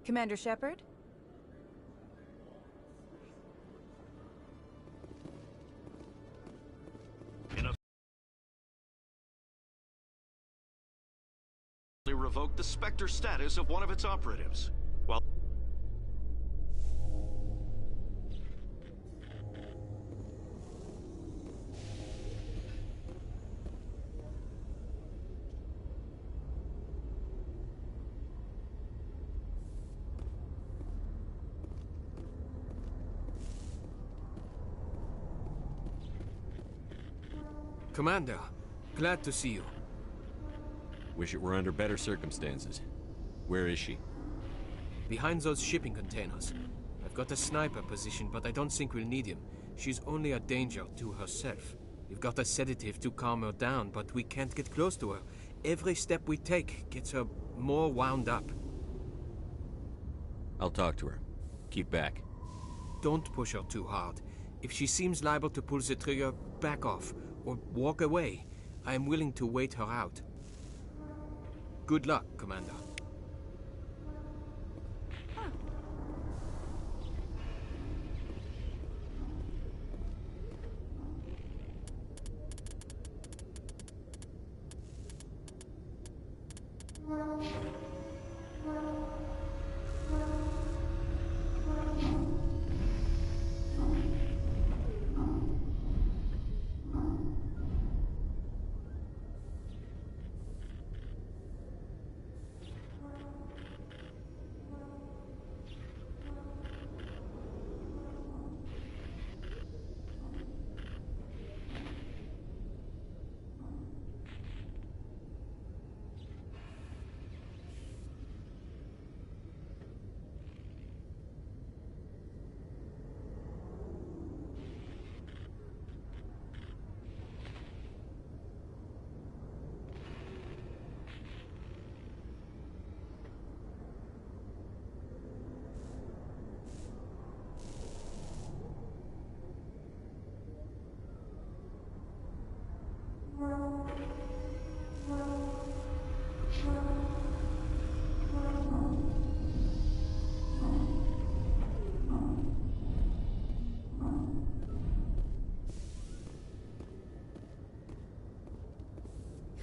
Commander Shepard? Revoked the Spectre status of one of its operatives. While Commander, glad to see you. Wish it were under better circumstances. Where is she? Behind those shipping containers. I've got a sniper position, but I don't think we'll need him. She's only a danger to herself. We've got a sedative to calm her down, but we can't get close to her. Every step we take gets her more wound up. I'll talk to her. Keep back. Don't push her too hard. If she seems liable to pull the trigger, back off, or walk away. I am willing to wait her out. Good luck, Commander.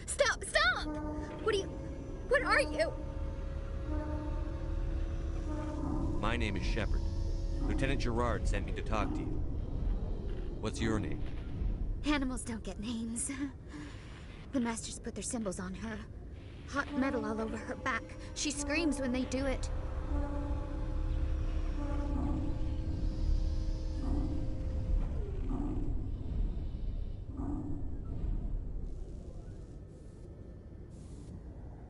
Stop! Stop! What are you? My name is Shepard. Lieutenant Gerard sent me to talk to you. What's your name? Animals don't get names. The Masters put their symbols on her. Hot metal all over her back. She screams when they do it.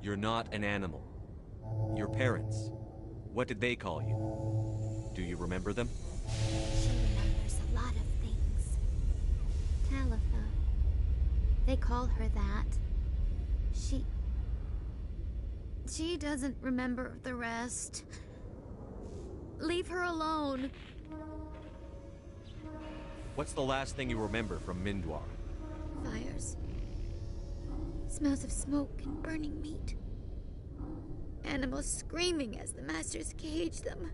You're not an animal. Your parents. What did they call you? Do you remember them? She remembers a lot of things. Talitha. They call her that. She doesn't remember the rest. Leave her alone. What's the last thing you remember from Mindwar? Fires. Smells of smoke and burning meat. Animals screaming as the Masters cage them.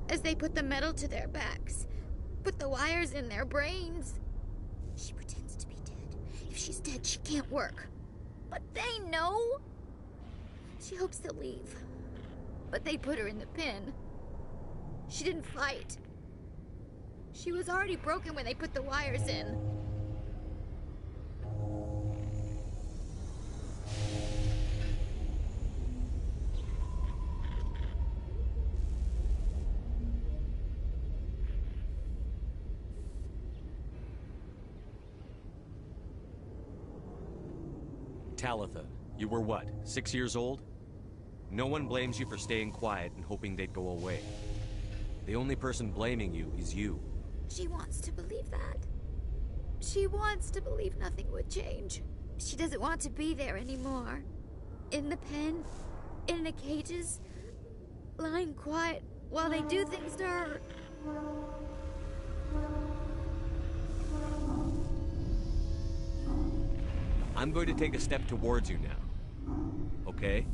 As they put the metal to their backs. Put the wires in their brains. She pretends to be dead. If she's dead, she can't work. But they know. She hopes to leave. But they put her in the pen. She didn't fight. She was already broken when they put the wires in. Talitha, you were what, 6 years old? No one blames you for staying quiet and hoping they'd go away. The only person blaming you is you. She wants to believe that. She wants to believe nothing would change. She doesn't want to be there anymore. In the pen, in the cages, lying quiet while they do things to her. I'm going to take a step towards you now. Okay?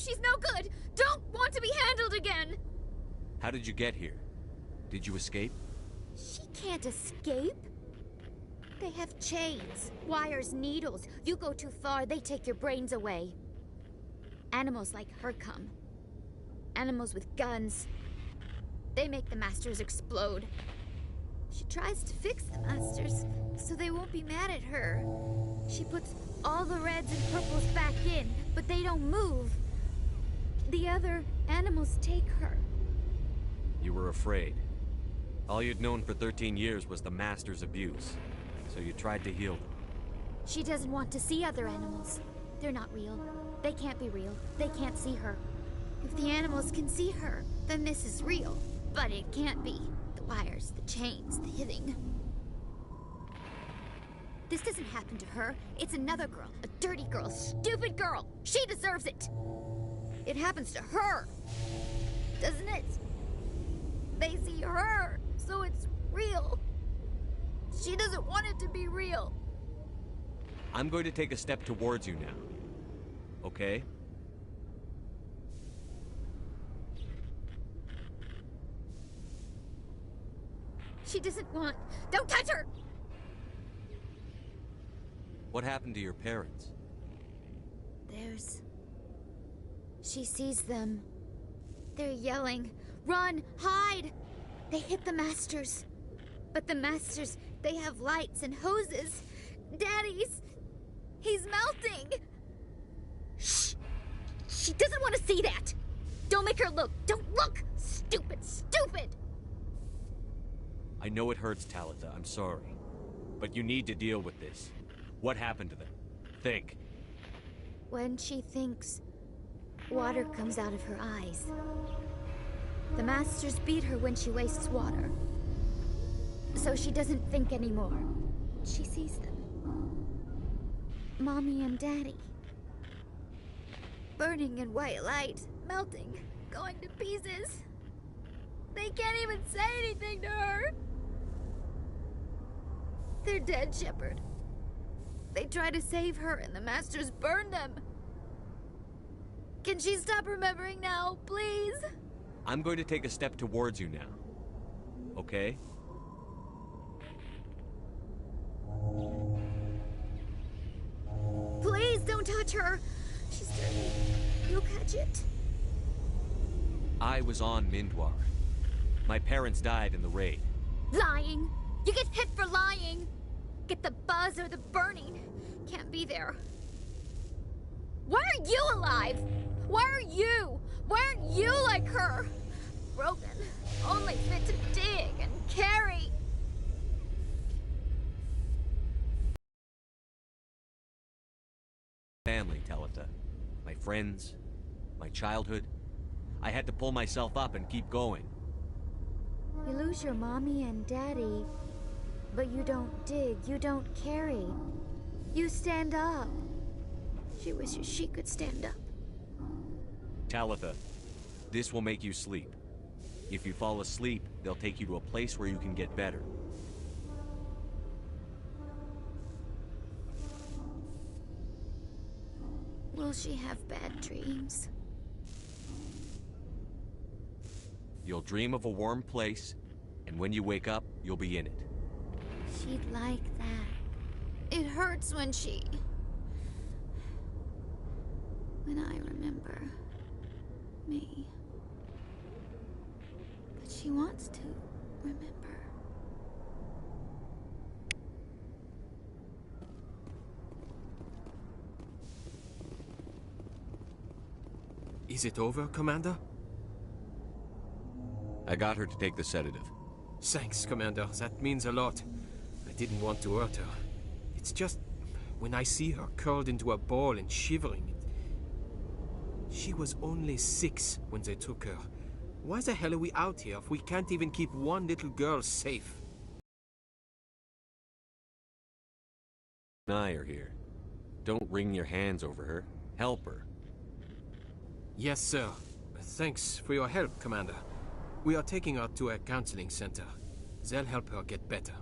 she's no good! Don't want to be handled again! How did you get here? Did you escape? She can't escape. They have chains, wires, needles. You go too far, they take your brains away. Animals like her come. Animals with guns. They make the Masters explode. She tries to fix the Masters, so they won't be mad at her. She puts all the reds and purples back in, but they don't move. The other animals take her. You were afraid. All you'd known for 13 years was the Master's abuse, so you tried to heal them. She doesn't want to see other animals. They're not real. They can't be real. They can't see her. If the animals can see her, then this is real. But it can't be. The wires, the chains, the hitting. This doesn't happen to her. It's another girl. A dirty girl. Stupid girl. She deserves it. It happens to her. Doesn't it? They see her, so it's real. She doesn't want it to be real. I'm going to take a step towards you now. Okay? She doesn't want... Don't touch her! What happened to your parents? She sees them. They're yelling, "Run! Hide!" They hit the Masters. But the Masters, they have lights and hoses. Daddy's... he's melting! Shh! She doesn't want to see that! Don't make her look! Don't look! Stupid, stupid! I know it hurts, Talitha. I'm sorry. But you need to deal with this. What happened to them? Think. When she thinks, water comes out of her eyes. The Masters beat her when she wastes water. So she doesn't think anymore. She sees them. Mommy and Daddy. Burning in white light, melting, going to pieces. They can't even say anything to her. They're dead, Shepard. They try to save her and the Masters burn them. Can she stop remembering now, please? I'm going to take a step towards you now. Okay? Please don't touch her. She's dirty. You'll catch it. I was on Mindwar. My parents died in the raid. Lying. You get hit for lying. Get the buzz or the burning. Can't be there. Why are you alive? Why are you? Why aren't you like her? Broken. Only fit to dig and carry. Family, Talitha. My friends. My childhood. I had to pull myself up and keep going. You lose your mommy and daddy, but you don't dig, you don't carry. You stand up. She wishes she could stand up. Talitha, this will make you sleep. If you fall asleep, they'll take you to a place where you can get better. Will she have bad dreams? You'll dream of a warm place, and when you wake up, you'll be in it. She'd like that. It hurts when I remember me. But she wants to remember. Is it over, Commander? I got her to take the sedative. Thanks, Commander. That means a lot. I didn't want to hurt her. It's just... when I see her curled into a ball and shivering... She was only 6 when they took her. Why the hell are we out here if we can't even keep one little girl safe? And I are here. Don't wring your hands over her. Help her. Yes, sir. Thanks for your help, Commander. We are taking her to a counseling center. They'll help her get better.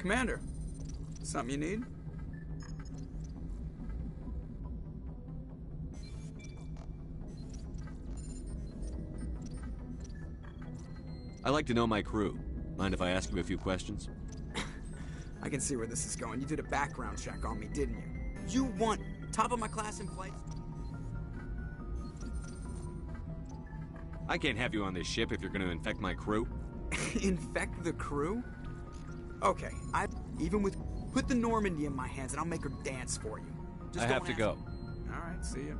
Commander, something you need? I like to know my crew. Mind if I ask you a few questions? I can see where this is going. You did a background check on me, didn't you? You want top of my class in flights? I can't have you on this ship if you're gonna infect my crew. Infect the crew? Okay, put the Normandy in my hands and I'll make her dance for you. I have to go. Alright, see ya.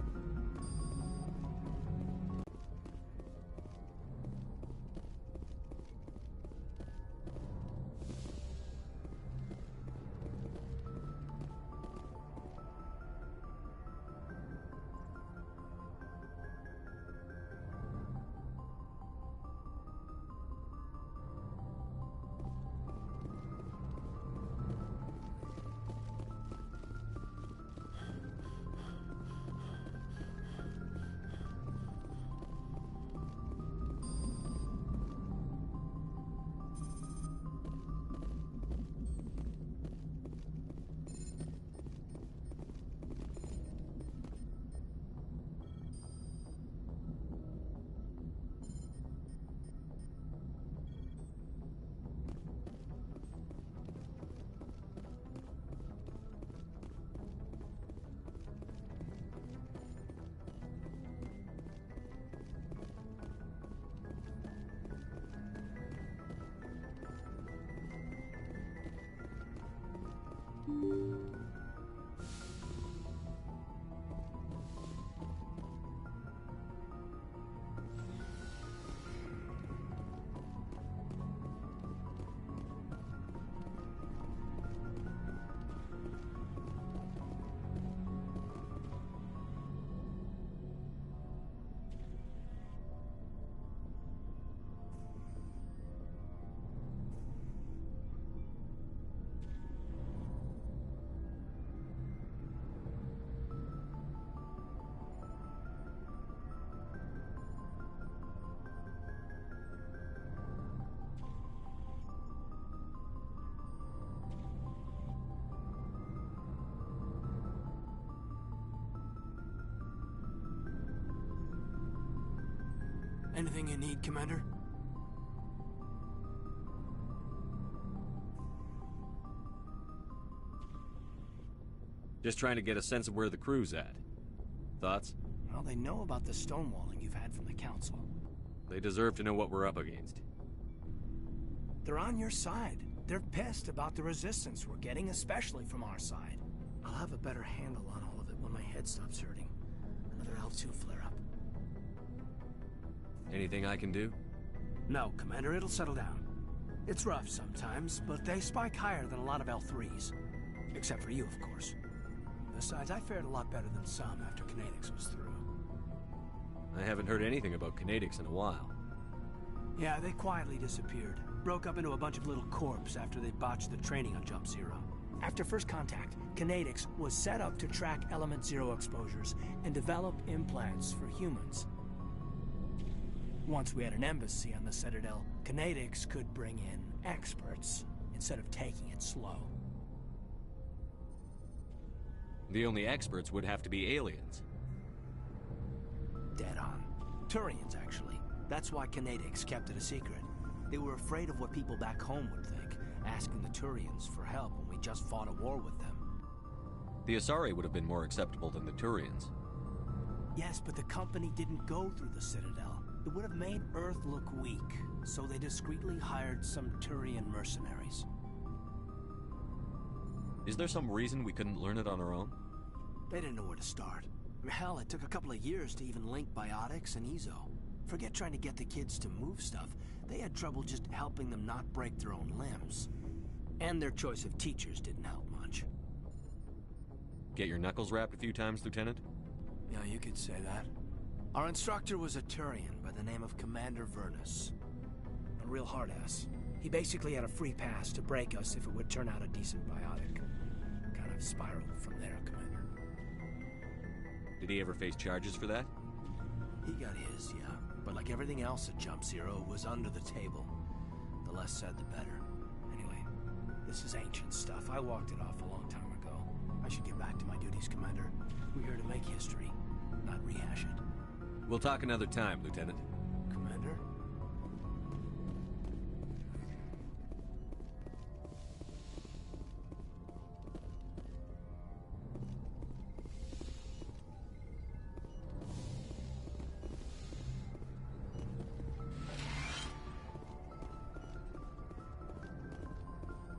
Anything you need, Commander? Just trying to get a sense of where the crew's at. Thoughts? Well, they know about the stonewalling you've had from the Council. They deserve to know what we're up against. They're on your side. They're pissed about the resistance we're getting, especially from our side. I'll have a better handle on all of it when my head stops hurting. Another L2 flare-up. Anything I can do? No, Commander, it'll settle down. It's rough sometimes, but they spike higher than a lot of L3s. Except for you, of course. Besides, I fared a lot better than some after Kinetics was through. I haven't heard anything about Kinetics in a while. Yeah, they quietly disappeared. Broke up into a bunch of little corps after they botched the training on Jump Zero. After first contact, Kinetics was set up to track Element Zero exposures and develop implants for humans. Once we had an embassy on the Citadel, Kinetics could bring in experts instead of taking it slow. The only experts would have to be aliens. Dead on. Turians, actually. That's why Kinetics kept it a secret. They were afraid of what people back home would think, asking the Turians for help when we just fought a war with them. The Asari would have been more acceptable than the Turians. Yes, but the company didn't go through the Citadel. It would have made Earth look weak, so they discreetly hired some Turian mercenaries. Is there some reason we couldn't learn it on our own? They didn't know where to start. Hell, it took a couple of years to even link biotics and Ezo. Forget trying to get the kids to move stuff. They had trouble just helping them not break their own limbs. And their choice of teachers didn't help much. Get your knuckles rapped a few times, Lieutenant? Yeah, you could say that. Our instructor was a Turian by the name of Commander Vernus. A real hard-ass. He basically had a free pass to break us if it would turn out a decent biotic. Kind of spiraled from there, Commander. Did he ever face charges for that? He got his, yeah. But like everything else at Jump Zero, it was under the table. The less said, the better. Anyway, This is ancient stuff. I walked it off a long time ago. I should get back to my duties, Commander. We're here to make history, not rehash it. We'll talk another time, Lieutenant. Commander?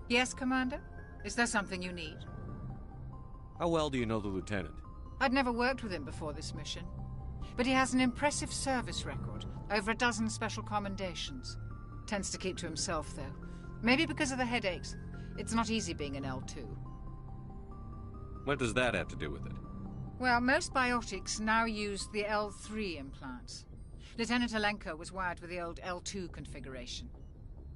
Yes, Commander? Is there something you need? How well do you know the Lieutenant? I'd never worked with him before this mission. But he has an impressive service record, over a dozen special commendations. Tends to keep to himself, though. Maybe because of the headaches. It's not easy being an L2. What does that have to do with it? Well, most biotics now use the L3 implants. Lieutenant Alenko was wired with the old L2 configuration.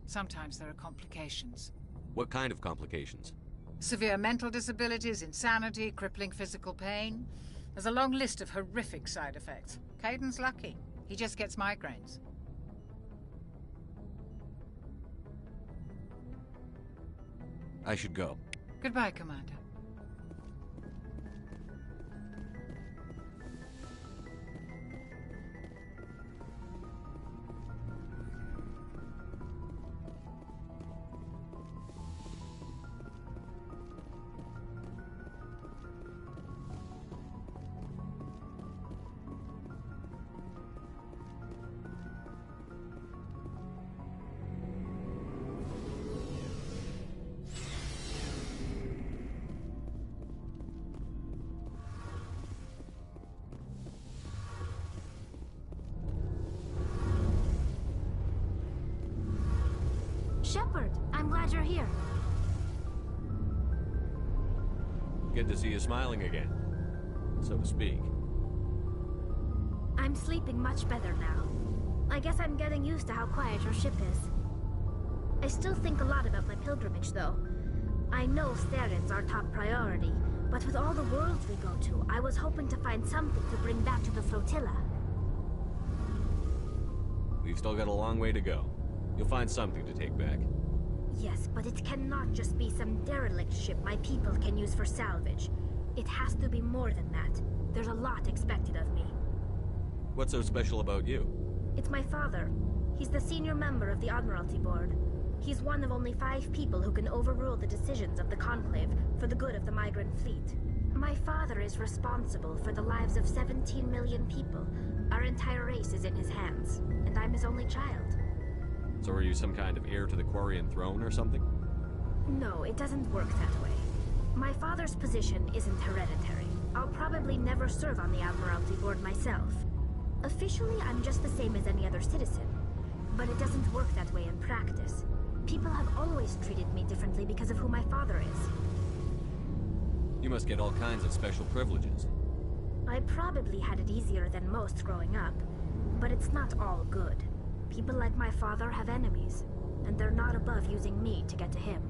Sometimes there are complications. What kind of complications? Severe mental disabilities, insanity, crippling physical pain. There's a long list of horrific side effects. Kaiden's lucky. He just gets migraines. I should go. Goodbye, Commander. Shepard, I'm glad you're here. Good to see you smiling again, so to speak. I'm sleeping much better now. I guess I'm getting used to how quiet your ship is. I still think a lot about my pilgrimage, though. I know Steren's our top priority, but with all the worlds we go to, I was hoping to find something to bring back to the flotilla. We've still got a long way to go. You'll find something to take back. Yes, but it cannot just be some derelict ship my people can use for salvage. It has to be more than that. There's a lot expected of me. What's so special about you? It's my father. He's the senior member of the Admiralty Board. He's one of only 5 people who can overrule the decisions of the Conclave for the good of the migrant fleet. My father is responsible for the lives of 17 million people. Our entire race is in his hands, and I'm his only child. So are you some kind of heir to the Quarian throne or something? No, it doesn't work that way. My father's position isn't hereditary. I'll probably never serve on the Admiralty Board myself. Officially, I'm just the same as any other citizen. But it doesn't work that way in practice. People have always treated me differently because of who my father is. You must get all kinds of special privileges. I probably had it easier than most growing up, but it's not all good. People like my father have enemies, and they're not above using me to get to him.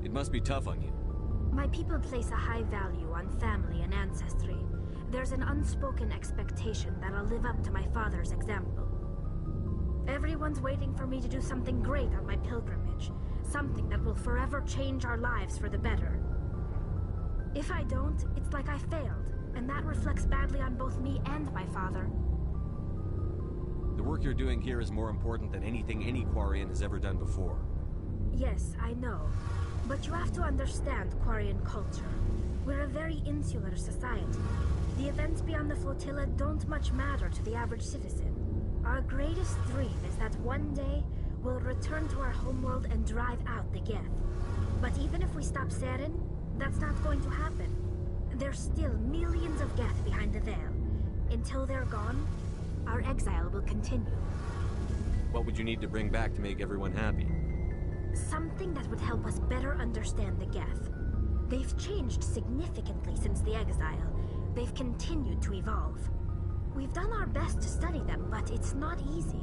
It must be tough on you. My people place a high value on family and ancestry. There's an unspoken expectation that I'll live up to my father's example. Everyone's waiting for me to do something great on my pilgrimage, something that will forever change our lives for the better. If I don't, it's like I failed, and that reflects badly on both me and my father. The work you're doing here is more important than anything any Quarian has ever done before. Yes, I know. But you have to understand Quarian culture. We're a very insular society. The events beyond the flotilla don't much matter to the average citizen. Our greatest dream is that one day we'll return to our homeworld and drive out the Geth. But even if we stop Saren, that's not going to happen. There's still millions of Geth behind the veil. Until they're gone, our exile will continue. What would you need to bring back to make everyone happy? Something that would help us better understand the Geth. They've changed significantly since the exile. They've continued to evolve. We've done our best to study them, but it's not easy.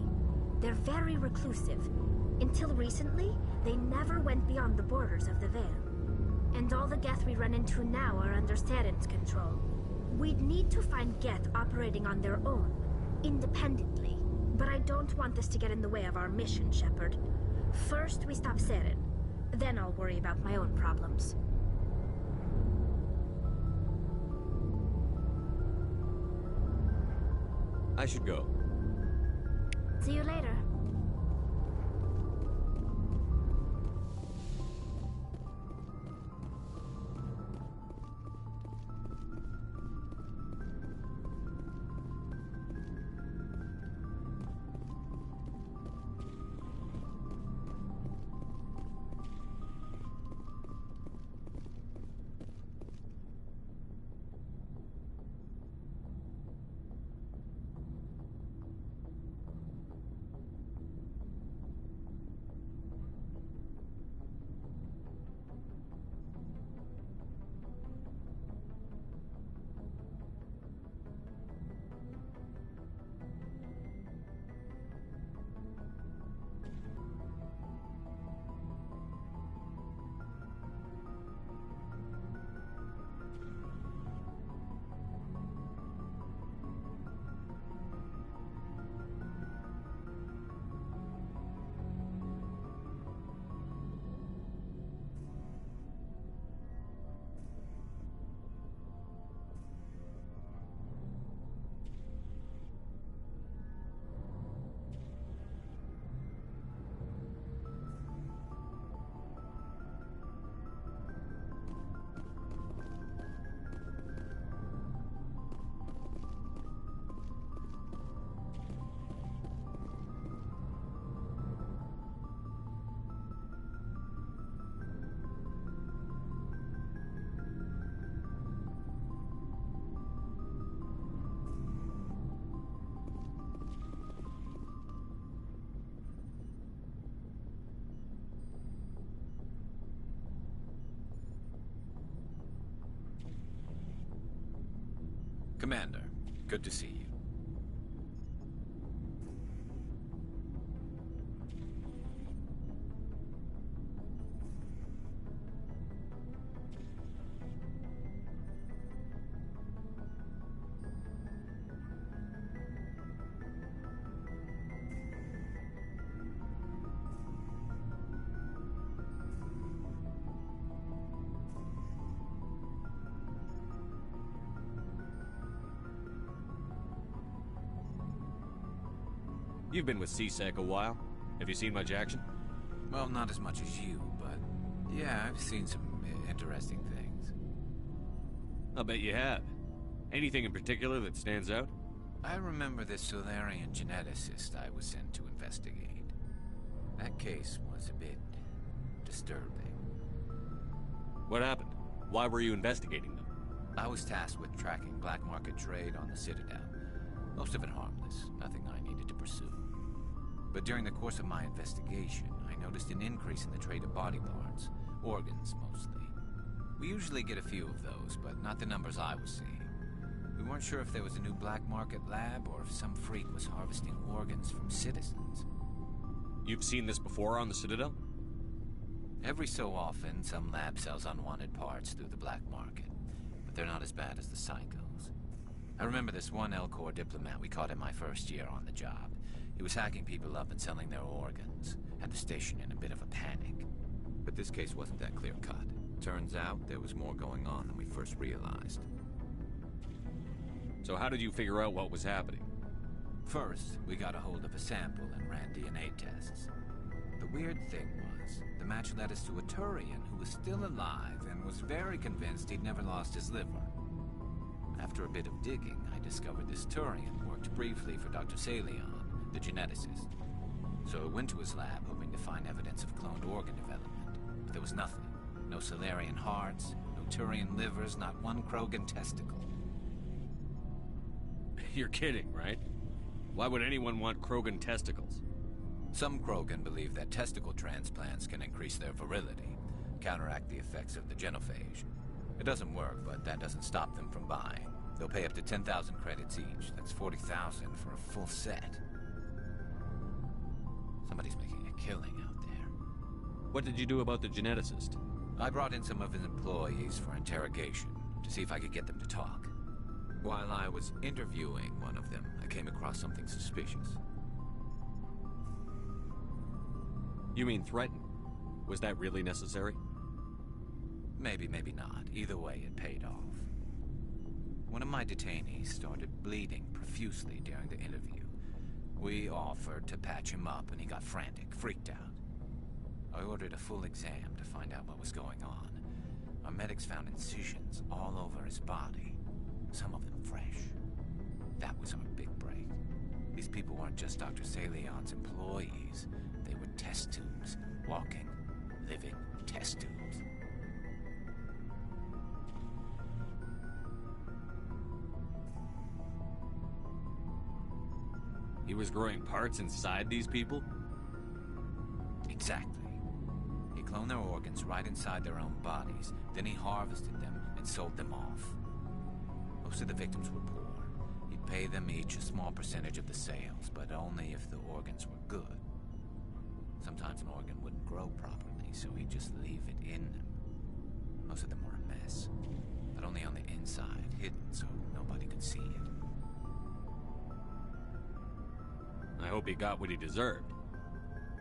They're very reclusive. Until recently, they never went beyond the borders of the Veil. And all the Geth we run into now are under Saren's control. We'd need to find Geth operating on their own, independently. But I don't want this to get in the way of our mission, Shepard. First, we stop Saren. Then I'll worry about my own problems. I should go. See you later. Commander, good to see you. You've been with C-Sec a while. Have you seen much action? Well, not as much as you, but yeah, I've seen some interesting things. I'll bet you have. Anything in particular that stands out? I remember this Solarian geneticist I was sent to investigate. That case was a bit disturbing. What happened? Why were you investigating them? I was tasked with tracking black market trade on the Citadel. Most of it harmless, nothing I needed to pursue. But during the course of my investigation, I noticed an increase in the trade of body parts, organs mostly. We usually get a few of those, but not the numbers I was seeing. We weren't sure if there was a new black market lab or if some freak was harvesting organs from citizens. You've seen this before on the Citadel? Every so often, some lab sells unwanted parts through the black market, but they're not as bad as the psychos. I remember this one Elcor diplomat we caught in my first year on the job. He was hacking people up and selling their organs, had the station in a bit of a panic. But this case wasn't that clear-cut. Turns out there was more going on than we first realized. So how did you figure out what was happening? First, we got a hold of a sample and ran DNA tests. The weird thing was, the match led us to a Turian who was still alive and was very convinced he'd never lost his liver. After a bit of digging, I discovered this Turian worked briefly for Dr. Salion, the geneticist. So I went to his lab hoping to find evidence of cloned organ development. But there was nothing. No Solarian hearts, no Turian livers, not one Krogan testicle. You're kidding, right? Why would anyone want Krogan testicles? Some Krogan believe that testicle transplants can increase their virility, counteract the effects of the genophage. It doesn't work, but that doesn't stop them from buying. They'll pay up to 10,000 credits each. That's 40,000 for a full set. Somebody's making a killing out there. What did you do about the geneticist? I brought in some of his employees for interrogation, to see if I could get them to talk. While I was interviewing one of them, I came across something suspicious. You mean threaten? Was that really necessary? Maybe, maybe not. Either way, it paid off. One of my detainees started bleeding profusely during the interview. We offered to patch him up, and he got frantic, freaked out. I ordered a full exam to find out what was going on. Our medics found incisions all over his body, some of them fresh. That was our big break. These people weren't just Dr. Salion's employees. They were test tubes, walking, living test tubes. He was growing parts inside these people? Exactly. He cloned their organs right inside their own bodies. Then he harvested them and sold them off. Most of the victims were poor. He'd pay them each a small percentage of the sales, but only if the organs were good. Sometimes an organ wouldn't grow properly, so he'd just leave it in them. Most of them were a mess, but only on the inside, hidden so nobody could see it. I hope he got what he deserved.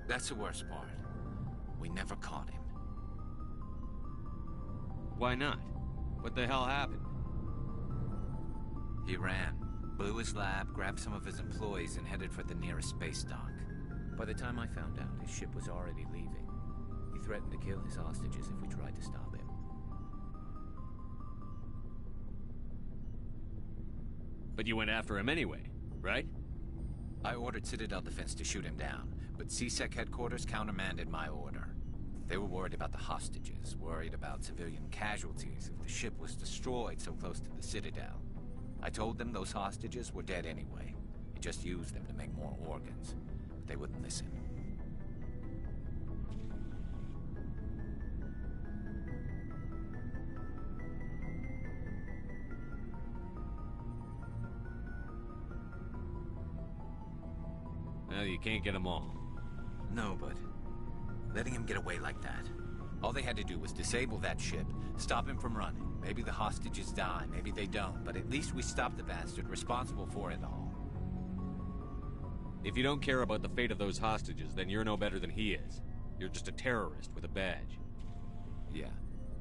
That's the worst part. We never caught him. Why not? What the hell happened? He ran, blew his lab, grabbed some of his employees, and headed for the nearest space dock. By the time I found out, his ship was already leaving. He threatened to kill his hostages if we tried to stop him. But you went after him anyway, right? I ordered Citadel Defense to shoot him down, but CSEC headquarters countermanded my order. They were worried about the hostages, worried about civilian casualties if the ship was destroyed so close to the Citadel. I told them those hostages were dead anyway. He just used them to make more organs. But they wouldn't listen. Well, you can't get them all. No, but letting him get away like that. All they had to do was disable that ship, stop him from running. Maybe the hostages die, maybe they don't, but at least we stopped the bastard responsible for it all. If you don't care about the fate of those hostages, then you're no better than he is. You're just a terrorist with a badge. Yeah,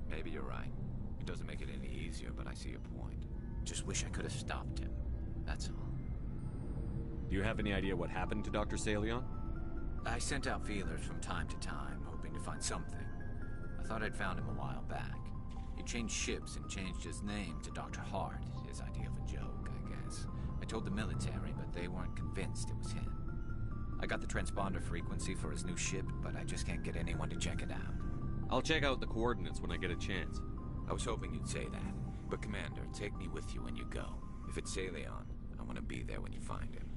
maybe you're right. It doesn't make it any easier, but I see your point. Just wish I could have stopped him. That's all. Do you have any idea what happened to Dr. Salion? I sent out feelers from time to time, hoping to find something. I thought I'd found him a while back. He changed ships and changed his name to Dr. Hart, his idea of a joke, I guess. I told the military, but they weren't convinced it was him. I got the transponder frequency for his new ship, but I just can't get anyone to check it out. I'll check out the coordinates when I get a chance. I was hoping you'd say that. But Commander, take me with you when you go. If it's Salion, I want to be there when you find him.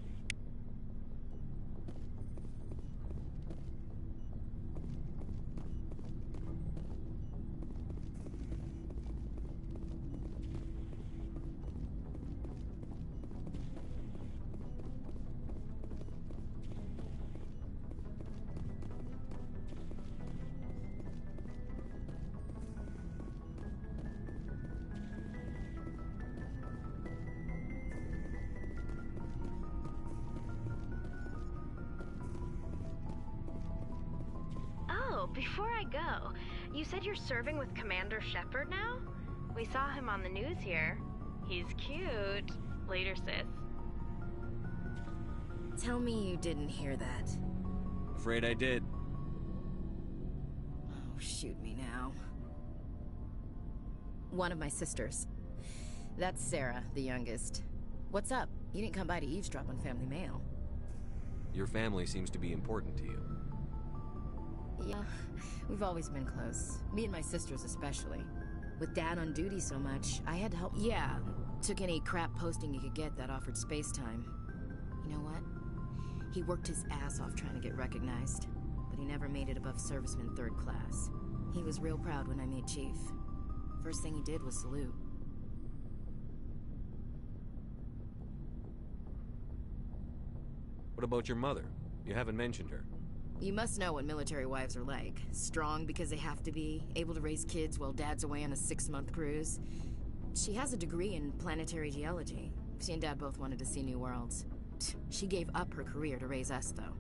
Before I go, you said you're serving with Commander Shepard now? We saw him on the news here. He's cute. Later, sis. Tell me you didn't hear that. Afraid I did. Oh, shoot me now. One of my sisters. That's Sarah, the youngest. What's up? You didn't come by to eavesdrop on Family Mail. Your family seems to be important to you. Yeah, we've always been close. Me and my sisters especially. With Dad on duty so much, I had to help. Yeah, took any crap posting you could get that offered space time. You know what? He worked his ass off trying to get recognized, but he never made it above serviceman 3rd class. He was real proud when I made chief. First thing he did was salute. What about your mother? You haven't mentioned her. You must know what military wives are like. Strong because they have to be, able to raise kids while Dad's away on a 6-month cruise. She has a degree in planetary geology. She and Dad both wanted to see new worlds. She gave up her career to raise us, though.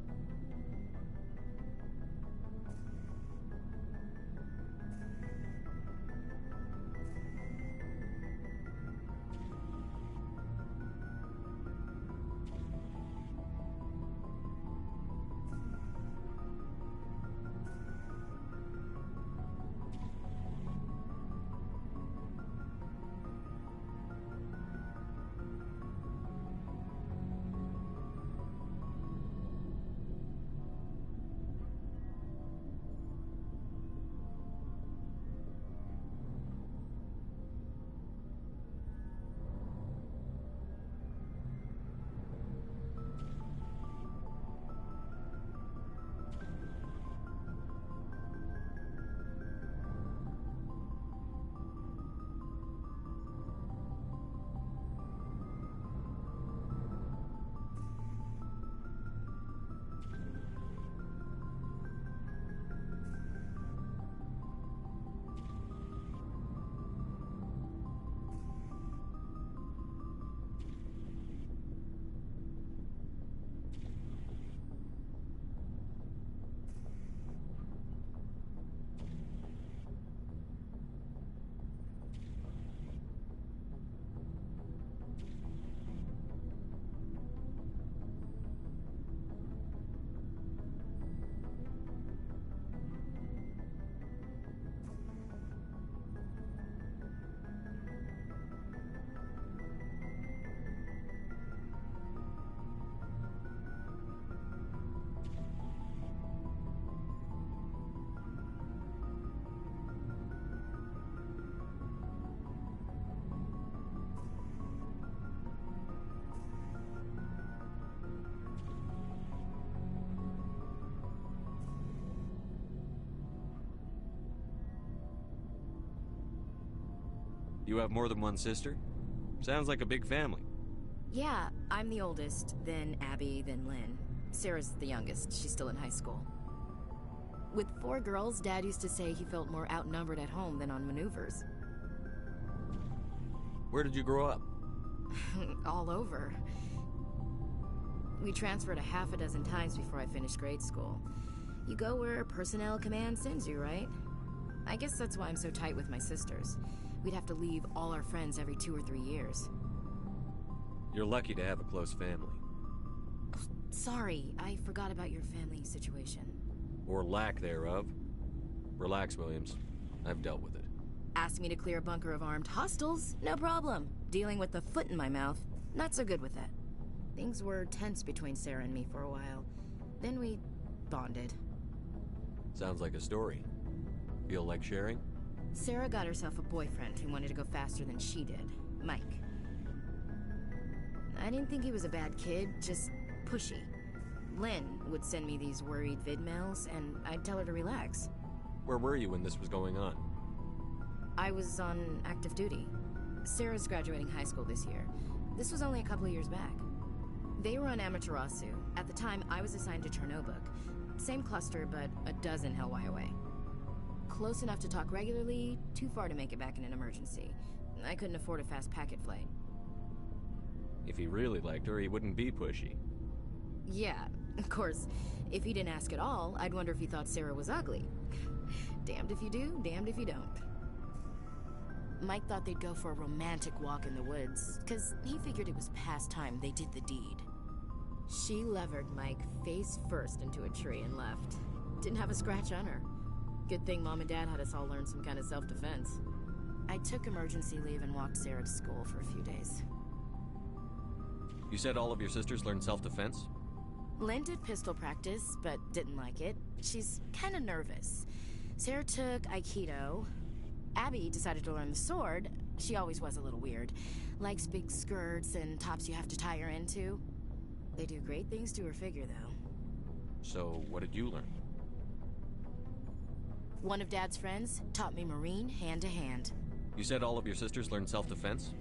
You have more than one sister? Sounds like a big family. Yeah, I'm the oldest, then Abby, then Lynn. Sarah's the youngest. She's still in high school. With 4 girls, Dad used to say he felt more outnumbered at home than on maneuvers. Where did you grow up? All over. We transferred a half a dozen times before I finished grade school. You go where personnel command sends you, right? I guess that's why I'm so tight with my sisters. We'd have to leave all our friends every 2 or 3 years. You're lucky to have a close family. Sorry, I forgot about your family situation. Or lack thereof. Relax, Williams. I've dealt with it. Asked me to clear a bunker of armed hostiles? No problem. Dealing with the foot in my mouth? Not so good with that. Things were tense between Sarah and me for a while. Then we bonded. Sounds like a story. Feel like sharing? Sarah got herself a boyfriend who wanted to go faster than she did. Mike. I didn't think he was a bad kid, just pushy. Lynn would send me these worried vid mails, and I'd tell her to relax. Where were you when this was going on? I was on active duty. Sarah's graduating high school this year. This was only a couple of years back. They were on Amaterasu. At the time, I was assigned to Chernobog. Same cluster, but a dozen Hellwire away. Close enough to talk regularly, too far to make it back in an emergency. I couldn't afford a fast packet flight. If he really liked her, he wouldn't be pushy. Yeah, of course. If he didn't ask at all, I'd wonder if he thought Sarah was ugly. Damned if you do, damned if you don't. Mike thought they'd go for a romantic walk in the woods, because he figured it was past time they did the deed. She levered Mike face first into a tree and left. Didn't have a scratch on her. Good thing Mom and Dad had us all learn some kind of self-defense. I took emergency leave and walked Sarah to school for a few days. You said all of your sisters learned self-defense? Lynn did pistol practice, but didn't like it. She's kind of nervous. Sarah took Aikido. Abby decided to learn the sword. She always was a little weird. Likes big skirts and tops you have to tie her into. They do great things to her figure, though. So, what did you learn? One of Dad's friends taught me Marine hand-to-hand. You said all of your sisters learned self-defense?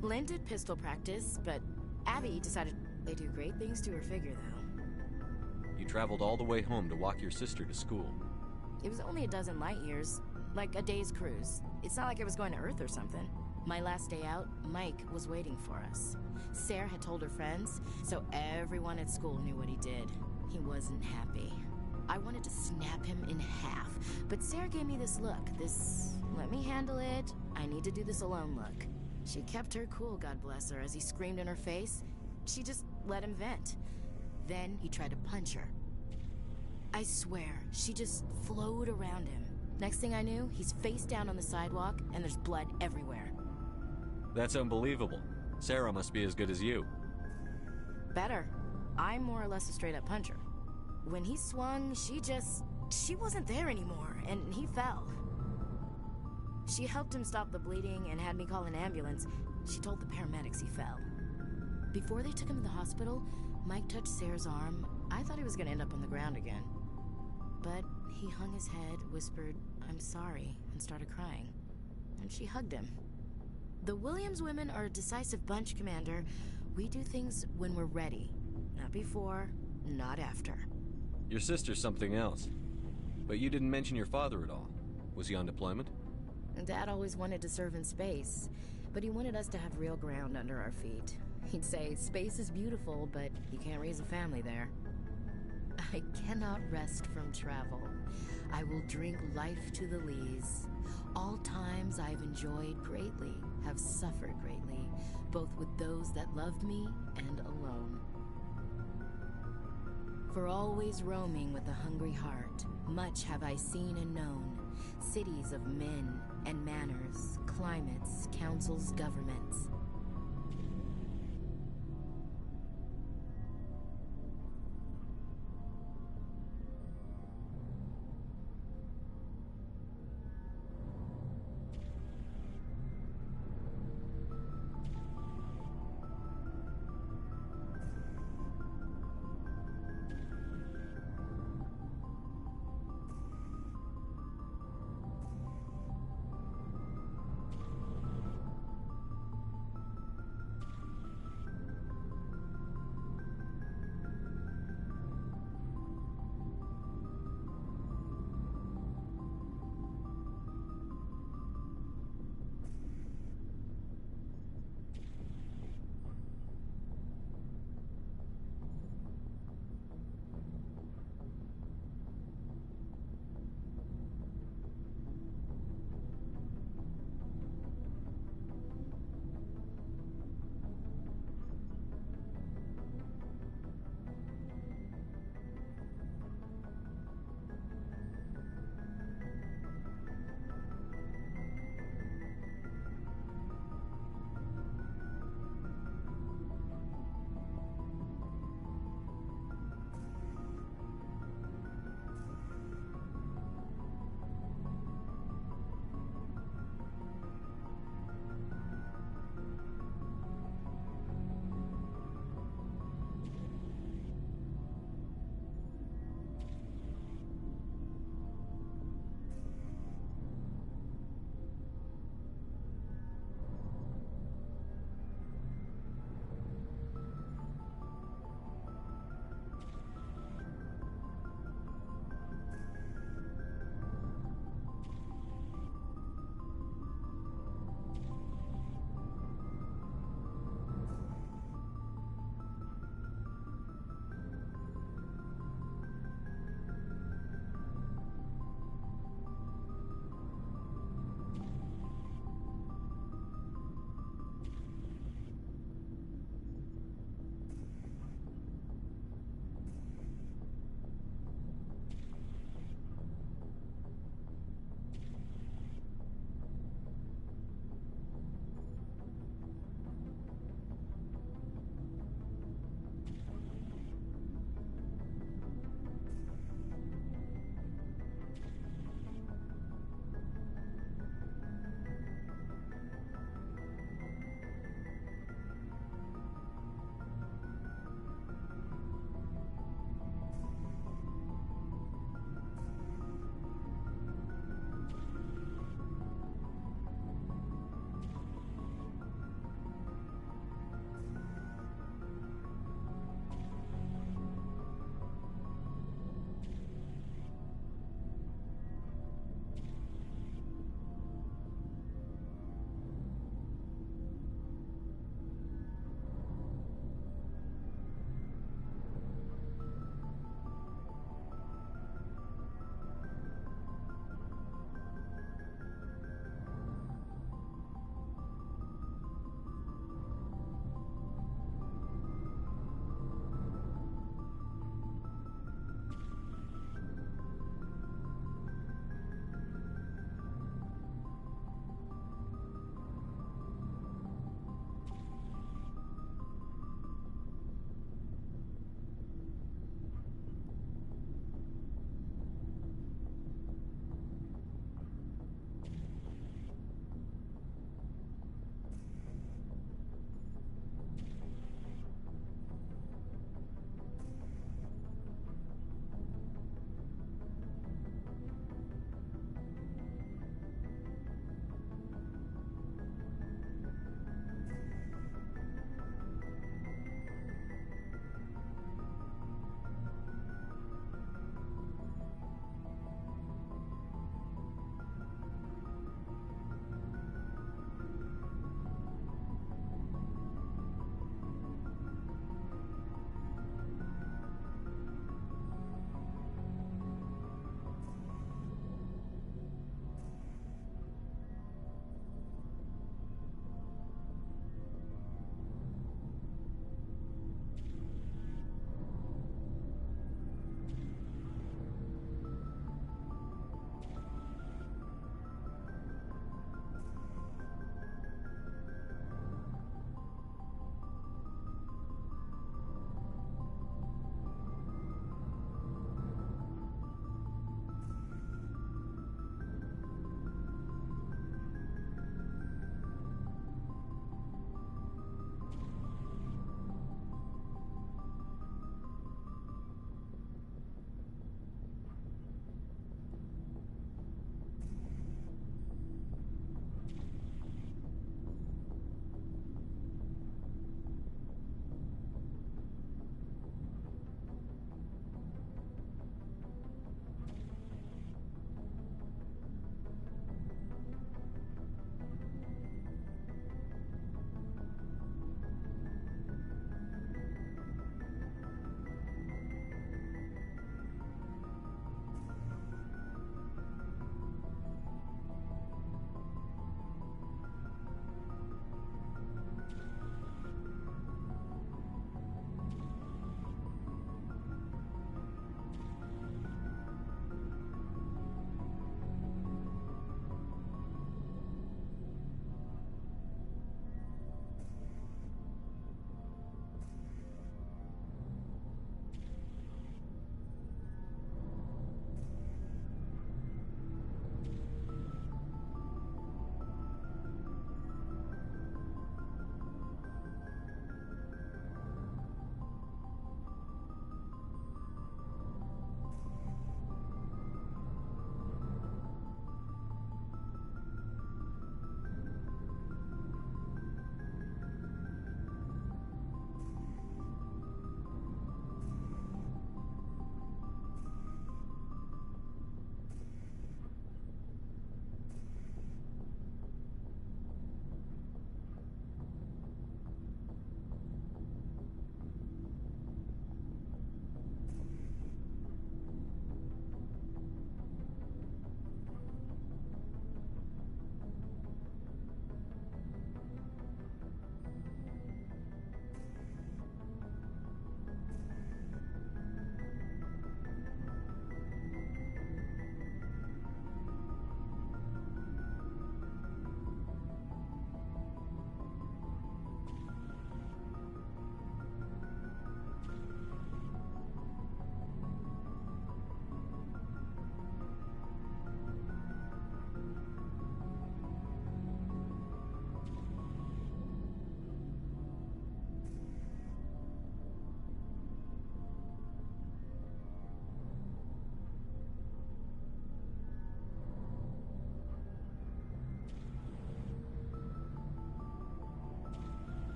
Lynn did pistol practice, but Abby decided they do great things to her figure, though. You traveled all the way home to walk your sister to school. It was only a dozen light years, like a day's cruise. It's not like I was going to Earth or something. My last day out, Mike was waiting for us. Sarah had told her friends, so everyone at school knew what he did. He wasn't happy. I wanted to snap him in half, but Sarah gave me this look, this let me handle it, I need to do this alone look. She kept her cool, God bless her, as he screamed in her face. She just let him vent. Then he tried to punch her. I swear, she just flowed around him. Next thing I knew, he's face down on the sidewalk, and there's blood everywhere. That's unbelievable. Sarah must be as good as you. Better. I'm more or less a straight-up puncher. When he swung, she wasn't there anymore, and he fell. She helped him stop the bleeding and had me call an ambulance. She told the paramedics he fell. Before they took him to the hospital, Mike touched Sarah's arm. I thought he was going to end up on the ground again. But he hung his head, whispered, "I'm sorry," and started crying. And she hugged him. The Williams women are a decisive bunch, Commander. We do things when we're ready. Not before, not after. Your sister's something else. But you didn't mention your father at all. Was he on deployment? Dad always wanted to serve in space, but he wanted us to have real ground under our feet. He'd say, space is beautiful, but you can't raise a family there. I cannot rest from travel. I will drink life to the lees. All times I've enjoyed greatly, have suffered greatly, both with those that loved me and alone. For always roaming with a hungry heart, much have I seen and known, cities of men and manners, climates, councils, governments.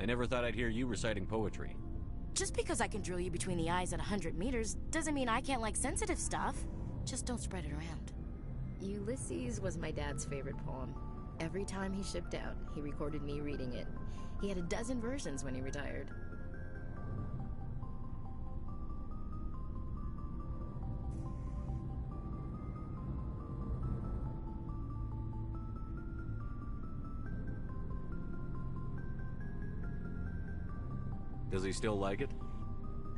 I never thought I'd hear you reciting poetry. Just because I can drill you between the eyes at 100 meters doesn't mean I can't like sensitive stuff. Just don't spread it around. Ulysses was my dad's favorite poem. Every time he shipped out, he recorded me reading it. He had a dozen versions when he retired. Does he still like it?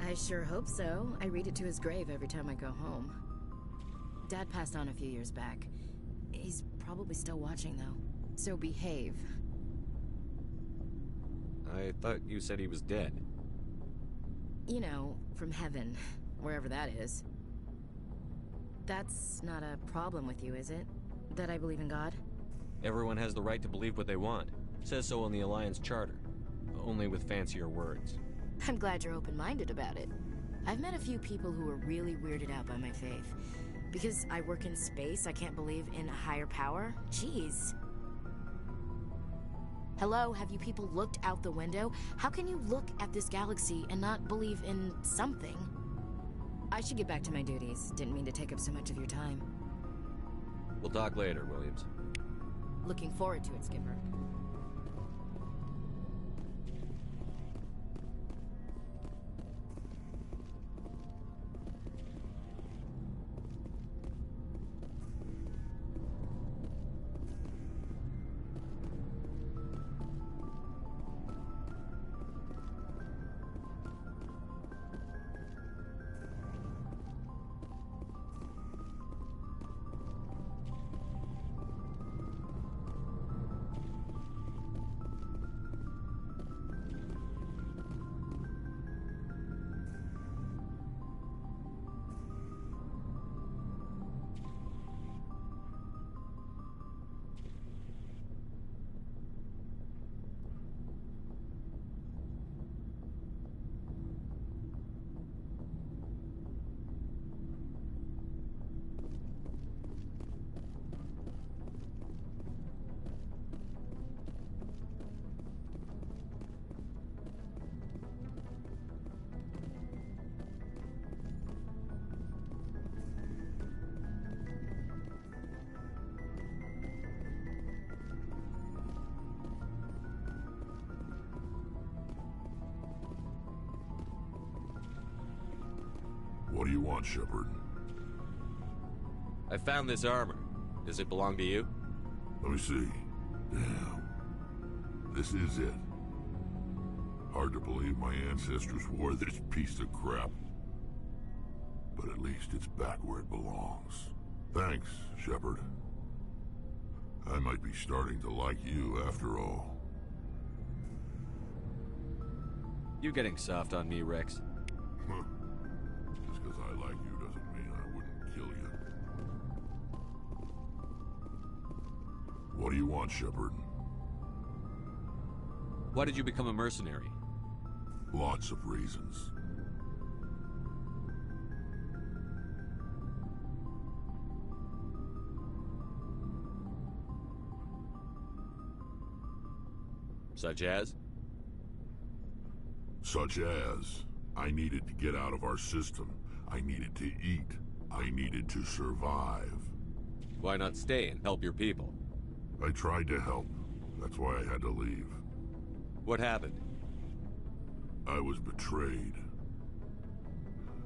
I sure hope so. I read it to his grave every time I go home. Dad passed on a few years back. He's probably still watching, though. So behave. I thought you said he was dead. You know, from heaven, wherever that is. That's not a problem with you, is it? That I believe in God? Everyone has the right to believe what they want. It says so in the Alliance Charter. Only with fancier words. I'm glad you're open-minded about it. I've met a few people who are really weirded out by my faith. Because I work in space, I can't believe in a higher power? Jeez. Hello, have you people looked out the window? How can you look at this galaxy and not believe in something? I should get back to my duties. Didn't mean to take up so much of your time. We'll talk later, Williams. Looking forward to it, Skipper. What do you want, Shepard? I found this armor. Does it belong to you? Let me see. Damn. This is it. Hard to believe my ancestors wore this piece of crap. But at least it's back where it belongs. Thanks, Shepard. I might be starting to like you after all. You getting soft on me, Rex? Just because I like you doesn't mean I wouldn't kill you. What do you want, Shepard? Why did you become a mercenary? Lots of reasons. Such as? Such as, I needed to get out of our system. I needed to eat. I needed to survive. Why not stay and help your people? I tried to help. That's why I had to leave. What happened? I was betrayed.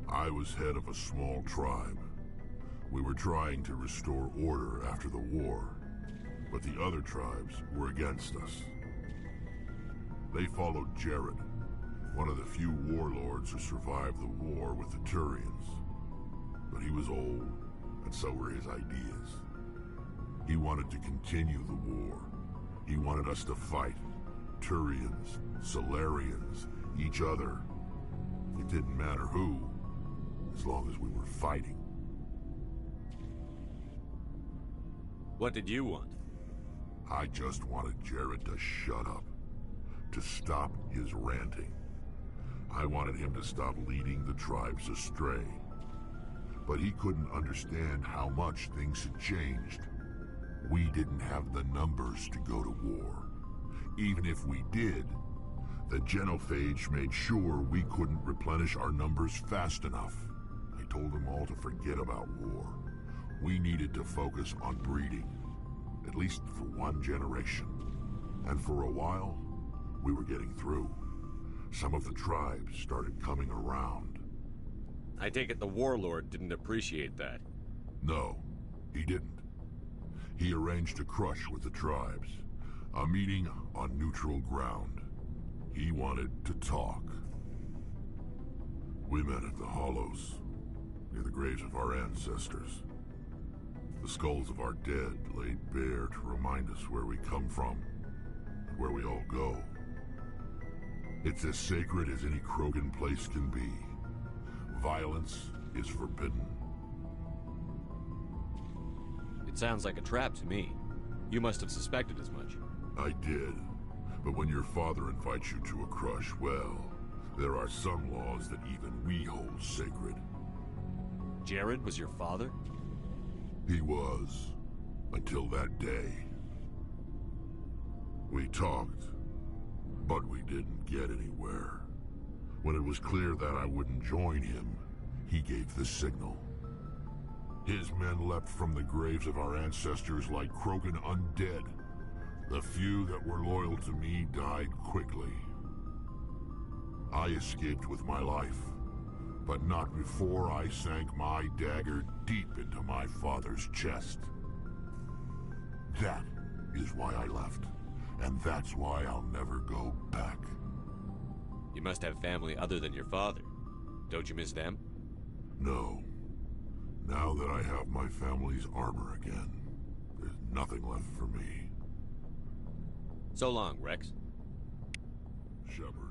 I was head of a small tribe. We were trying to restore order after the war, but the other tribes were against us. They followed Jared, one of the few warlords who survived the war with the Turians. But he was old, and so were his ideas. He wanted to continue the war. He wanted us to fight. Turians, Solarians, each other. It didn't matter who, as long as we were fighting. What did you want? I just wanted Jared to shut up, to stop his ranting. I wanted him to stop leading the tribes astray. But he couldn't understand how much things had changed. We didn't have the numbers to go to war. Even if we did, The genophage made sure we couldn't replenish our numbers fast enough. I told them all to forget about war. We needed to focus on breeding, at least for one generation. And for a while, we were getting through. Some of the tribes started coming around. I take it the warlord didn't appreciate that. No, he didn't. He arranged a crush with the tribes. A meeting on neutral ground. He wanted to talk. We met at the Hollows, near the graves of our ancestors. The skulls of our dead laid bare to remind us where we come from, and where we all go. It's as sacred as any Krogan place can be. Violence is forbidden. It sounds like a trap to me. You must have suspected as much. I did. But when your father invites you to a crush, well, there are some laws that even we hold sacred. Jared was your father? He was. Until that day. We talked, but we didn't get anywhere. When it was clear that I wouldn't join him, he gave the signal. His men leapt from the graves of our ancestors like Krogan undead. The few that were loyal to me died quickly. I escaped with my life, but not before I sank my dagger deep into my father's chest. That is why I left, and that's why I'll never go back. You must have family other than your father. Don't you miss them? No. Now that I have my family's armor again, there's nothing left for me. So long, Rex. Shepard.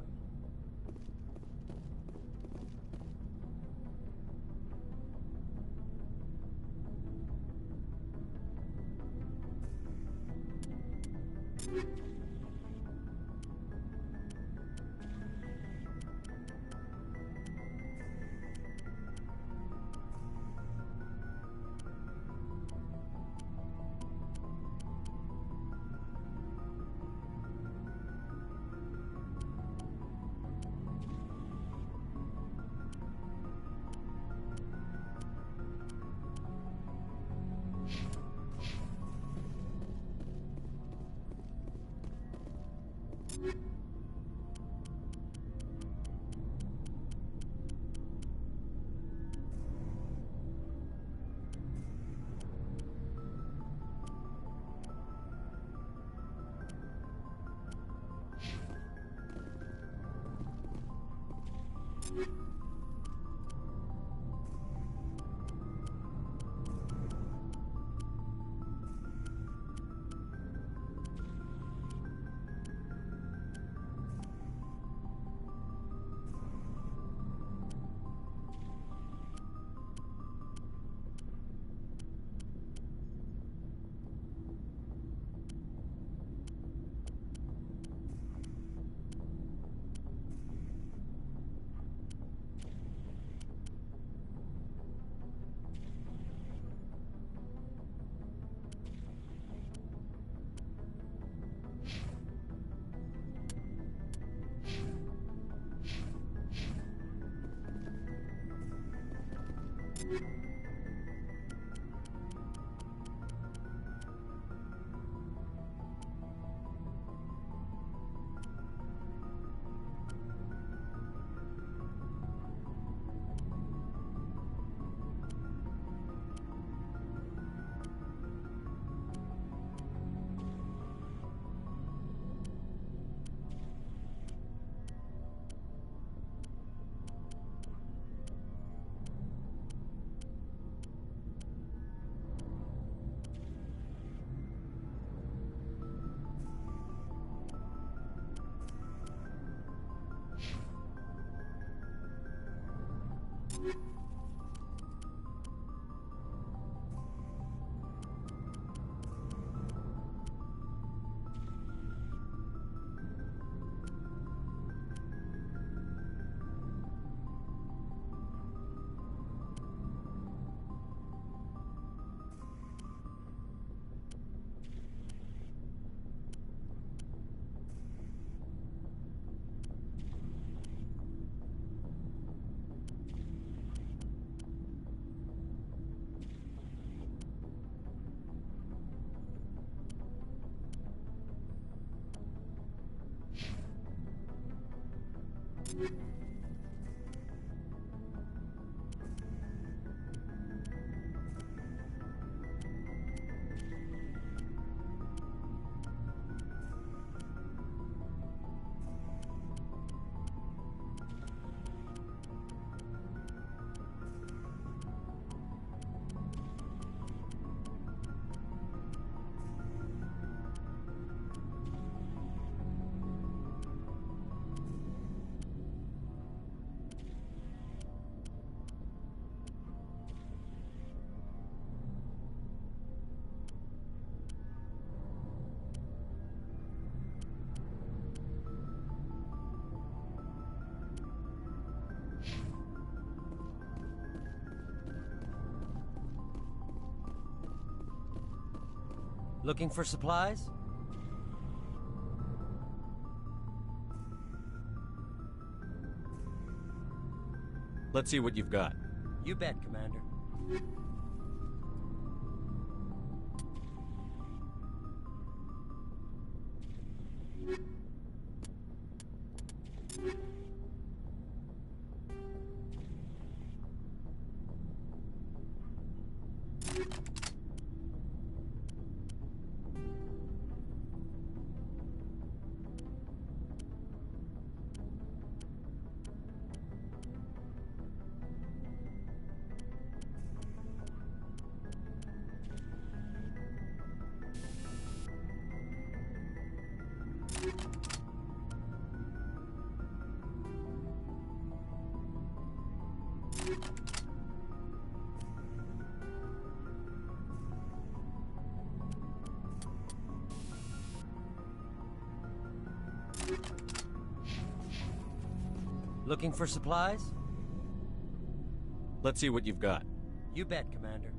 Looking for supplies? Let's see what you've got. You bet, Commander. Looking for supplies? Let's see what you've got. You bet, Commander.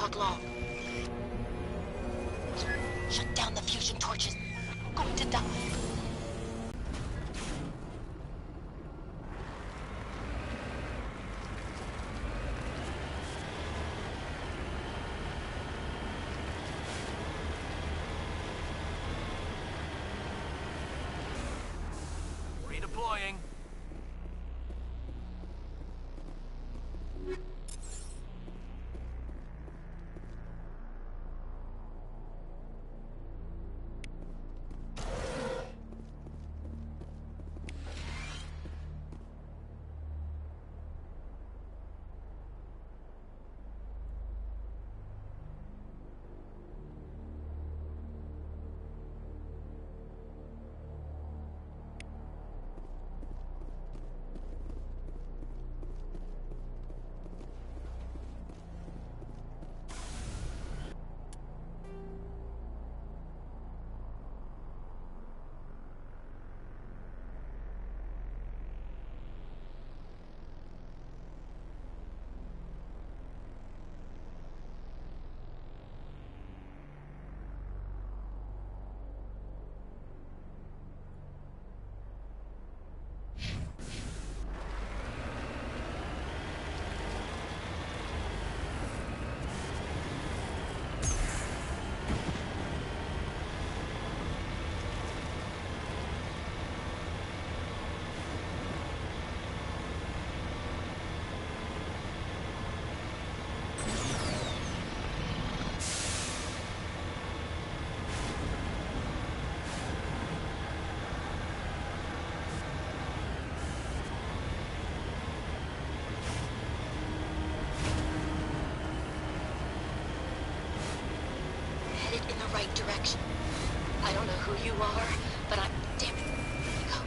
talk long. Shut down the fusion torches. I'm going to die. Redeploying. Headed in the right direction. I don't know who you are, but I'm... Damn it. Let me go.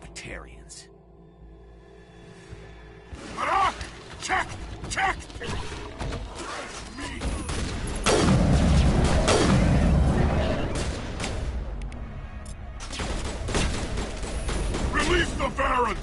Batarians. Check! Check! Release the Baron!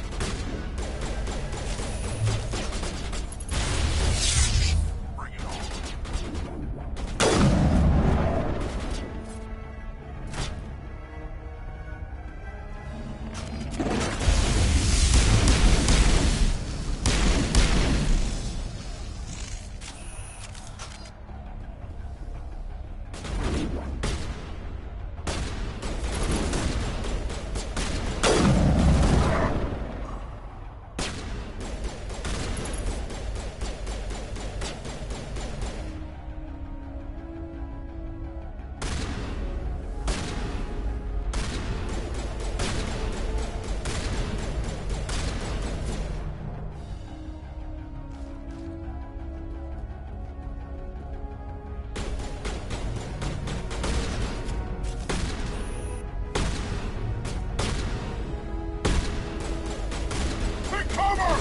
Bring it on.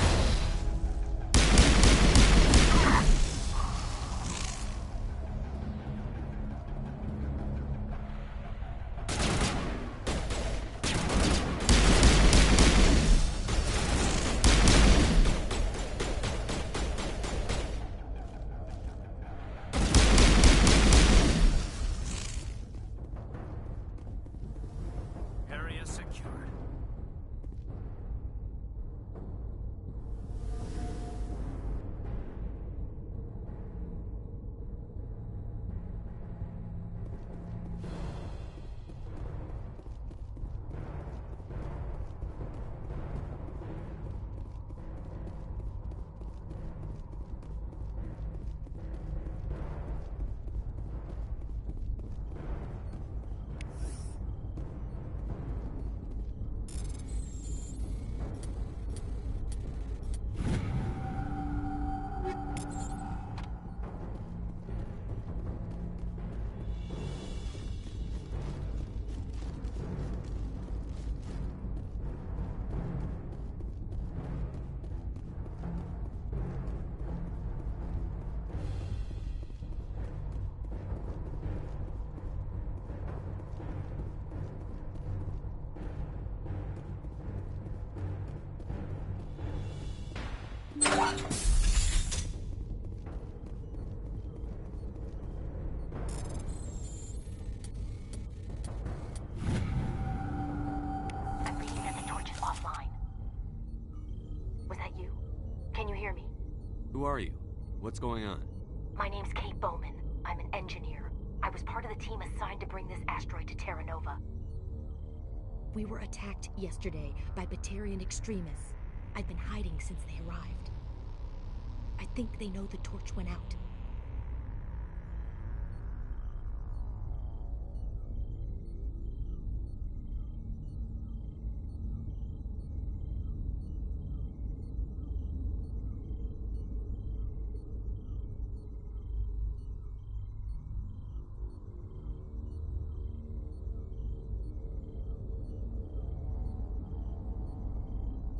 Area secured. I'm reading that the torch is offline. Was that you? Can you hear me? Who are you? What's going on? My name's Kate Bowman. I'm an engineer. I was part of the team assigned to bring this asteroid to Terra Nova. We were attacked yesterday by Batarian extremists. I've been hiding since they arrived. I think they know the torch went out.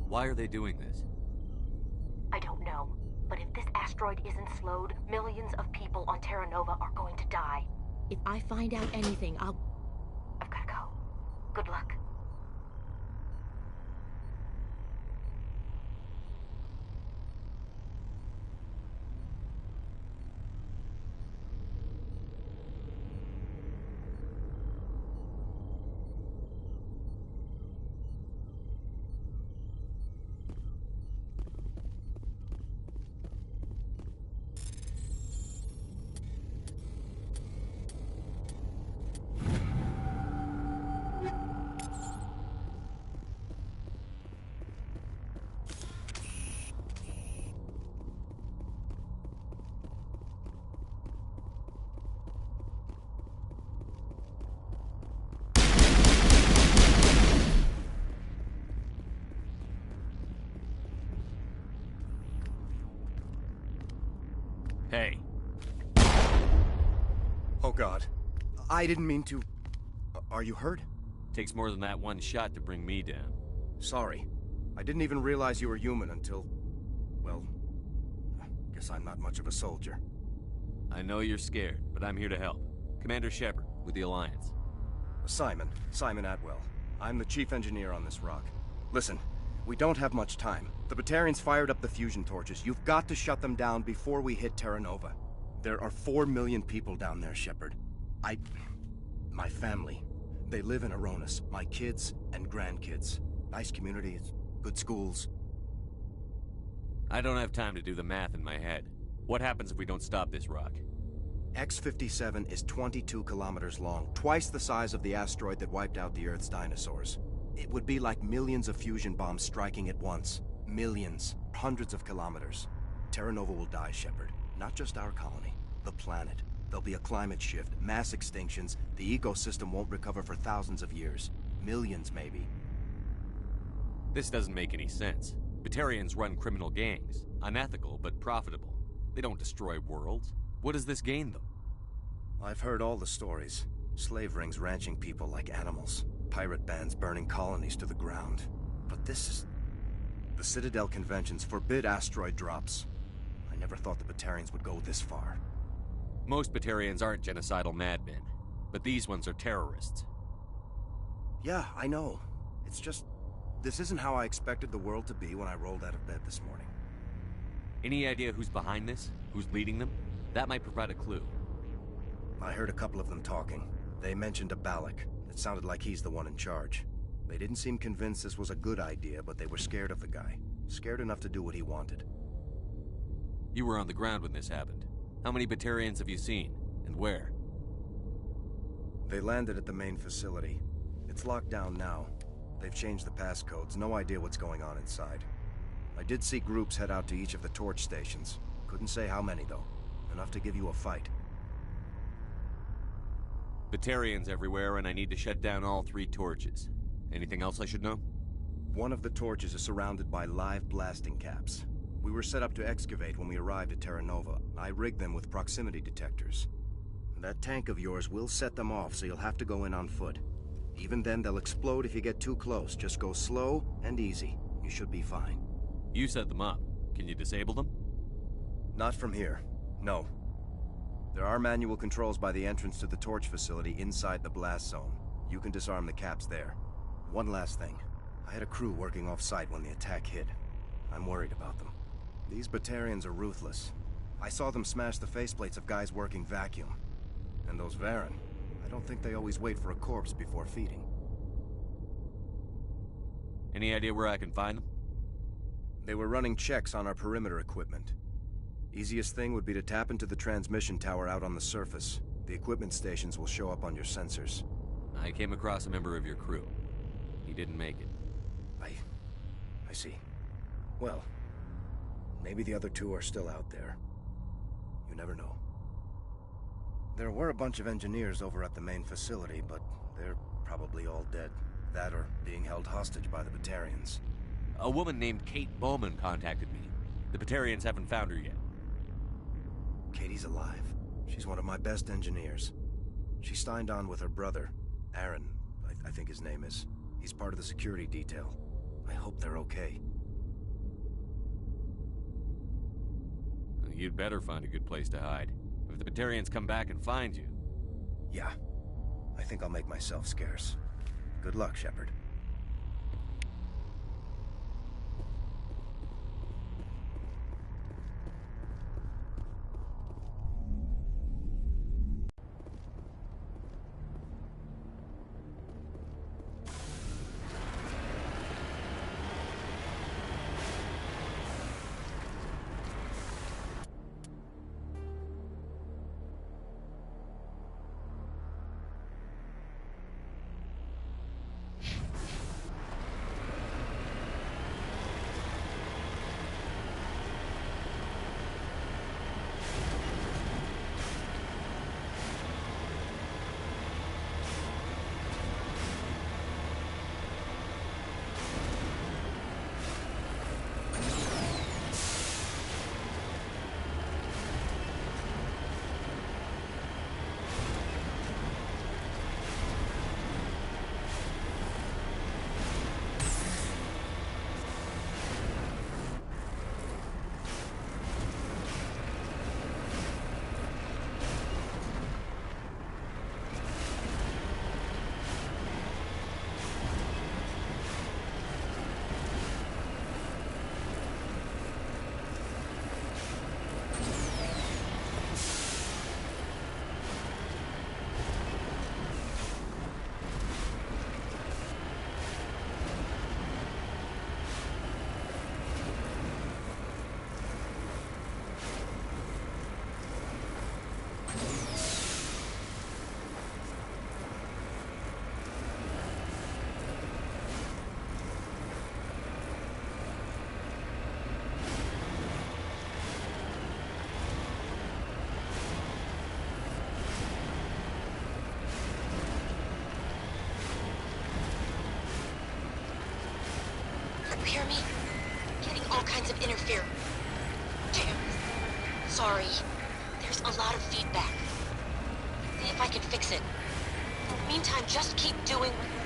Why are they doing this? I don't know, but if this asteroid isn't slowed, millions of people on Terra Nova are going to die. If I find out anything, I've gotta go. Good luck. Hey. Oh God. I didn't mean to... Are you hurt? Takes more than that one shot to bring me down. Sorry. I didn't even realize you were human until... well... guess I'm not much of a soldier. I know you're scared, but I'm here to help. Commander Shepard, with the Alliance. Simon Atwell. I'm the chief engineer on this rock. Listen, we don't have much time. The Batarians fired up the fusion torches. You've got to shut them down before we hit Terra Nova. There are 4 million people down there, Shepard. My family. They live in Aronis. My kids and grandkids. Nice community, good schools. I don't have time to do the math in my head. What happens if we don't stop this rock? X-57 is 22 kilometers long, twice the size of the asteroid that wiped out the Earth's dinosaurs. It would be like millions of fusion bombs striking at once. Millions. Hundreds of kilometers. Terra Nova will die, Shepard. Not just our colony. The planet. There'll be a climate shift, mass extinctions, the ecosystem won't recover for thousands of years. Millions, maybe. This doesn't make any sense. Batarians run criminal gangs. Unethical, but profitable. They don't destroy worlds. What does this gain them? I've heard all the stories. Slave rings ranching people like animals. Pirate bands burning colonies to the ground. But this is... The Citadel conventions forbid asteroid drops. I never thought the Batarians would go this far. Most Batarians aren't genocidal madmen, but these ones are terrorists. Yeah, I know. It's just... This isn't how I expected the world to be when I rolled out of bed this morning. Any idea who's behind this? Who's leading them? That might provide a clue. I heard a couple of them talking. They mentioned a Balak. It sounded like he's the one in charge. They didn't seem convinced this was a good idea, but they were scared of the guy. Scared enough to do what he wanted. You were on the ground when this happened. How many Batarians have you seen? And where? They landed at the main facility. It's locked down now. They've changed the passcodes. No idea what's going on inside. I did see groups head out to each of the torch stations. Couldn't say how many, though. Enough to give you a fight. Batarians everywhere, and I need to shut down all 3 torches. Anything else I should know? One of the torches is surrounded by live blasting caps. We were set up to excavate when we arrived at Terra Nova. I rigged them with proximity detectors. That tank of yours will set them off, so you'll have to go in on foot. Even then, they'll explode if you get too close. Just go slow and easy. You should be fine. You set them up. Can you disable them? Not from here. No. There are manual controls by the entrance to the torch facility inside the blast zone. You can disarm the caps there. One last thing. I had a crew working off-site when the attack hit. I'm worried about them. These Batarians are ruthless. I saw them smash the faceplates of guys working vacuum. And those Varren, I don't think they always wait for a corpse before feeding. Any idea where I can find them? They were running checks on our perimeter equipment. Easiest thing would be to tap into the transmission tower out on the surface. The equipment stations will show up on your sensors. I came across a member of your crew. He didn't make it. I see. Well, maybe the other 2 are still out there. You never know. There were a bunch of engineers over at the main facility, but they're probably all dead. That or being held hostage by the Batarians. A woman named Kate Bowman contacted me. The Batarians haven't found her yet. Katie's alive. She's one of my best engineers. She signed on with her brother, Aaron, I think his name is. He's part of the security detail. I hope they're okay. You'd better find a good place to hide. If the Batarians come back and find you... Yeah. I think I'll make myself scarce. Good luck, Shepard. You hear me? Getting all kinds of interference. Damn. Sorry. There's a lot of feedback. See if I can fix it. In the meantime, just keep doing what you're doing.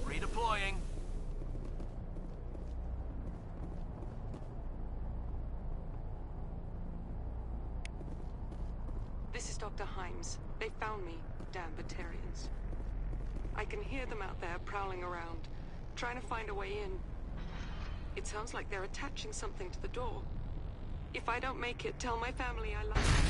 Redeploying. This is Dr. Himes. They found me, damn Batarians. I can hear them out there prowling around, trying to find a way in. It sounds like they're attaching something to the door. If I don't make it, tell my family I love them.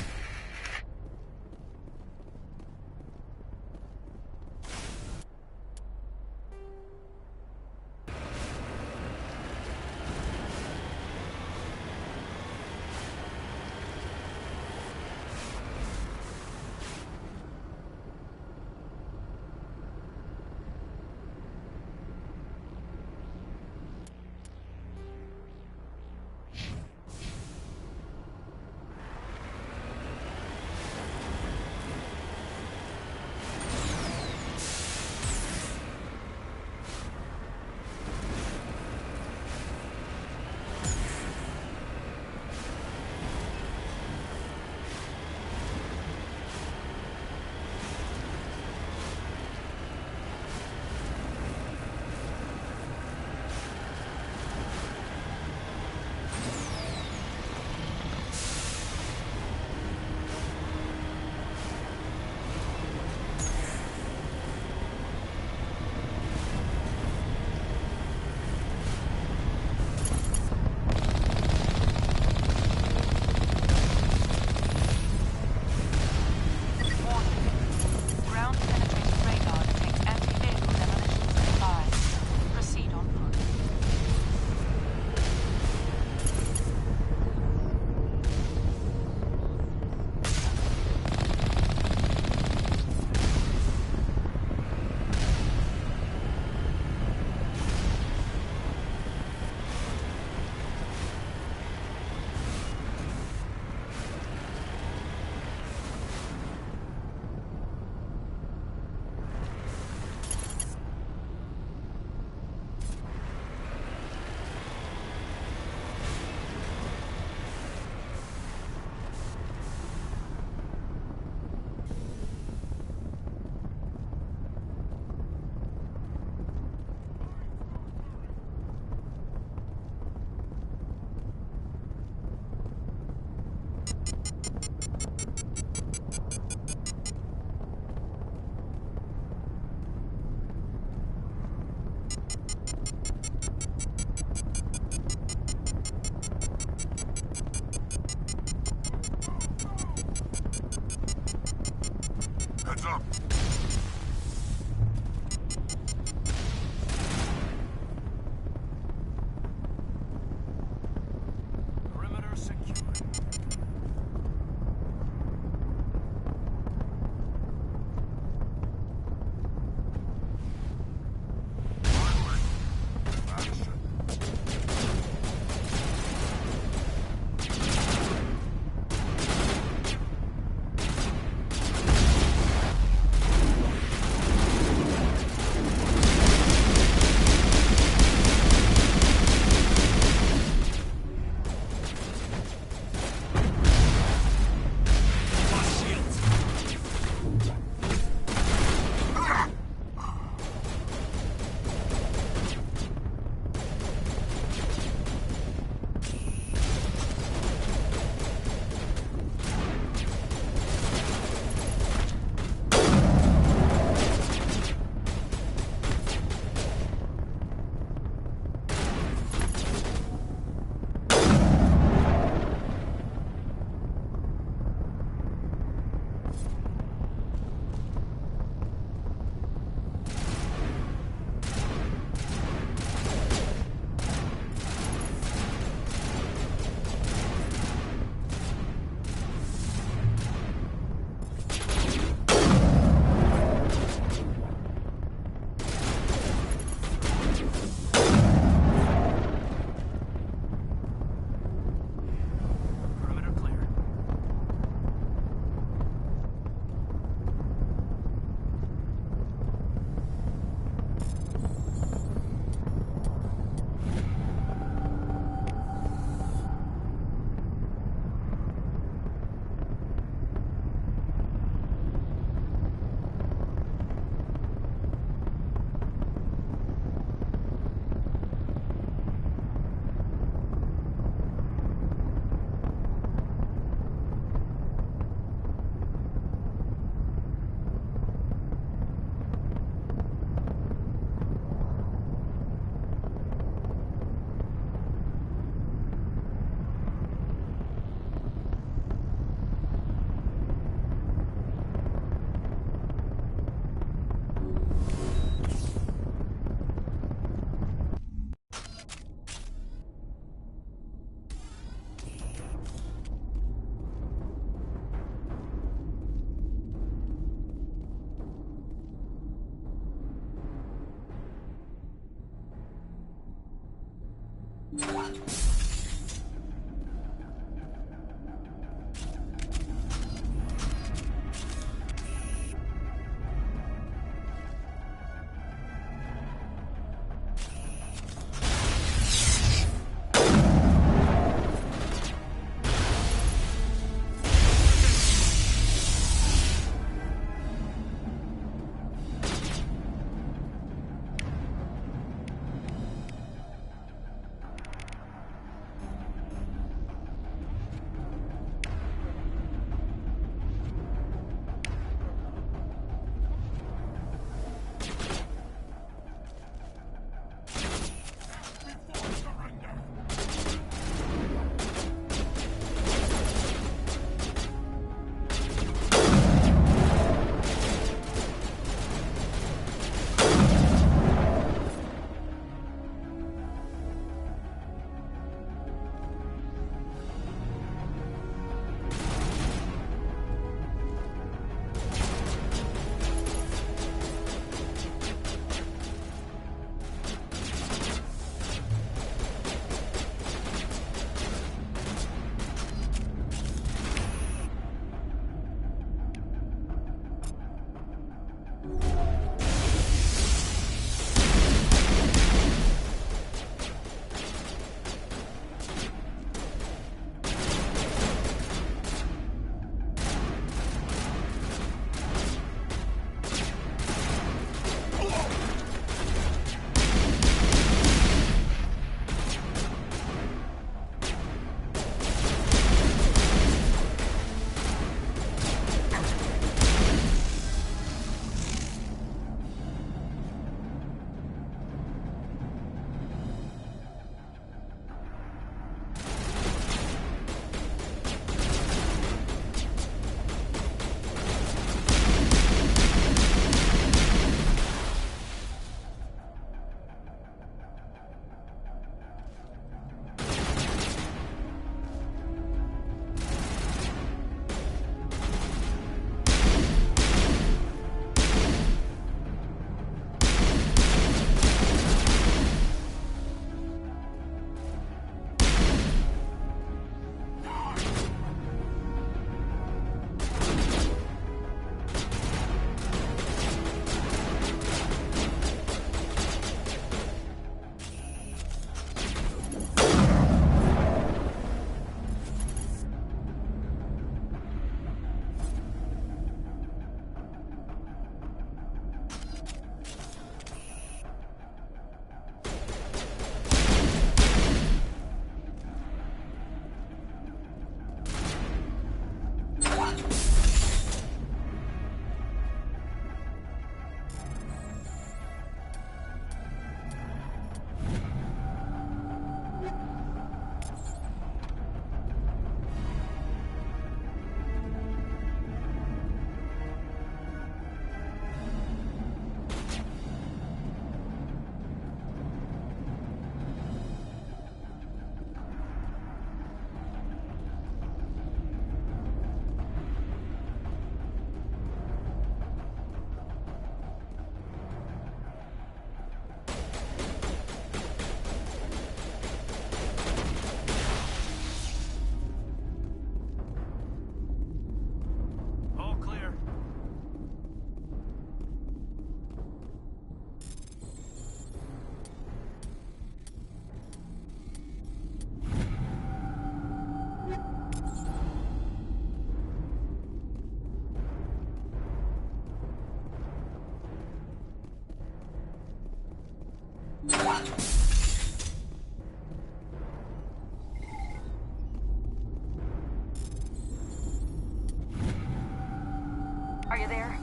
Are you there?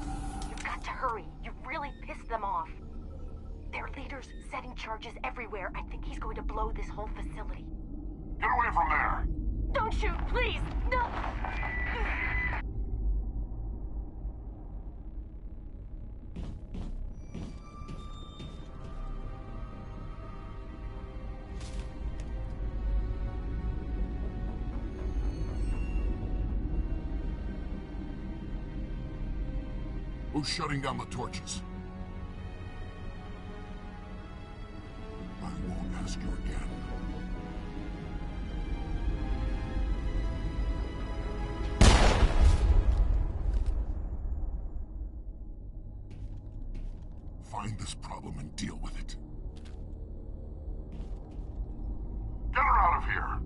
You've got to hurry. You really pissed them off. Their leader's setting charges everywhere. I think he's going to blow this whole facility. Get away from there! Don't shoot, please! No! Who's shutting down the torches? I won't ask you again. find this problem and deal with it. Get her out of here!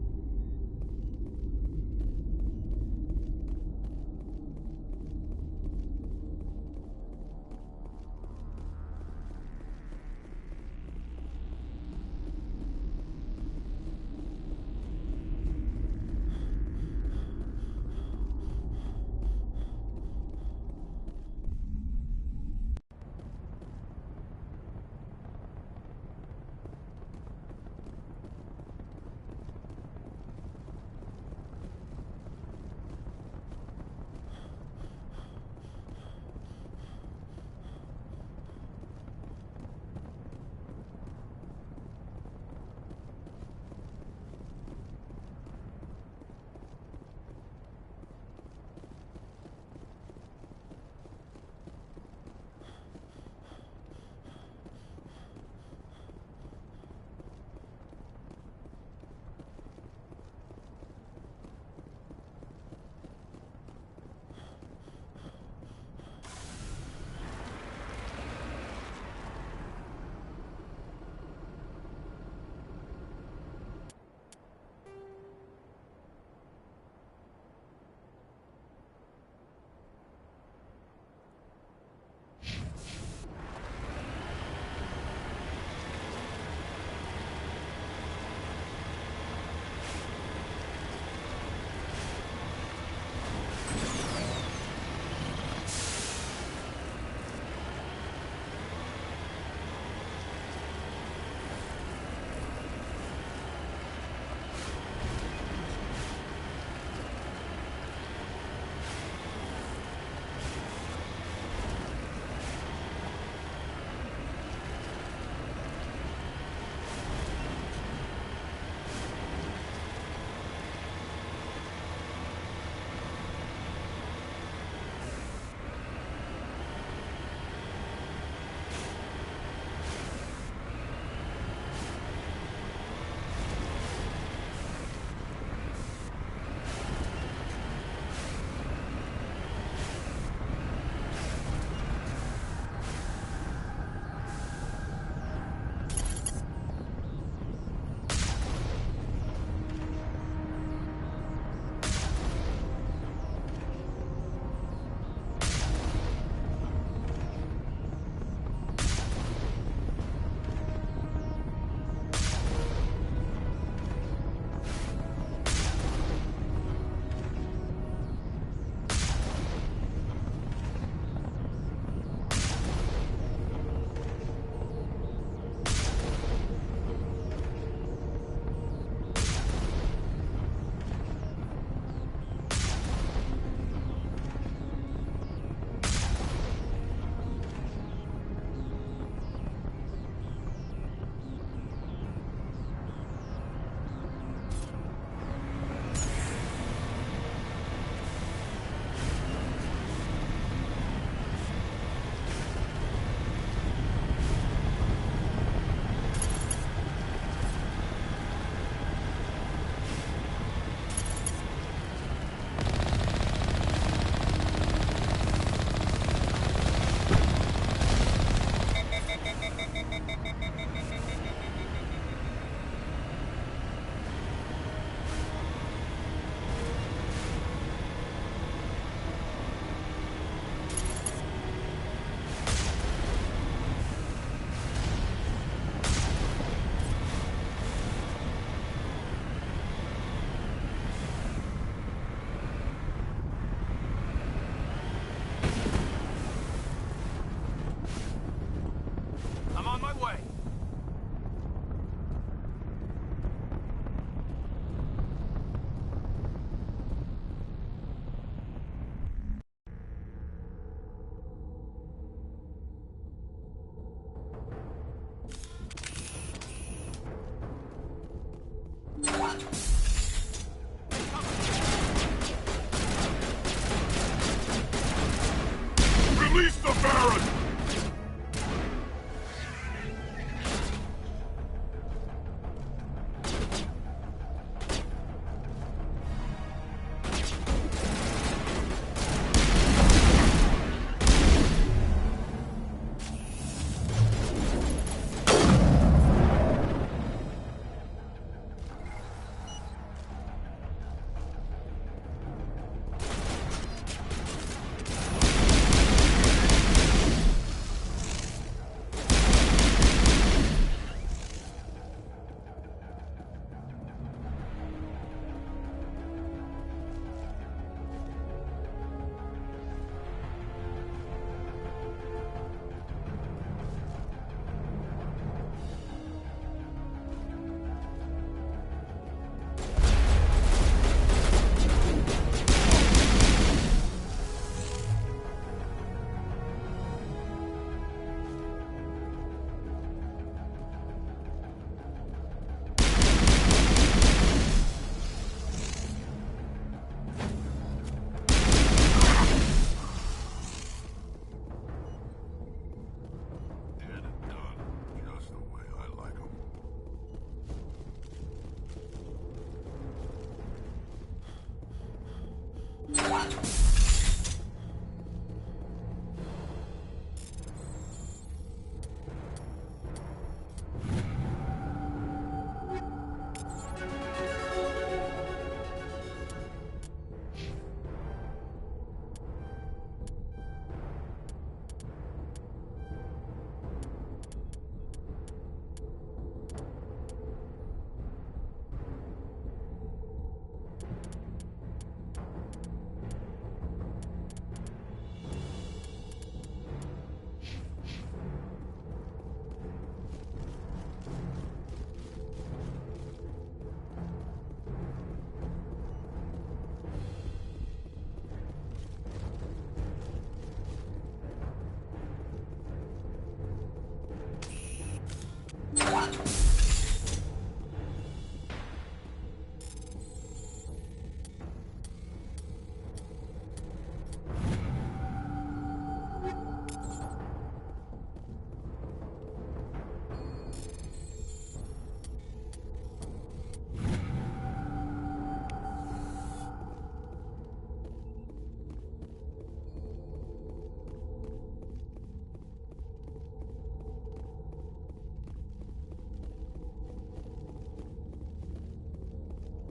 Release the Baron!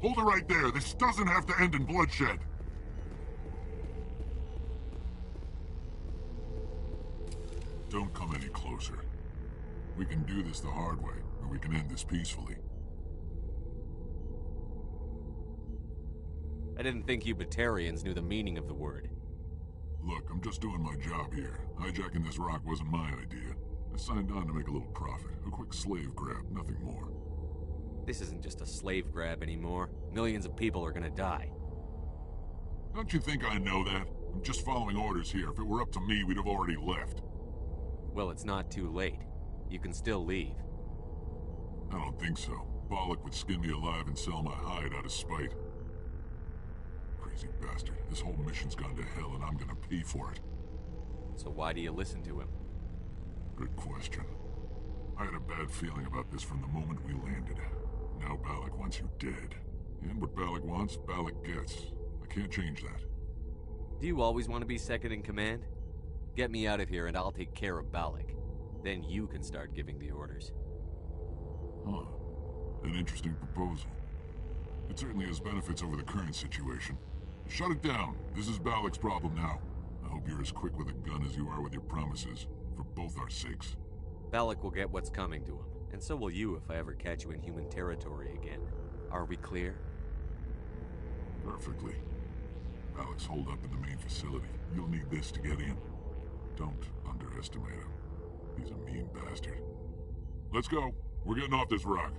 Hold it right there. This doesn't have to end in bloodshed. Don't come any closer. We can do this the hard way, or we can end this peacefully. I didn't think you Batarians knew the meaning of the word. Look, I'm just doing my job here. Hijacking this rock wasn't my idea. I signed on to make a little profit. A quick slave grab, nothing more. This isn't just a slave grab anymore. Millions of people are gonna die. Don't you think I know that? I'm just following orders here. If it were up to me, we'd have already left. Well, it's not too late. You can still leave. I don't think so. Balak would skin me alive and sell my hide out of spite. Crazy bastard. This whole mission's gone to hell and I'm gonna pay for it. So why do you listen to him? Good question. I had a bad feeling about this from the moment we landed. Now Balak wants you dead. And what Balak wants, Balak gets. I can't change that. Do you always want to be second in command? Get me out of here and I'll take care of Balak. Then you can start giving the orders. Huh. An interesting proposal. It certainly has benefits over the current situation. Shut it down. This is Balak's problem now. I hope you're as quick with a gun as you are with your promises, for both our sakes. Balak will get what's coming to him, and so will you if I ever catch you in human territory again. Are we clear? Perfectly. Balak's holed up in the main facility. You'll need this to get in. Don't underestimate him. He's a mean bastard. Let's go. We're getting off this rock.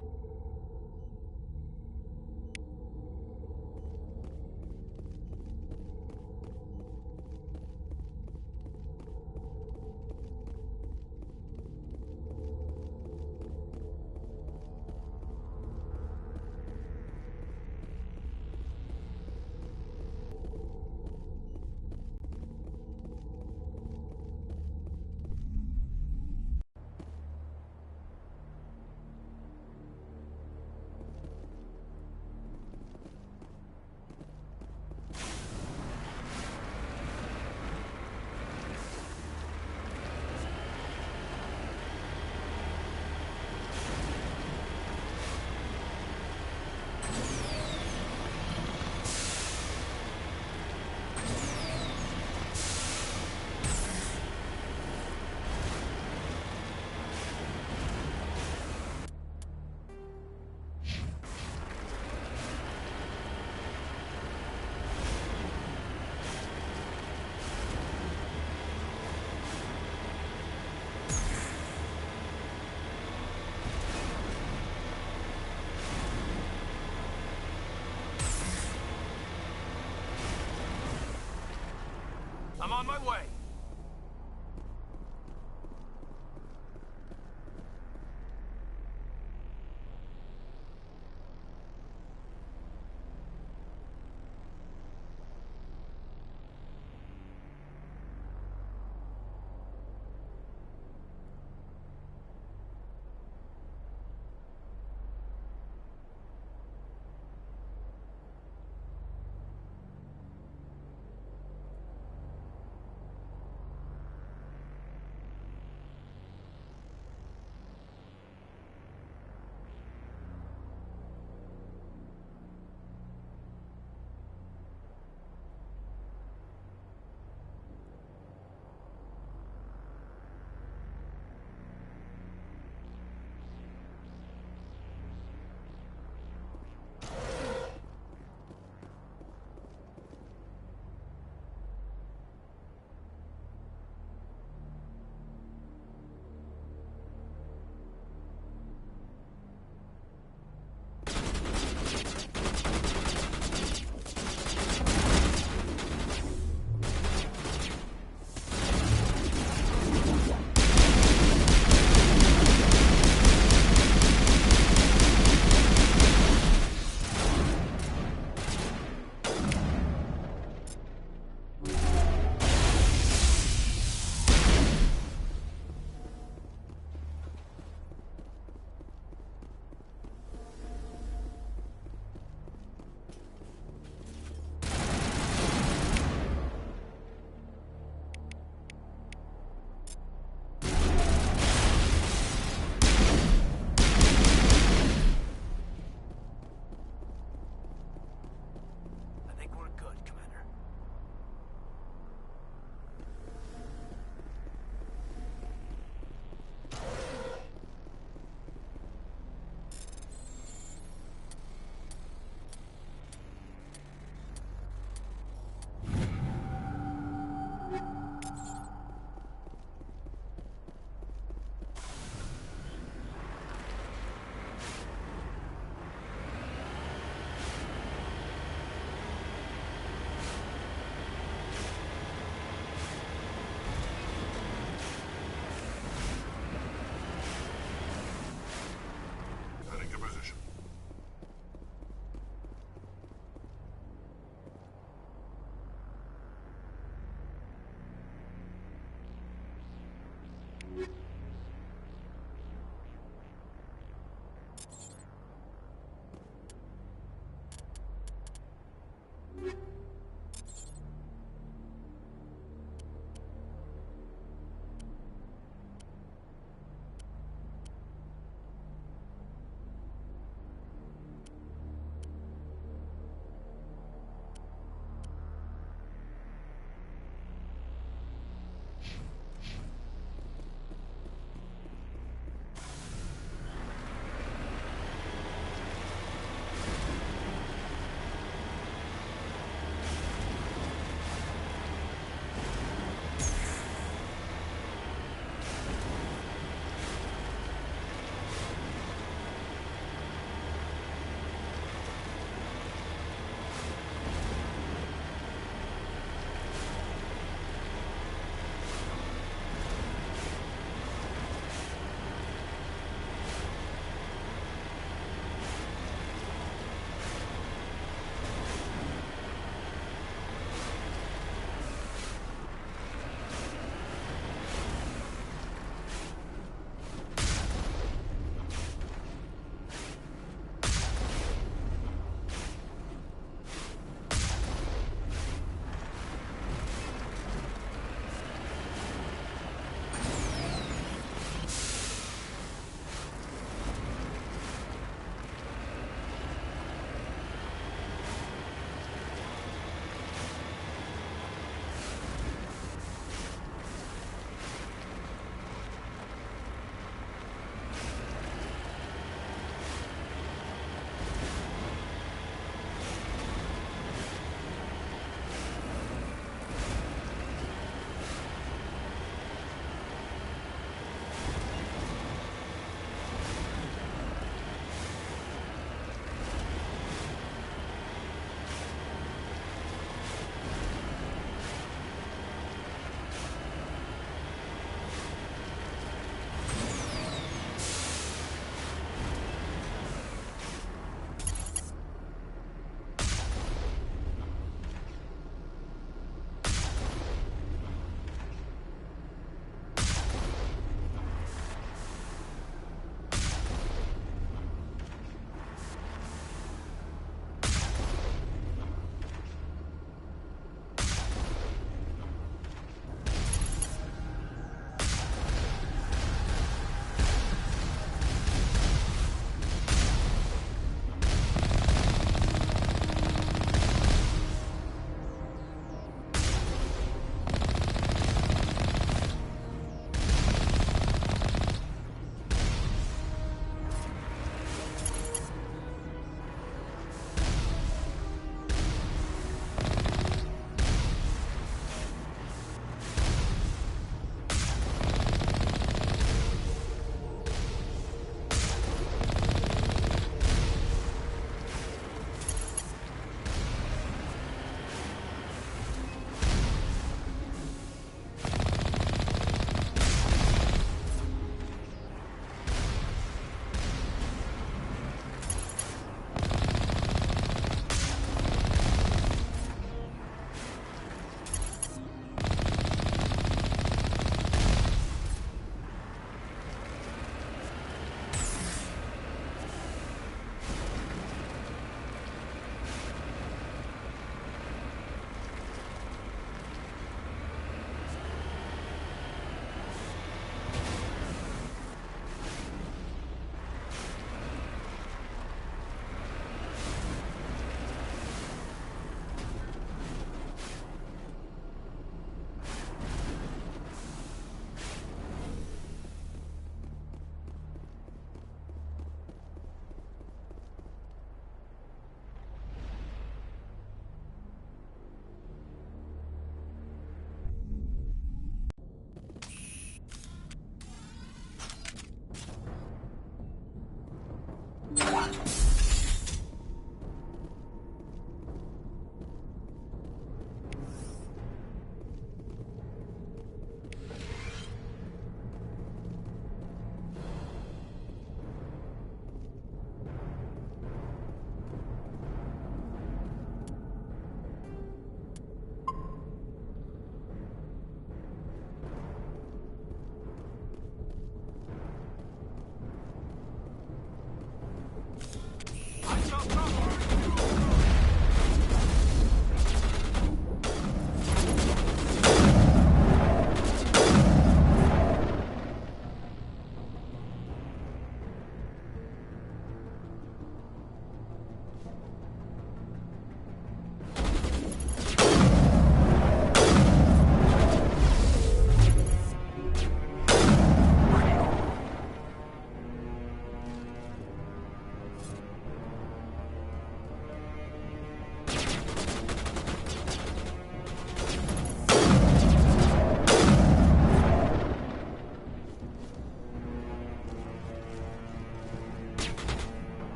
I'm on my way.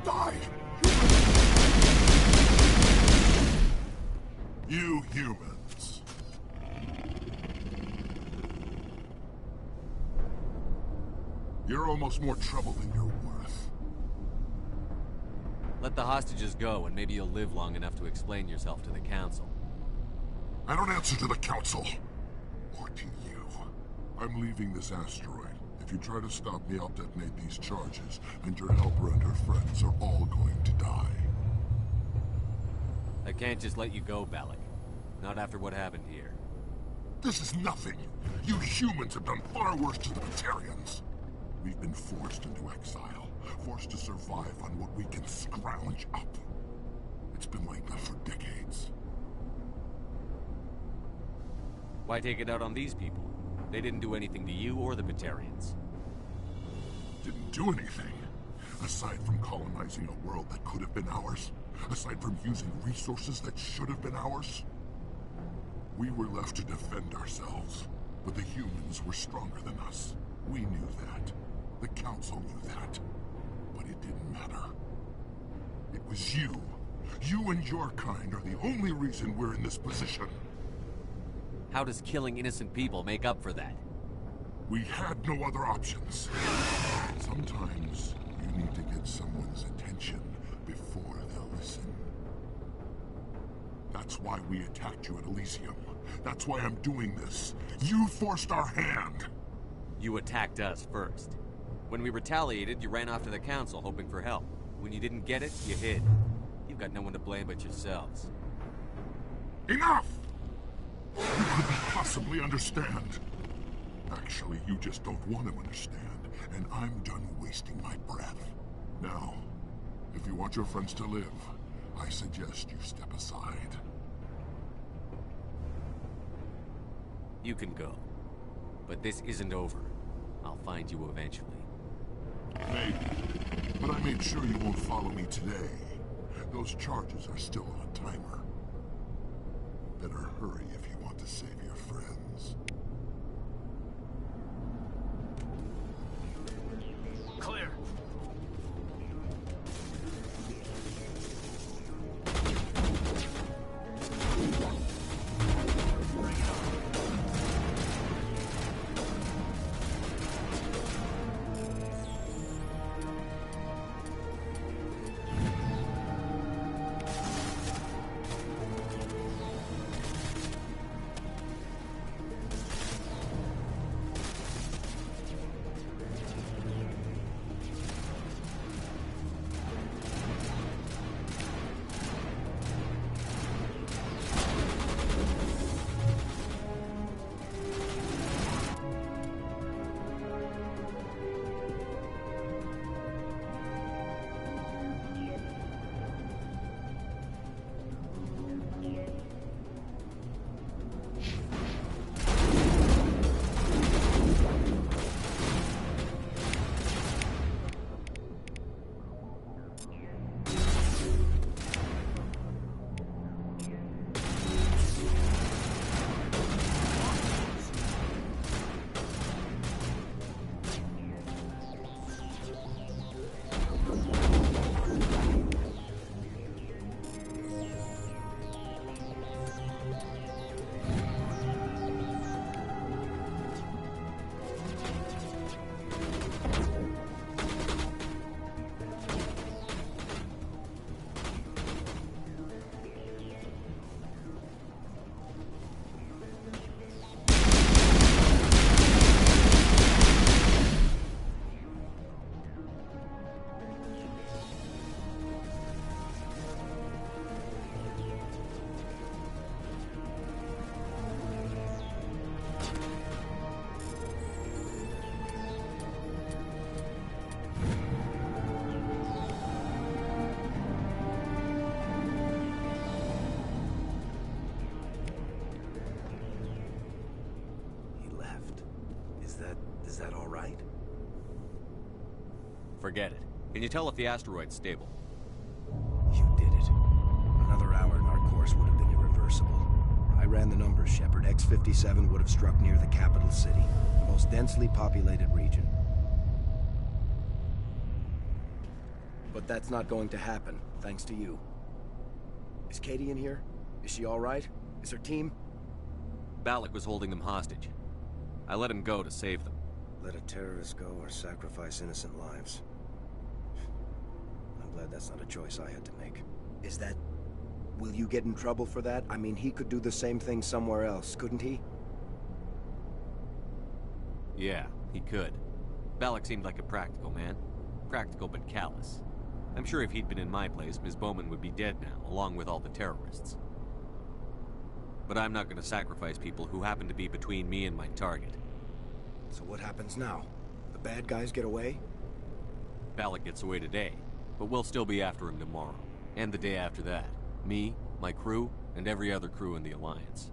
Die! You humans. You're almost more trouble than you're worth. Let the hostages go, and maybe you'll live long enough to explain yourself to the Council. I don't answer to the Council. Or to you. I'm leaving this asteroid. If you try to stop me, I'll detonate these charges, and your helper and her friends are all going to die. I can't just let you go, Balak. Not after what happened here. This is nothing. You humans have done far worse to the Batarians. We've been forced into exile, forced to survive on what we can scrounge up. It's been like that for decades. Why take it out on these people? They didn't do anything to you or the Batarians. Didn't do anything. Aside from colonizing a world that could have been ours. Aside from using resources that should have been ours. We were left to defend ourselves. But the humans were stronger than us. We knew that. The Council knew that. But it didn't matter. It was you. You and your kind are the only reason we're in this position. How does killing innocent people make up for that? We had no other options. Sometimes you need to get someone's attention before they'll listen. That's why we attacked you at Elysium. That's why I'm doing this. You forced our hand. You attacked us first. When we retaliated, you ran off to the Council hoping for help. When you didn't get it, you hid. You've got no one to blame but yourselves. Enough! You couldn't possibly understand. Actually, you just don't want to understand, and I'm done wasting my breath. Now, if you want your friends to live, I suggest you step aside. You can go. But this isn't over. I'll find you eventually. Maybe. But I made sure you won't follow me today. Those charges are still on a timer. Better hurry if you want to save your friends. Clear. Is that all right? Forget it. Can you tell if the asteroid's stable? You did it. Another hour and our course would have been irreversible. I ran the numbers, Shepard. X-57 would have struck near the capital city, the most densely populated region. But that's not going to happen, thanks to you. Is Katie in here? Is she all right? Is her team? Balak was holding them hostage. I let him go to save them. Let a terrorist go or sacrifice innocent lives. I'm glad that's not a choice I had to make. Is that... Will you get in trouble for that? I mean, he could do the same thing somewhere else, couldn't he? Yeah, he could. Balak seemed like a practical man. Practical but callous. I'm sure if he'd been in my place, Ms. Bowman would be dead now, along with all the terrorists. But I'm not going to sacrifice people who happen to be between me and my target. So what happens now? The bad guys get away? Balak gets away today, but we'll still be after him tomorrow, and the day after that. Me, my crew, and every other crew in the Alliance.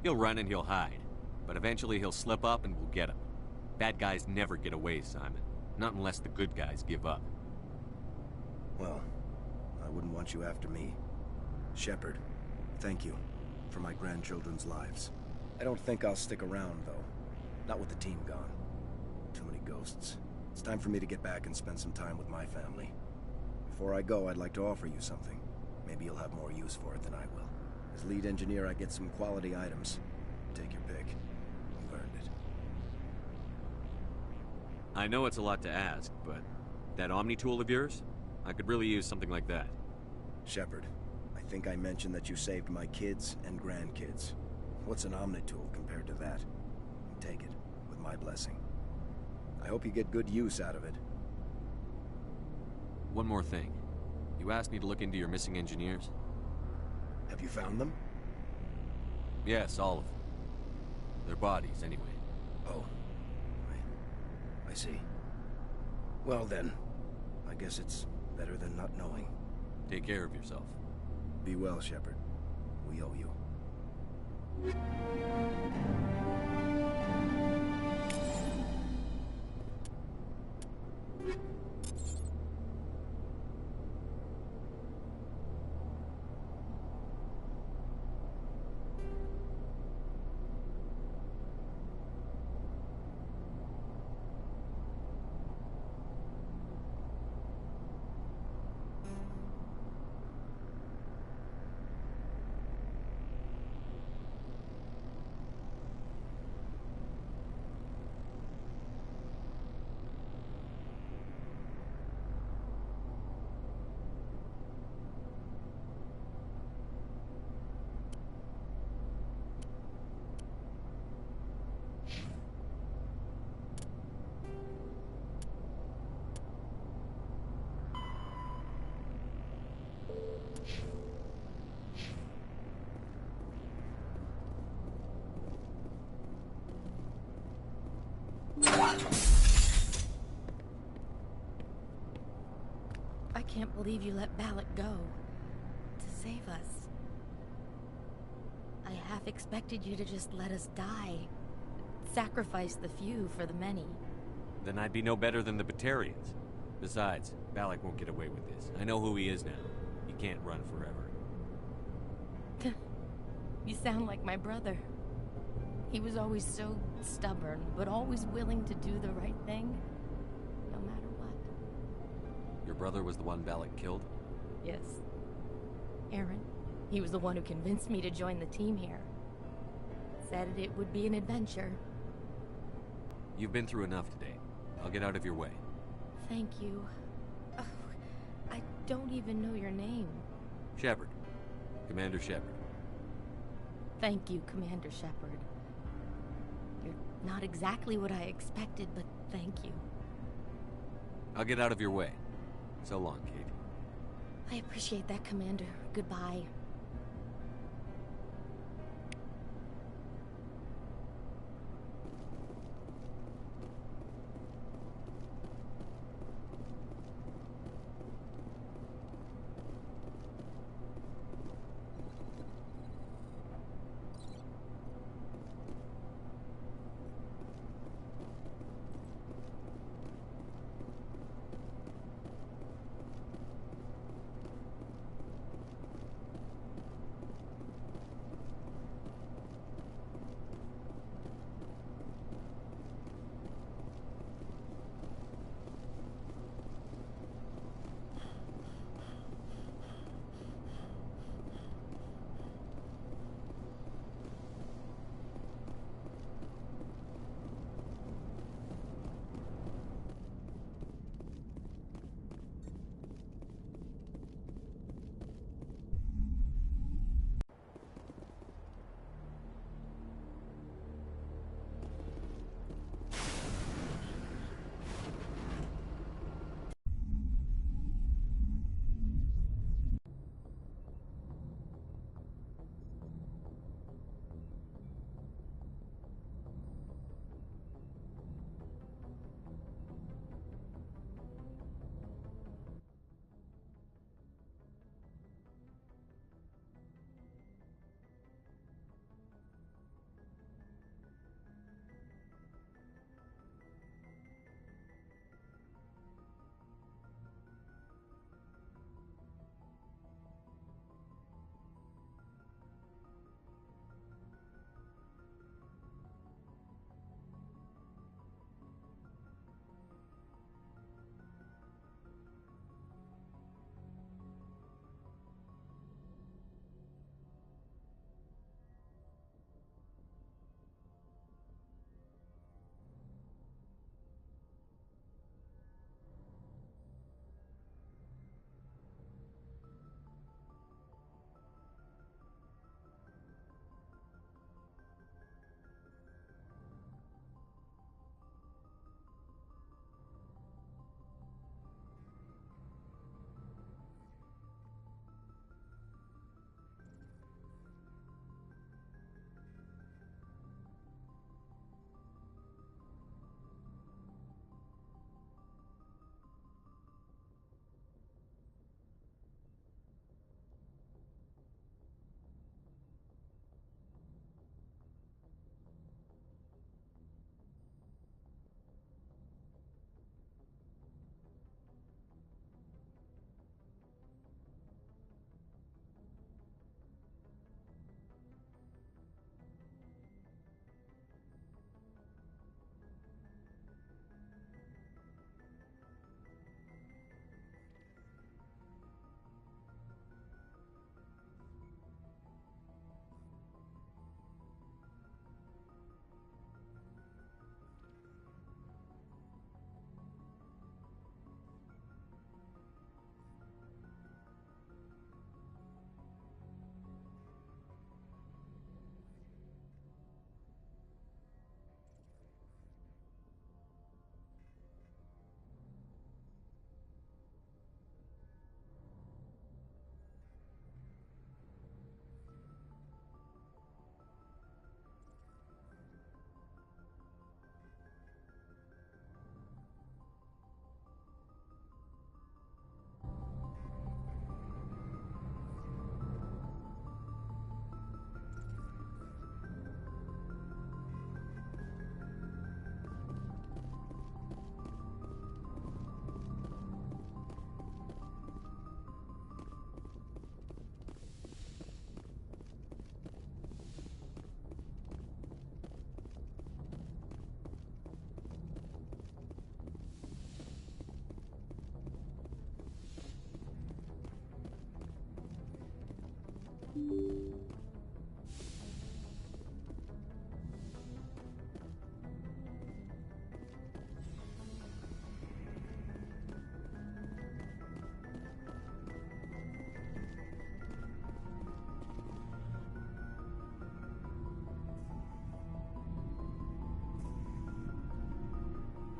He'll run and he'll hide, but eventually he'll slip up and we'll get him. Bad guys never get away, Simon. Not unless the good guys give up. Well, I wouldn't want you after me. Shepard, thank you for my grandchildren's lives. I don't think I'll stick around, though. Not with the team gone. Too many ghosts. It's time for me to get back and spend some time with my family. Before I go, I'd like to offer you something. Maybe you'll have more use for it than I will. As lead engineer, I get some quality items. Take your pick. You've earned it. I know it's a lot to ask, but that Omni tool of yours? I could really use something like that. Shepard, I think I mentioned that you saved my kids and grandkids. What's an Omni tool compared to that? Take it, with my blessing. I hope you get good use out of it. One more thing. You asked me to look into your missing engineers? Have you found them? Yes, all of them. Their bodies, anyway. Oh. I see. Well then, I guess it's better than not knowing. Take care of yourself. Be well, Shepard. We owe you. I can't believe you let Balak go. To save us. I half expected you to just let us die. Sacrifice the few for the many. Then I'd be no better than the Batarians. Besides, Balak won't get away with this. I know who he is now. He can't run forever. You sound like my brother. He was always so stubborn, but always willing to do the right thing, no matter what. Your brother was the one Balak killed? Yes. Aaron. He was the one who convinced me to join the team here. Said it would be an adventure. You've been through enough today. I'll get out of your way. Thank you. Oh, I don't even know your name. Shepard. Commander Shepard. Thank you, Commander Shepard. You're not exactly what I expected, but thank you. I'll get out of your way. So long, Kate. I appreciate that, Commander. Goodbye.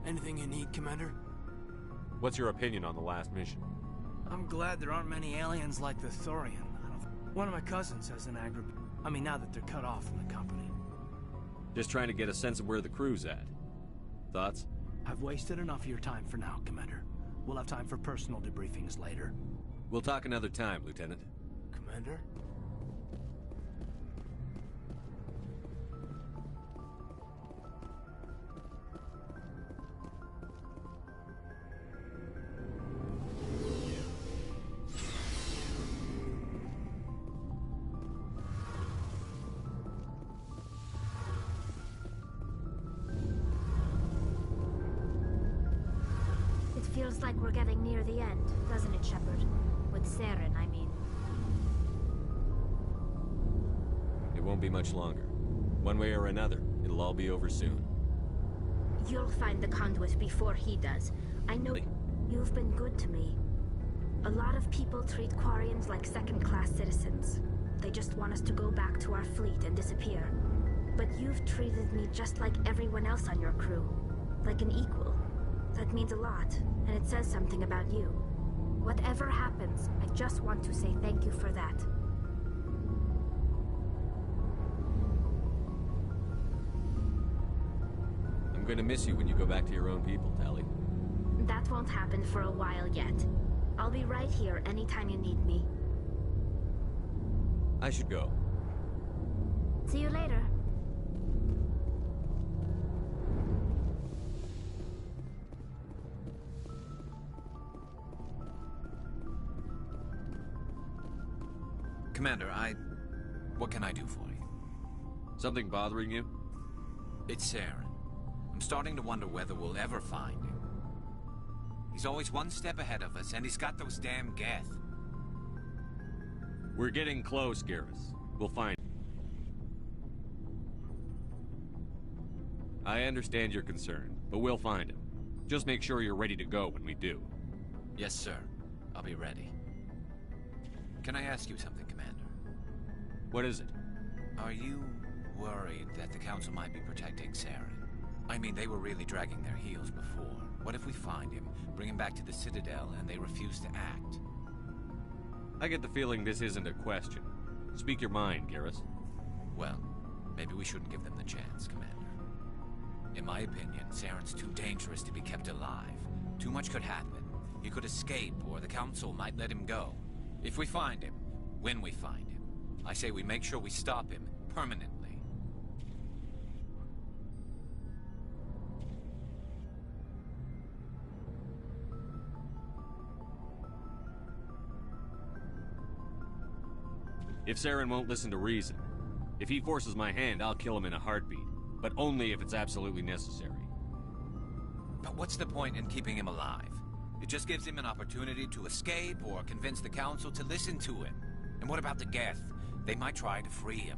Anything you need, Commander? What's your opinion on the last mission? I'm glad there aren't many aliens like the Thorian. One of my cousins has an I mean, now that they're cut off from the company. Just trying to get a sense of where the crew's at. Thoughts? I've wasted enough of your time for now, Commander. We'll have time for personal debriefings later. We'll talk another time, Lieutenant. Commander? Feels like we're getting near the end, doesn't it, Shepard? With Saren, I mean. It won't be much longer. One way or another, it'll all be over soon. You'll find the conduit before he does. I know you've been good to me. A lot of people treat Quarians like second-class citizens. They just want us to go back to our fleet and disappear. But you've treated me just like everyone else on your crew. Like an equal. That means a lot, and it says something about you. Whatever happens, I just want to say thank you for that. I'm gonna miss you when you go back to your own people, Tali. That won't happen for a while yet. I'll be right here anytime you need me. I should go. See you later. Commander, what can I do for you? Something bothering you? It's Saren. I'm starting to wonder whether we'll ever find him. He's always one step ahead of us, and he's got those damn Geth. We're getting close, Garrus. We'll find him. I understand your concern, but we'll find him. Just make sure you're ready to go when we do. Yes, sir. I'll be ready. Can I ask you something, Commander? What is it? Are you worried that the Council might be protecting Saren? I mean, they were really dragging their heels before. What if we find him, bring him back to the Citadel, and they refuse to act? I get the feeling this isn't a question. Speak your mind, Garrus. Well, maybe we shouldn't give them the chance, Commander. In my opinion, Saren's too dangerous to be kept alive. Too much could happen. He could escape, or the Council might let him go. If we find him, when we find him, I say we make sure we stop him permanently. If Saren won't listen to reason, if he forces my hand, I'll kill him in a heartbeat. But only if it's absolutely necessary. But what's the point in keeping him alive? It just gives him an opportunity to escape or convince the Council to listen to him. And what about the Geth? They might try to free him.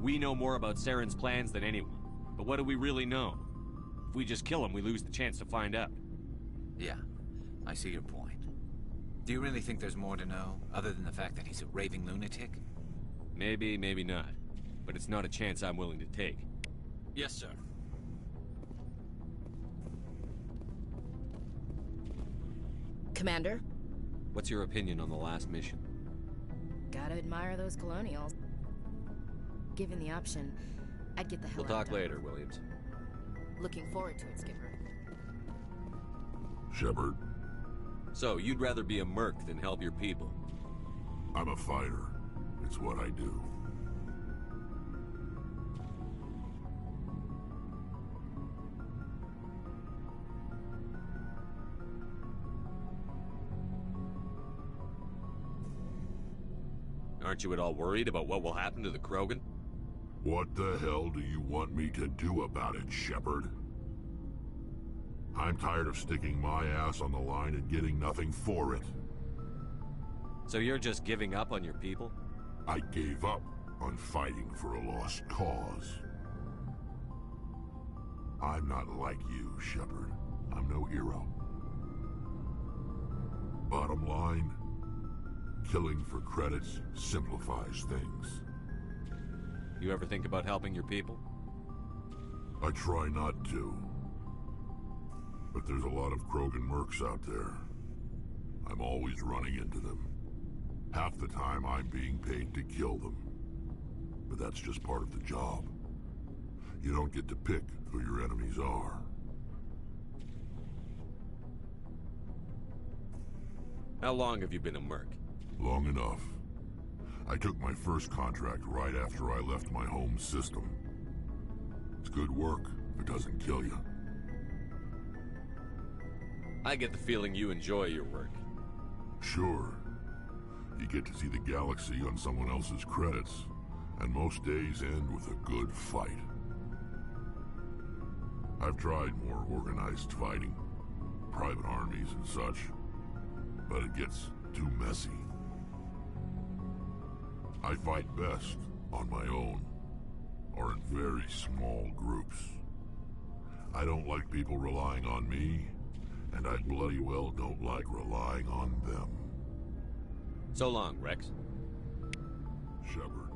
We know more about Saren's plans than anyone. But what do we really know? If we just kill him, we lose the chance to find out. Yeah, I see your point. Do you really think there's more to know, other than the fact that he's a raving lunatic? Maybe, maybe not. But it's not a chance I'm willing to take. Yes, sir. Commander? What's your opinion on the last mission? Gotta admire those colonials. Given the option, I'd get the hell We'll out talk later, Williams. Looking forward to it, Skipper. Shepard, So, you'd rather be a merc than help your people? I'm a fighter. It's what I do. Aren't you at all worried about what will happen to the Krogan? What the hell do you want me to do about it, Shepard? I'm tired of sticking my ass on the line and getting nothing for it. So you're just giving up on your people? I gave up on fighting for a lost cause. I'm not like you, Shepard. I'm no hero. Bottom line, killing for credits simplifies things. You ever think about helping your people? I try not to. But there's a lot of Krogan mercs out there. I'm always running into them. Half the time I'm being paid to kill them. But that's just part of the job. You don't get to pick who your enemies are. How long have you been a merc? Long enough. I took my first contract right after I left my home system. It's good work if it doesn't kill you. I get the feeling you enjoy your work. Sure. You get to see the galaxy on someone else's credits, and most days end with a good fight. I've tried more organized fighting, private armies and such, but it gets too messy. I fight best on my own, or in very small groups. I don't like people relying on me, and I bloody well don't like relying on them. So long, Rex. Shepard.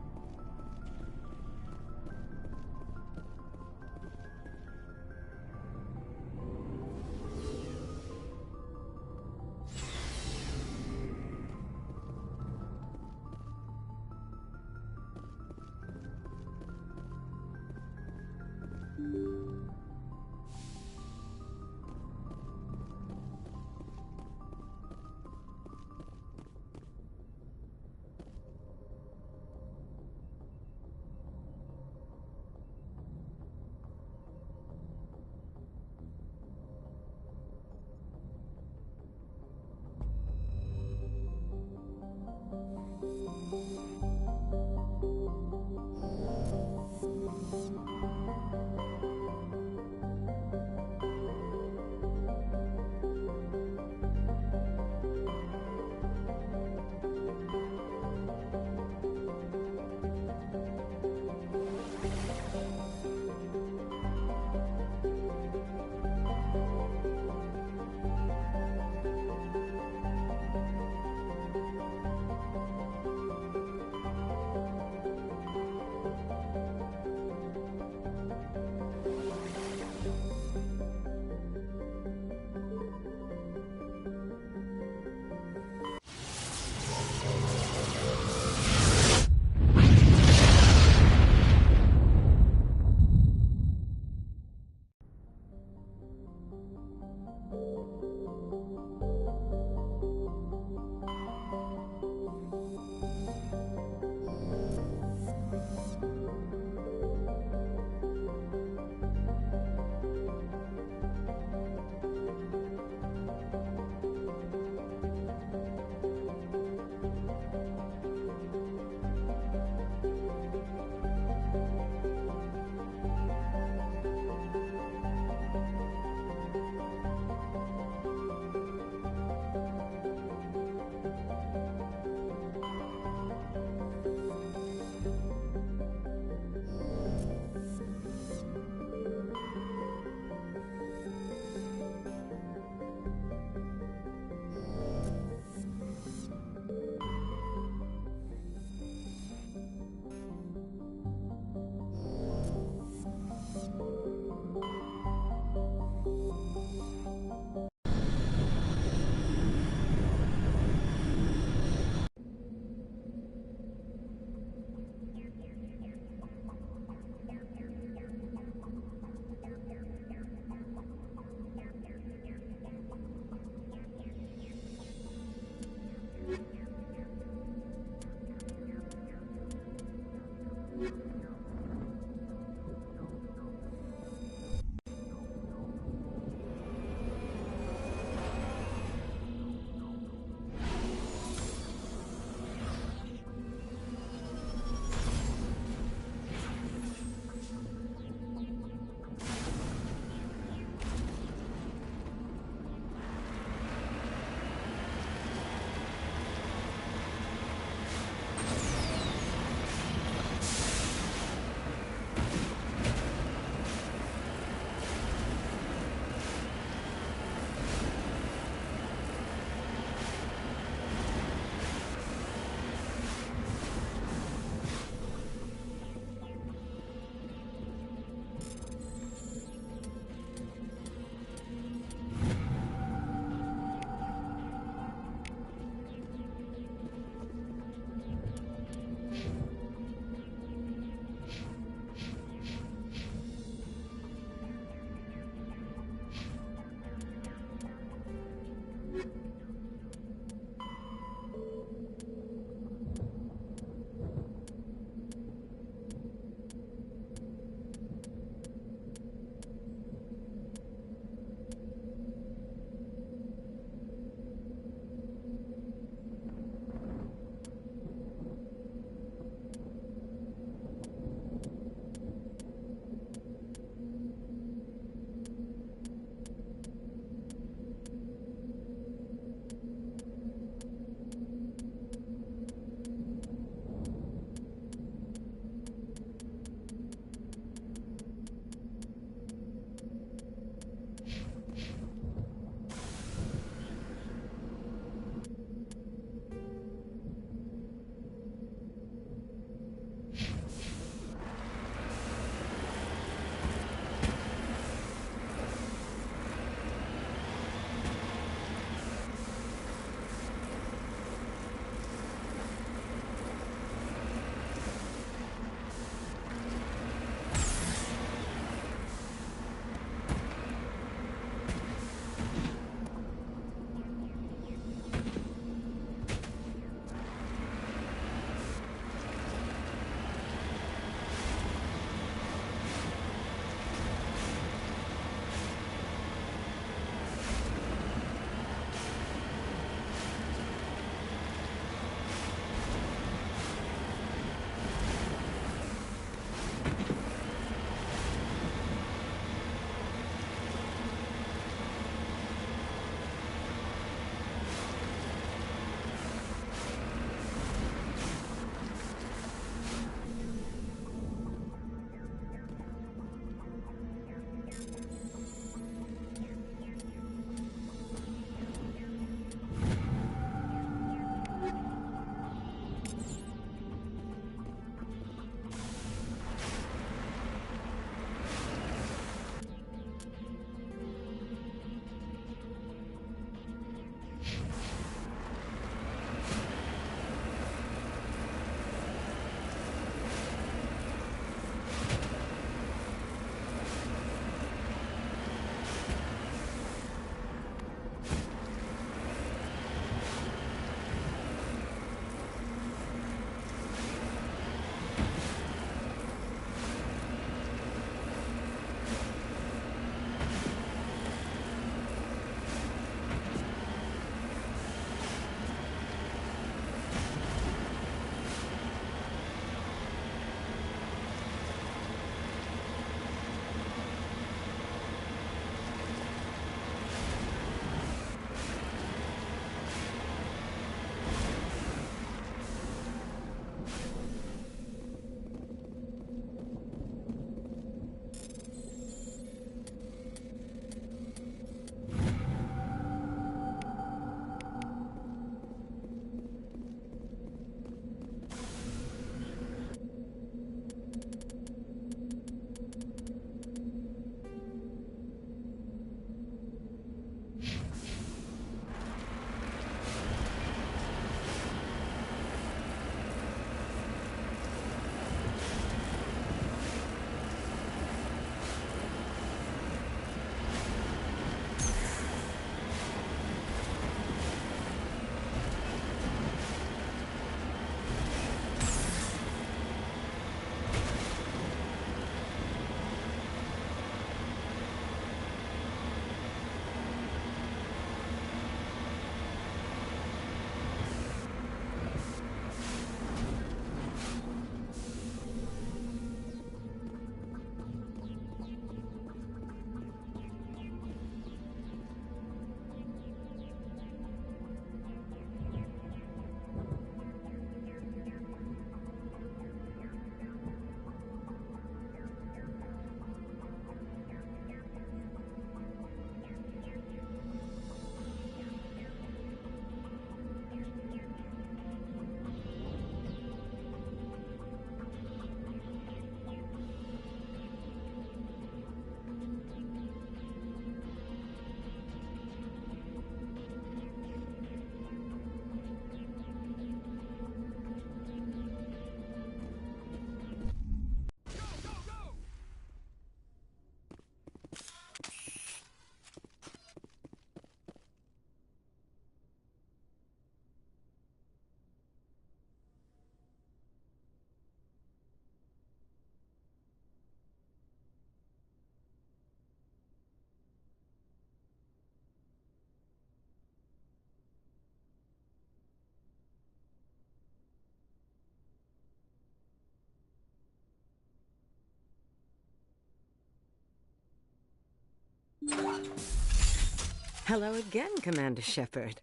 Hello again, Commander Shepard.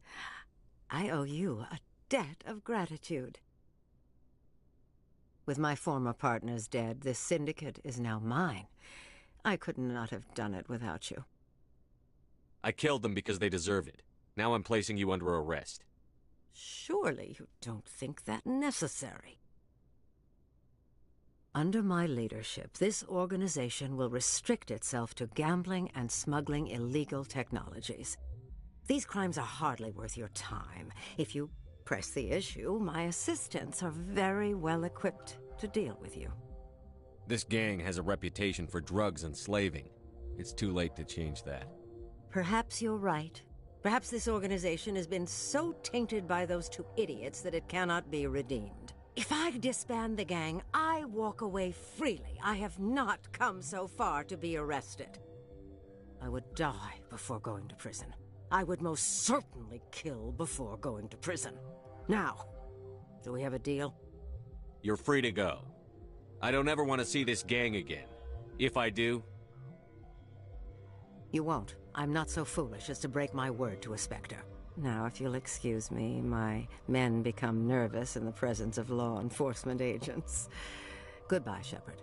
I owe you a debt of gratitude. With my former partners dead, this syndicate is now mine. I could not have done it without you. I killed them because they deserve it. Now I'm placing you under arrest. Surely you don't think that necessary. Under my leadership, this organization will restrict itself to gambling and smuggling illegal technologies. These crimes are hardly worth your time. If you press the issue, my assistants are very well equipped to deal with you. This gang has a reputation for drugs and slaving. It's too late to change that. Perhaps you're right. Perhaps this organization has been so tainted by those two idiots that it cannot be redeemed. If I disband the gang, I walk away freely. I have not come so far to be arrested. I would die before going to prison. I would most certainly kill before going to prison. Now, do we have a deal? You're free to go. I don't ever want to see this gang again. If I do... You won't. I'm not so foolish as to break my word to a Spectre. Now, if you'll excuse me, my men become nervous in the presence of law enforcement agents. Goodbye, Shepard.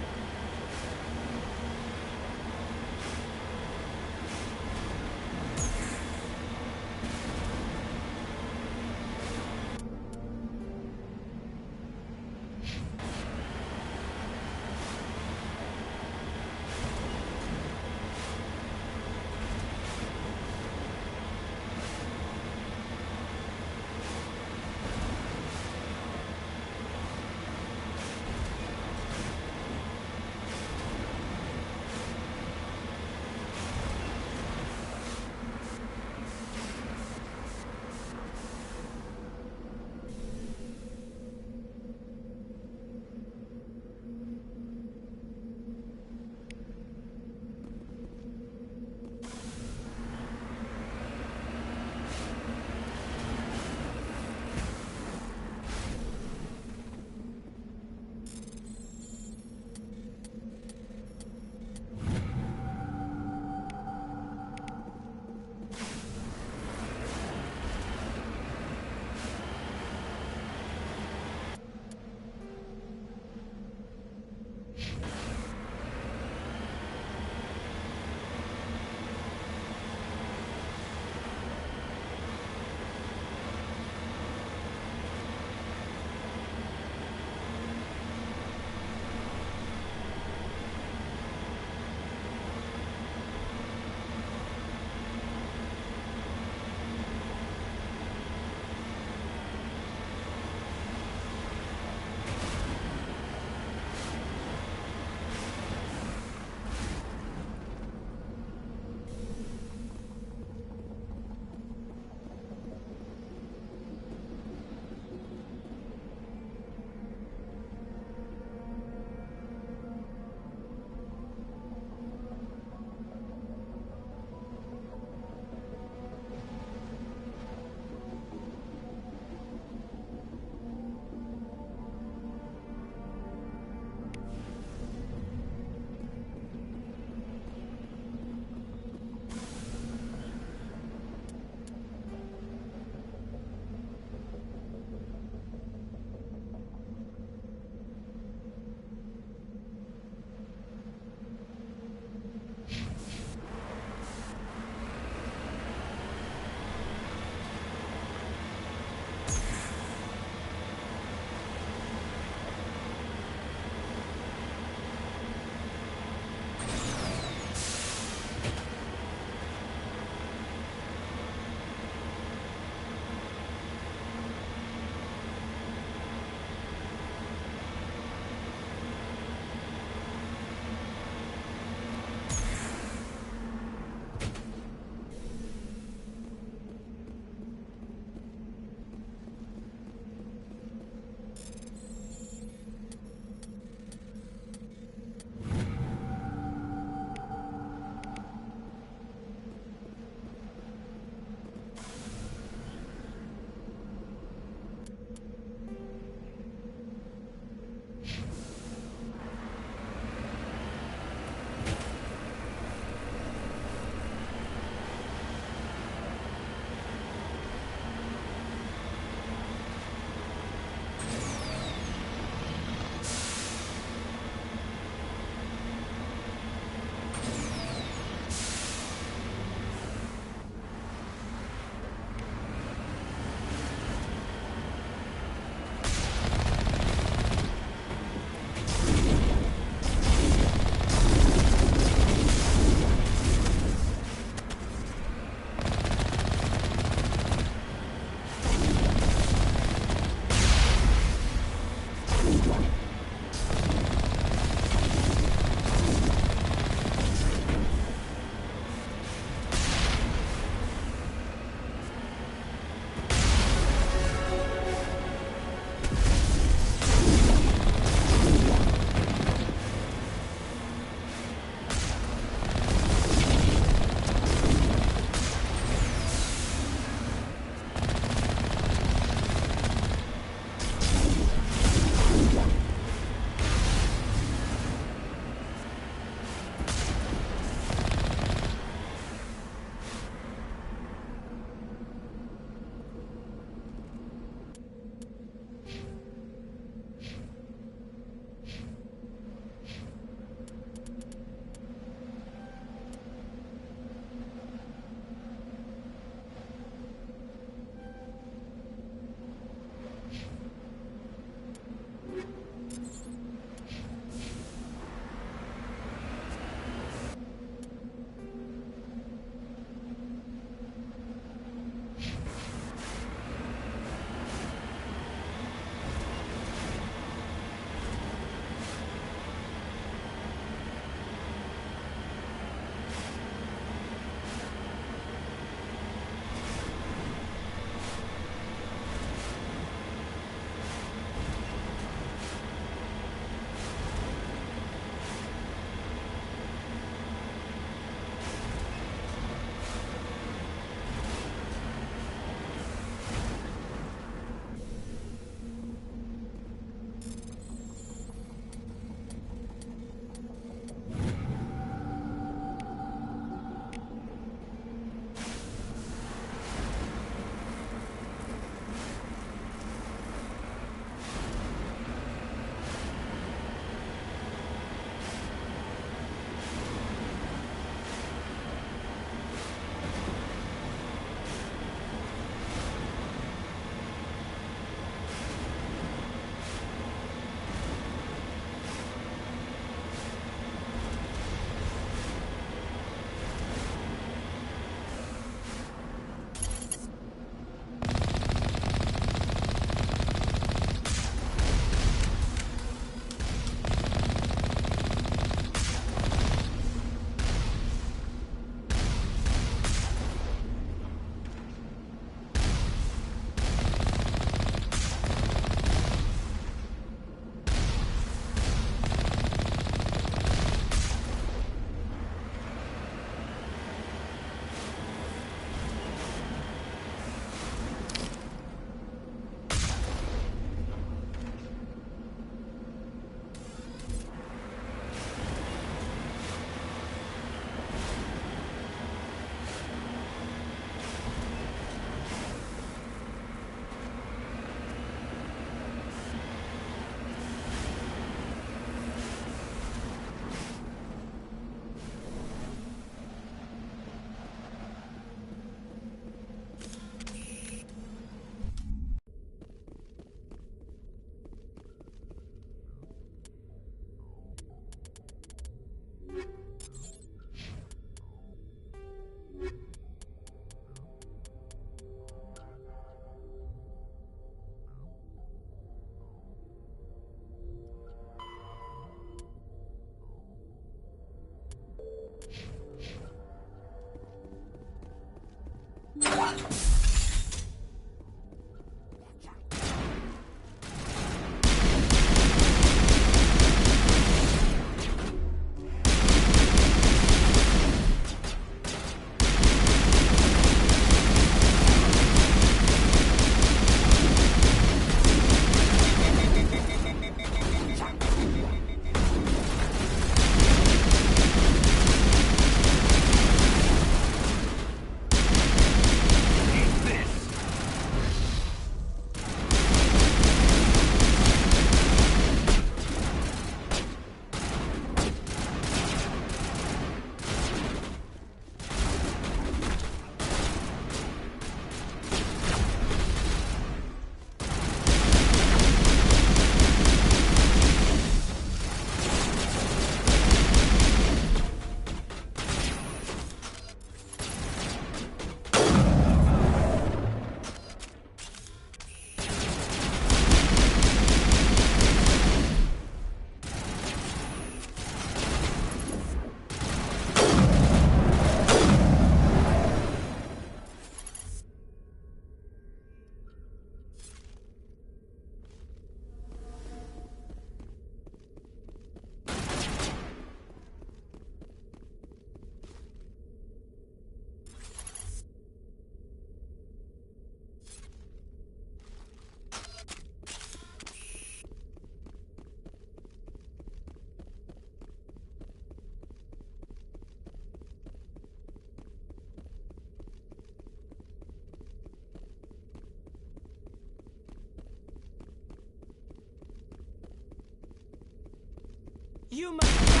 You must die!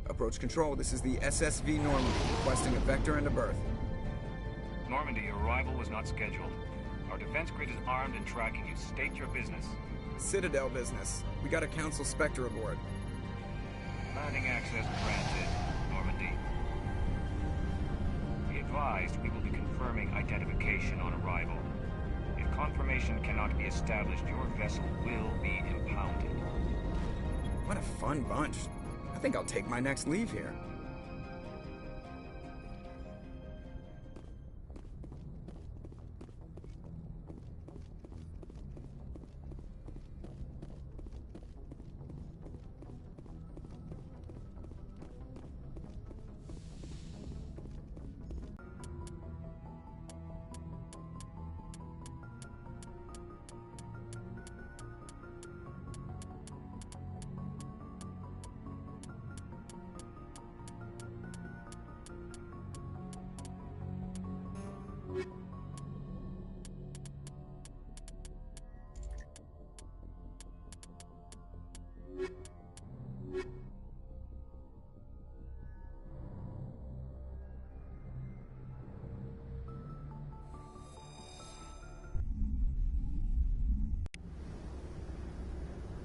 Approach control, this is the SSV Normandy, requesting a vector and a berth. Normandy, your arrival was not scheduled. Our defense grid is armed and tracking you. State your business. Citadel business. We got a Council Spectre aboard. Landing access granted, Normandy. Be advised, we will be confirming identification on arrival. If confirmation cannot be established, your vessel will be impounded. What a fun bunch. I think I'll take my next leave here.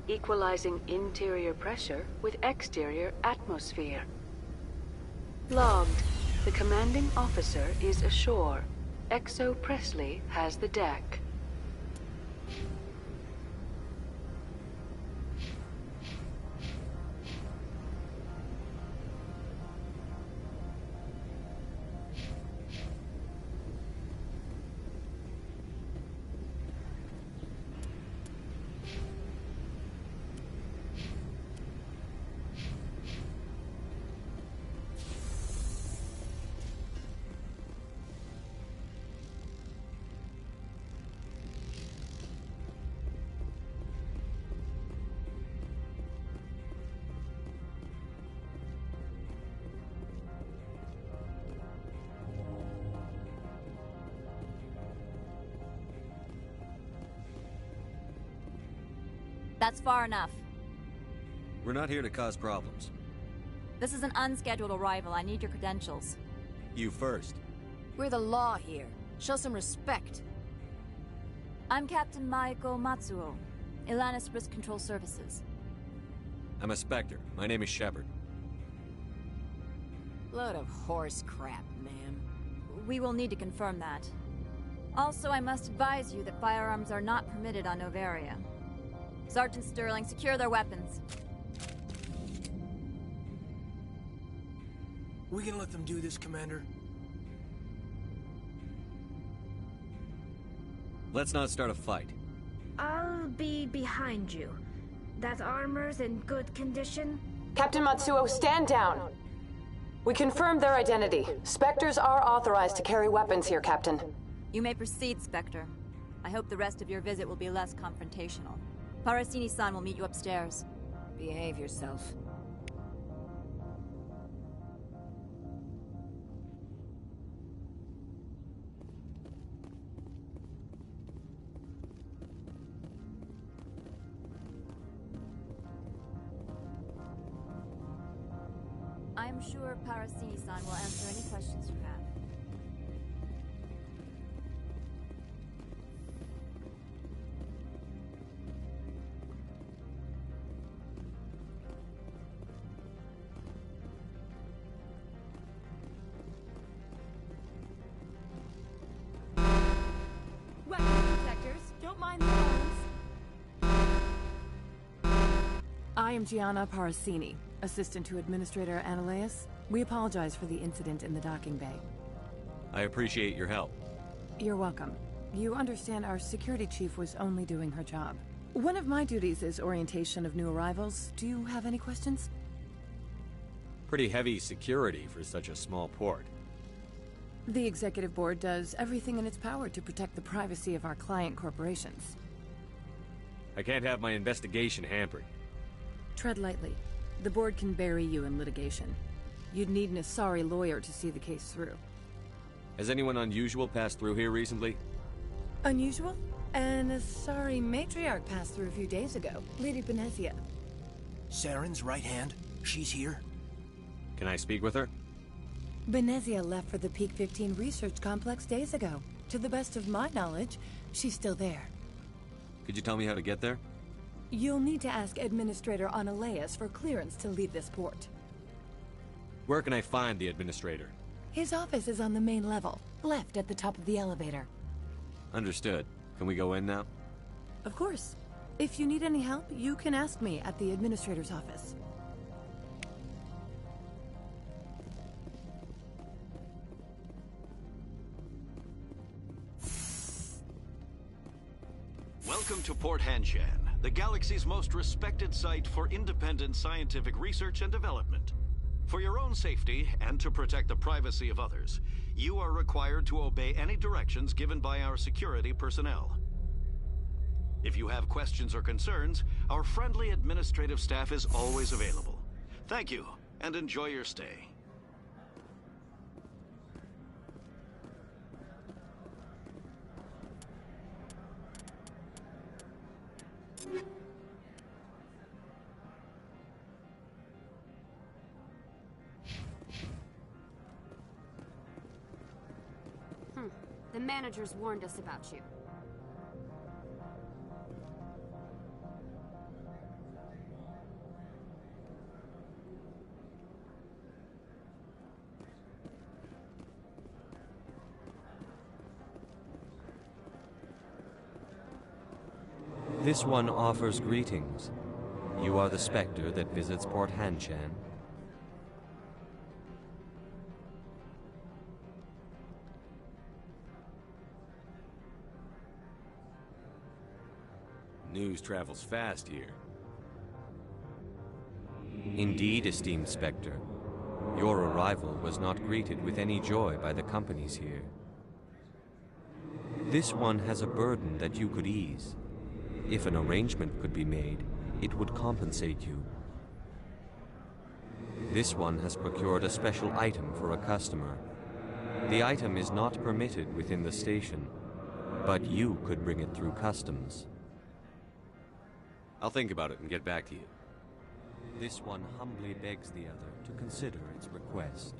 Equalizing interior pressure with exterior atmosphere. Logged. The commanding officer is ashore. Exo Presley has the deck. That's far enough. We're not here to cause problems. This is an unscheduled arrival. I need your credentials. You first. We're the law here. Show some respect. I'm Captain Maiko Matsuo, Ilanis Risk Control Services. I'm a Spectre. My name is Shepard. Load of horse crap, ma'am. We will need to confirm that. Also, I must advise you that firearms are not permitted on Noveria. Sergeant Sterling, secure their weapons. We can let them do this, Commander. Let's not start a fight. I'll be behind you. That armor's in good condition? Captain Matsuo, stand down. We confirmed their identity. Spectres are authorized to carry weapons here, Captain. You may proceed, Spectre. I hope the rest of your visit will be less confrontational. Parasini-san will meet you upstairs. Behave yourself. I am sure Parasini-san will answer any questions you have. Weapon protectors, don't mind the bones. I am Gianna Parasini, assistant to Administrator Analeas. We apologize for the incident in the docking bay. I appreciate your help. You're welcome. You understand our security chief was only doing her job. One of my duties is orientation of new arrivals. Do you have any questions? Pretty heavy security for such a small port. The Executive Board does everything in its power to protect the privacy of our client corporations. I can't have my investigation hampered. Tread lightly. The Board can bury you in litigation. You'd need an Asari lawyer to see the case through. Has anyone unusual passed through here recently? Unusual? An Asari matriarch passed through a few days ago. Lady Benezia. Saren's right hand. She's here. Can I speak with her? Benezia left for the Peak 15 research complex days ago. To the best of my knowledge, she's still there. Could you tell me how to get there? You'll need to ask Administrator Analeas for clearance to leave this port. Where can I find the Administrator? His office is on the main level, left at the top of the elevator. Understood. Can we go in now? Of course. If you need any help, you can ask me at the Administrator's office. Welcome to Port Hanshan, the galaxy's most respected site for independent scientific research and development. For your own safety and to protect the privacy of others, you are required to obey any directions given by our security personnel. If you have questions or concerns, our friendly administrative staff is always available. Thank you, and enjoy your stay. The managers warned us about you. This one offers greetings. You are the Spectre that visits Port Hanshan. News travels fast here. Indeed, esteemed Spectre. Your arrival was not greeted with any joy by the companies here. This one has a burden that you could ease. If an arrangement could be made, it would compensate you. This one has procured a special item for a customer. The item is not permitted within the station, but you could bring it through customs. I'll think about it and get back to you. This one humbly begs the other to consider its request.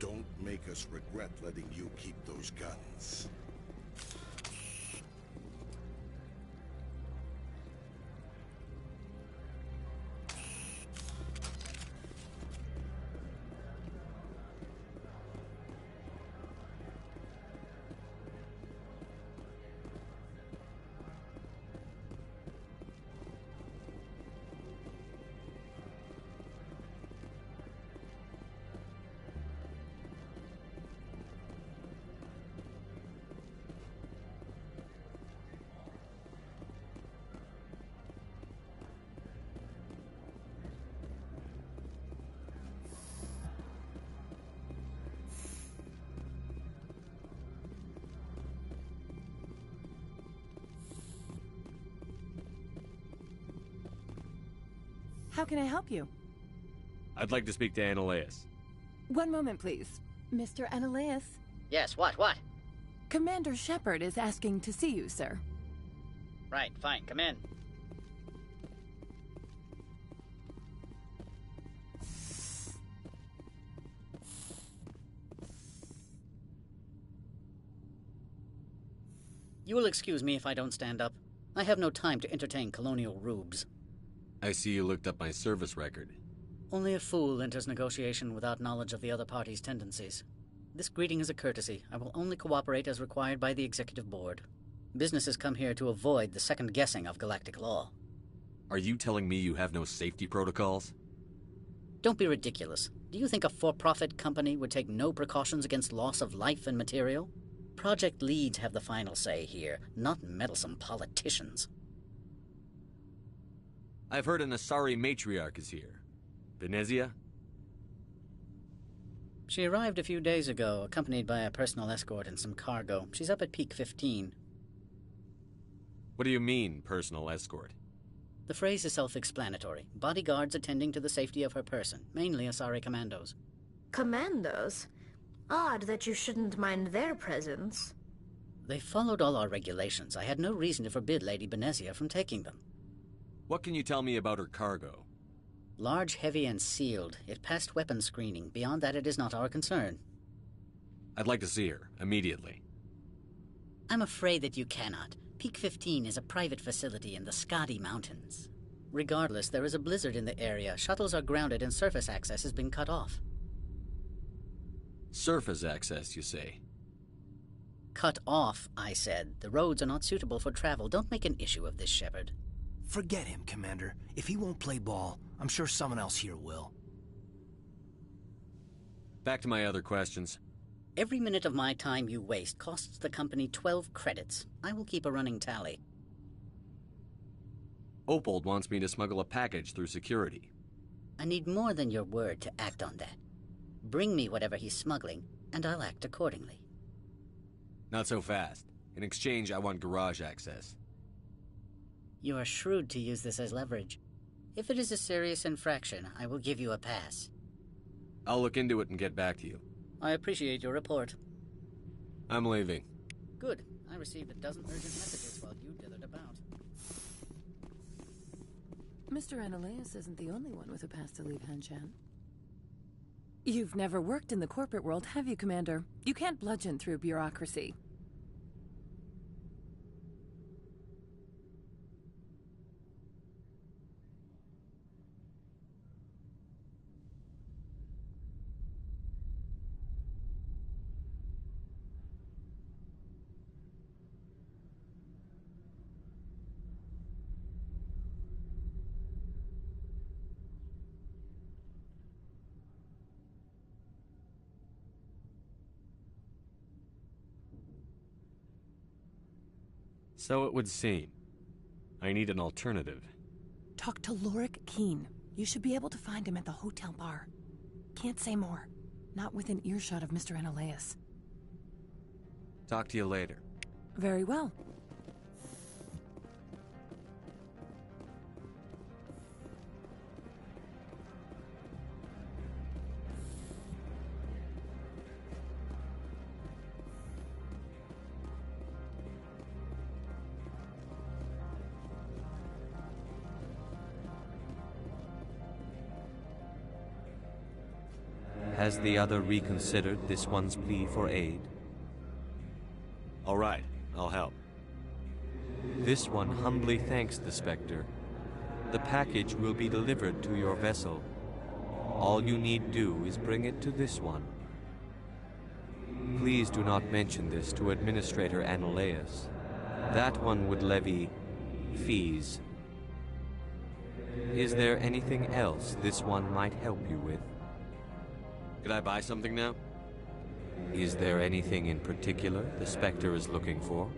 Don't make us regret letting you keep those guns. How can I help you? I'd like to speak to Annaleas. One moment, please. Mr. Annaleas? Yes, what? Commander Shepard is asking to see you, sir. Right, fine, come in. You will excuse me if I don't stand up. I have no time to entertain colonial rubes. I see you looked up my service record. Only a fool enters negotiation without knowledge of the other party's tendencies. This greeting is a courtesy. I will only cooperate as required by the Executive Board. Businesses come here to avoid the second guessing of galactic law. Are you telling me you have no safety protocols? Don't be ridiculous. Do you think a for-profit company would take no precautions against loss of life and material? Project leads have the final say here, not meddlesome politicians. I've heard an Asari matriarch is here. Benezia? She arrived a few days ago, accompanied by a personal escort and some cargo. She's up at Peak 15. What do you mean, personal escort? The phrase is self-explanatory. Bodyguards attending to the safety of her person, mainly Asari commandos. Commandos? Odd that you shouldn't mind their presence. They followed all our regulations. I had no reason to forbid Lady Benezia from taking them. What can you tell me about her cargo? Large, heavy, and sealed. It passed weapons screening. Beyond that, it is not our concern. I'd like to see her, immediately. I'm afraid that you cannot. Peak 15 is a private facility in the Skadi Mountains. Regardless, there is a blizzard in the area. Shuttles are grounded and surface access has been cut off. Surface access, you say? Cut off, I said. The roads are not suitable for travel. Don't make an issue of this, Shepard. Forget him, Commander. If he won't play ball, I'm sure someone else here will. Back to my other questions. Every minute of my time you waste costs the company 12 credits. I will keep a running tally. Opold wants me to smuggle a package through security. I need more than your word to act on that. Bring me whatever he's smuggling, and I'll act accordingly. Not so fast. In exchange, I want garage access. You are shrewd to use this as leverage. If it is a serious infraction, I will give you a pass. I'll look into it and get back to you. I appreciate your report. I'm leaving. Good. I received a dozen urgent messages while you dithered about. Mr. Annaleas isn't the only one with a pass to leave Hanshan. You've never worked in the corporate world, have you, Commander? You can't bludgeon through bureaucracy. So it would seem. I need an alternative. Talk to Lorik Keen. You should be able to find him at the hotel bar. Can't say more. Not within earshot of Mr. Analaeus. Talk to you later. Very well. Has the other reconsidered this one's plea for aid? All right, I'll help. This one humbly thanks the Spectre. The package will be delivered to your vessel. All you need do is bring it to this one. Please do not mention this to Administrator Analaeus. That one would levy fees. Is there anything else this one might help you with? Could I buy something now? Is there anything in particular the Spectre is looking for?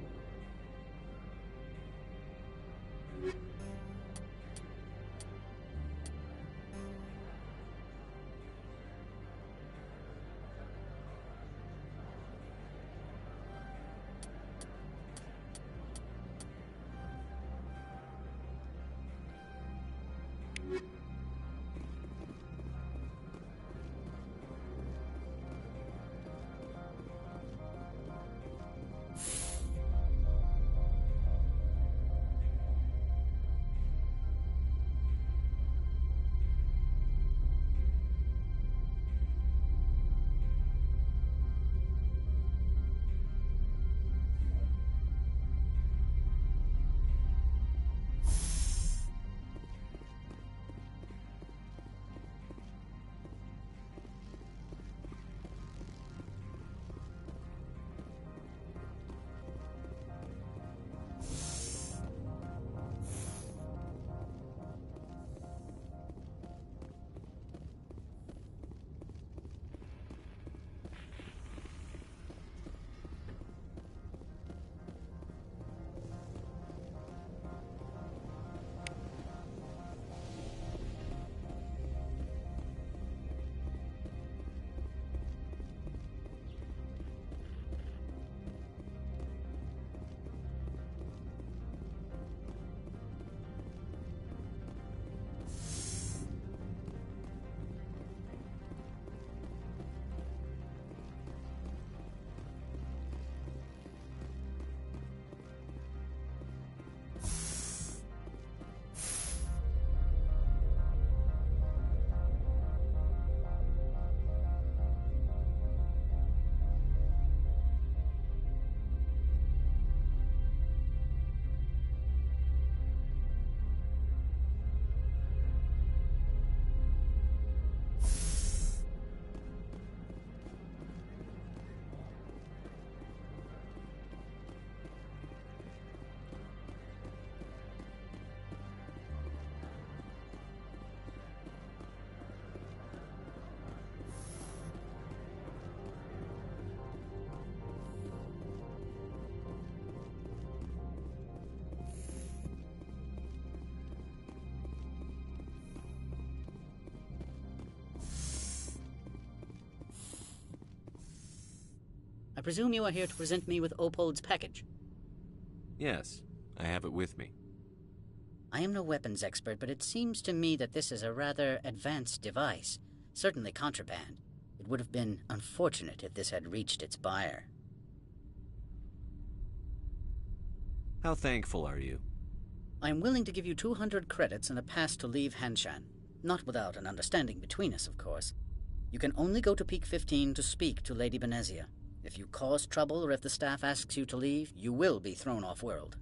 I presume you are here to present me with Opold's package? Yes, I have it with me. I am no weapons expert, but it seems to me that this is a rather advanced device. Certainly contraband. It would have been unfortunate if this had reached its buyer. How thankful are you? I am willing to give you 200 credits and a pass to leave Hanshan. Not without an understanding between us, of course. You can only go to Peak 15 to speak to Lady Benezia. If you cause trouble or if the staff asks you to leave, you will be thrown off-world.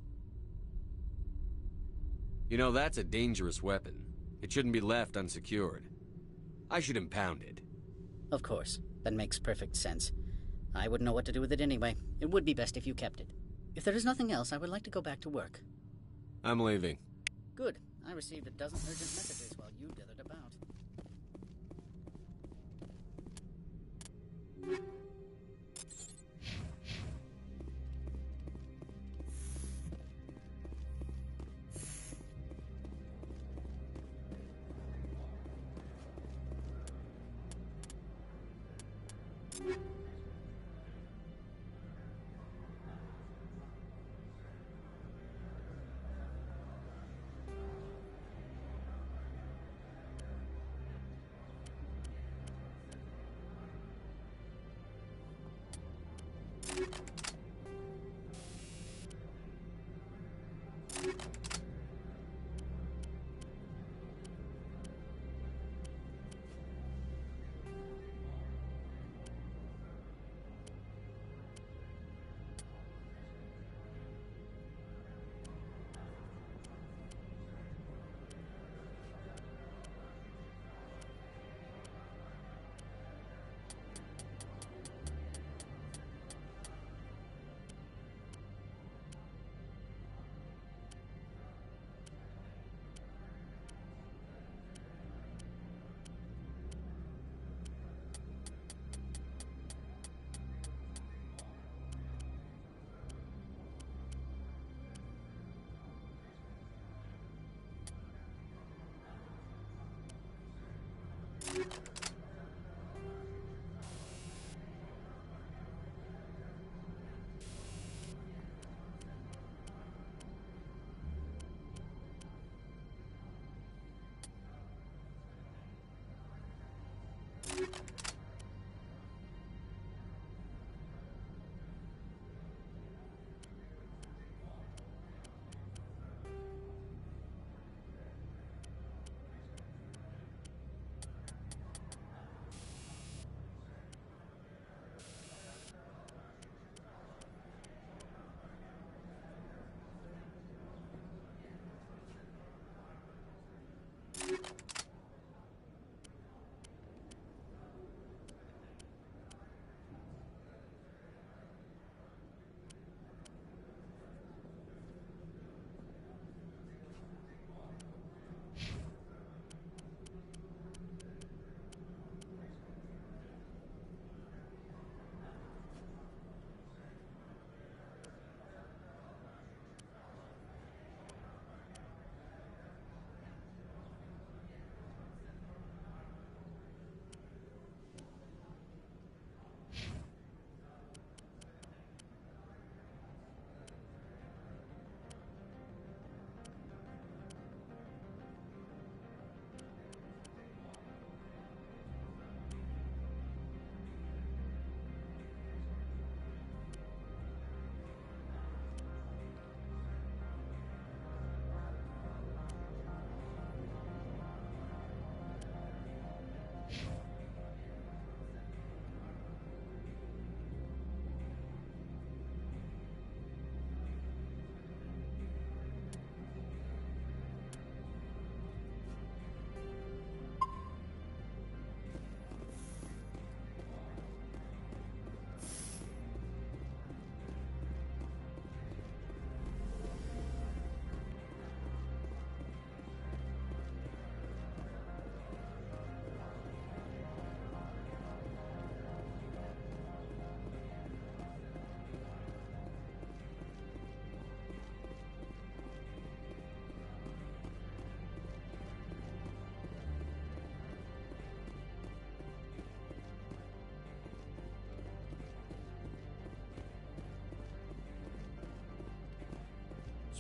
You know, that's a dangerous weapon. It shouldn't be left unsecured. I should impound it. Of course. That makes perfect sense. I wouldn't know what to do with it anyway. It would be best if you kept it. If there is nothing else, I would like to go back to work. I'm leaving. Good. I received a dozen urgent messages while you dithered about.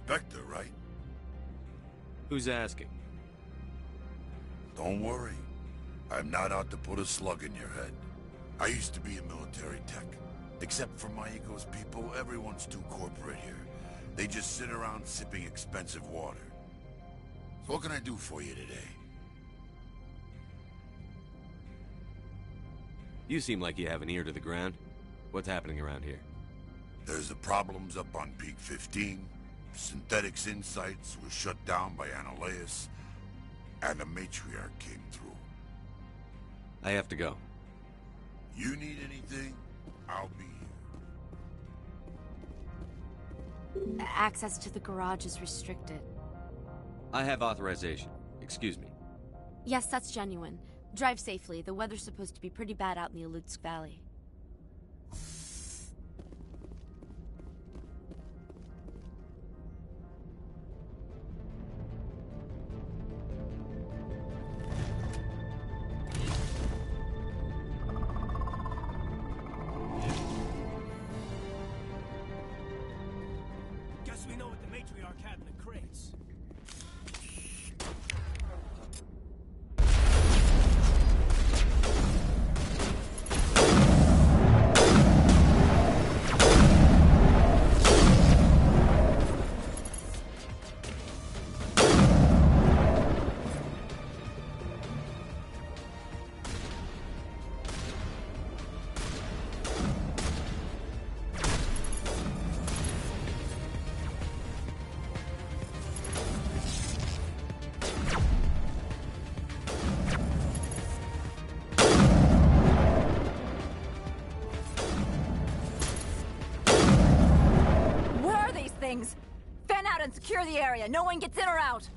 Spectre, right? Who's asking? Don't worry. I'm not out to put a slug in your head. I used to be a military tech. Except for Maiko's people, everyone's too corporate here. They just sit around sipping expensive water. So what can I do for you today? You seem like you have an ear to the ground. What's happening around here? There's the problems up on Peak 15. Synthetics Insights was shut down by Analeus. And the Matriarch came through. I have to go. You need anything? I'll be here. Access to the garage is restricted. I have authorization. Excuse me. Yes, that's genuine. Drive safely. The weather's supposed to be pretty bad out in the Alutsk Valley. Guess we know what the Matriarch had in the crates. Fan out and secure the area. No one gets in or out.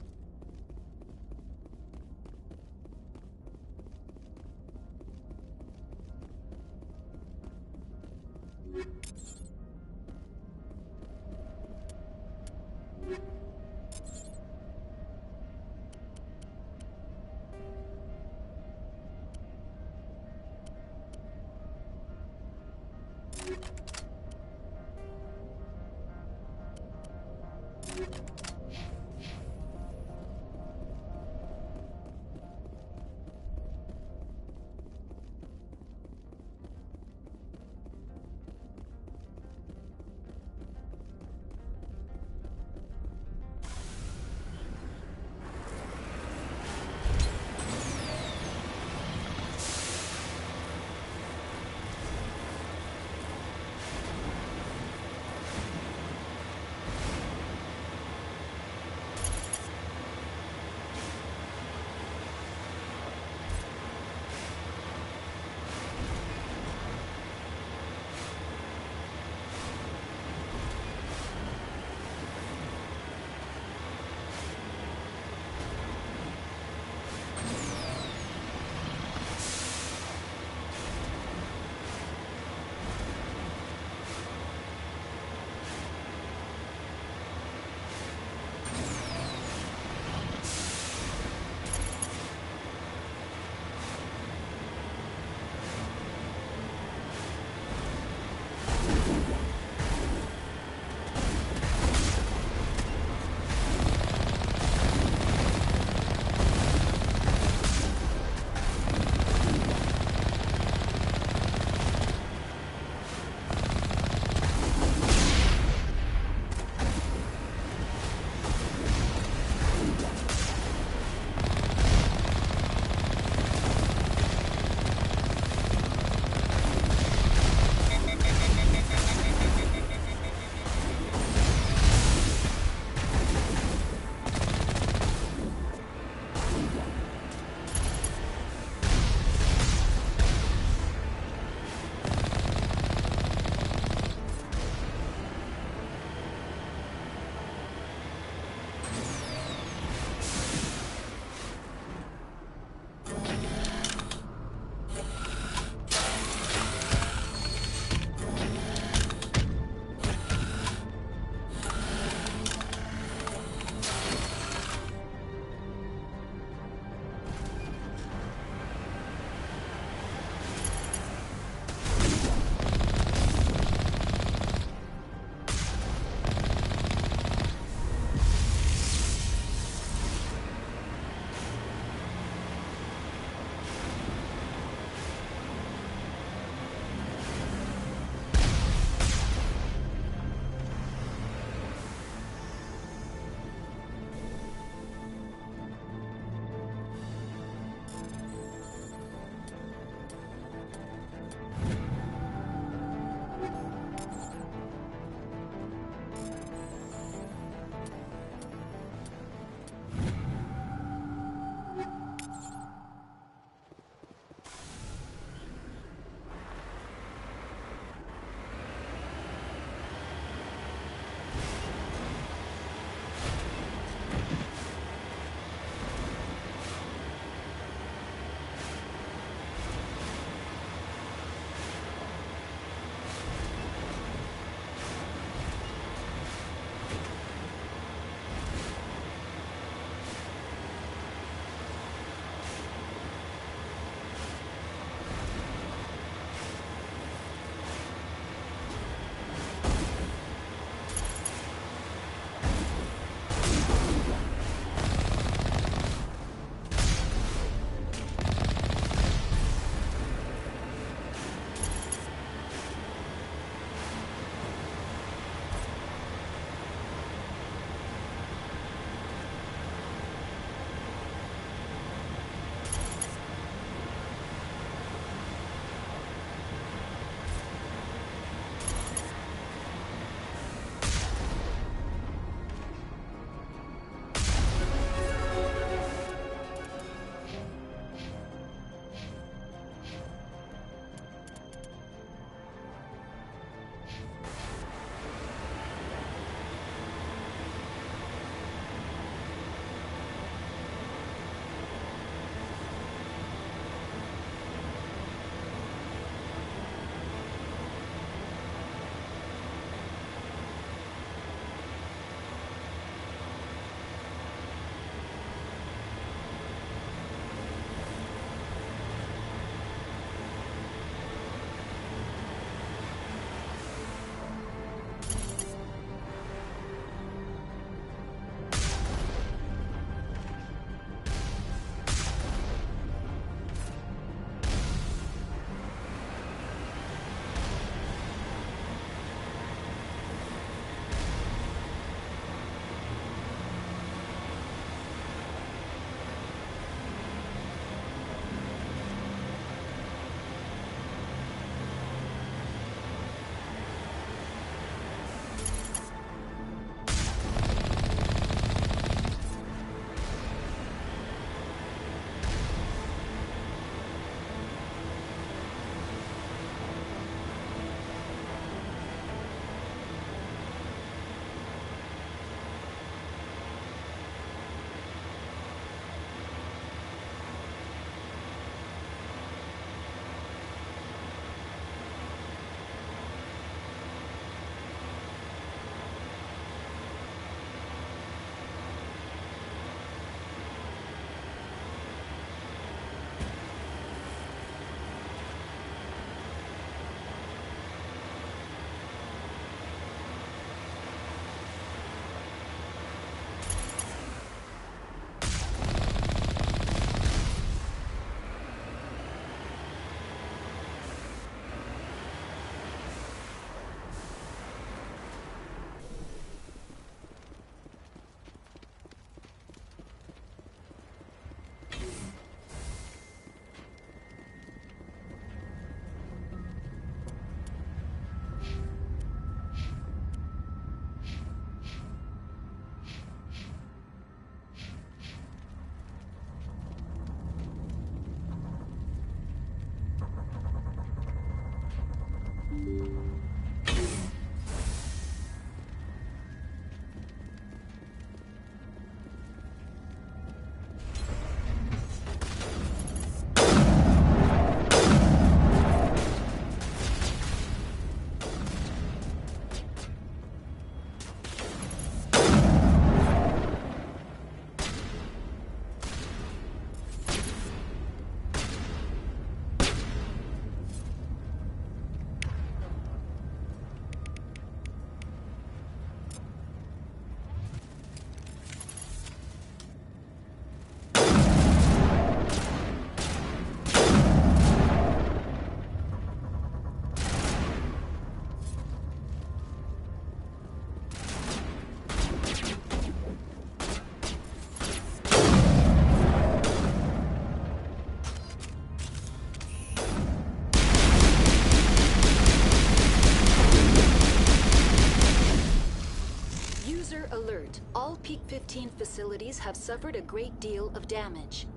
Alert. All Peak 15 facilities have suffered a great deal of damage.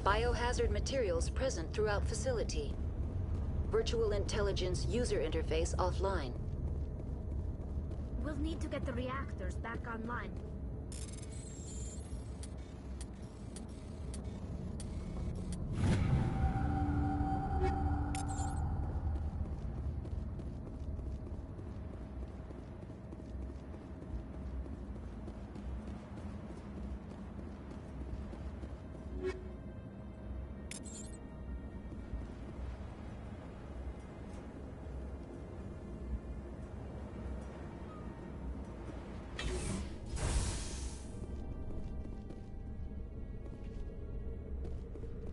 Biohazard materials present throughout facility. Virtual intelligence user interface offline. We'll need to get the reactors back online.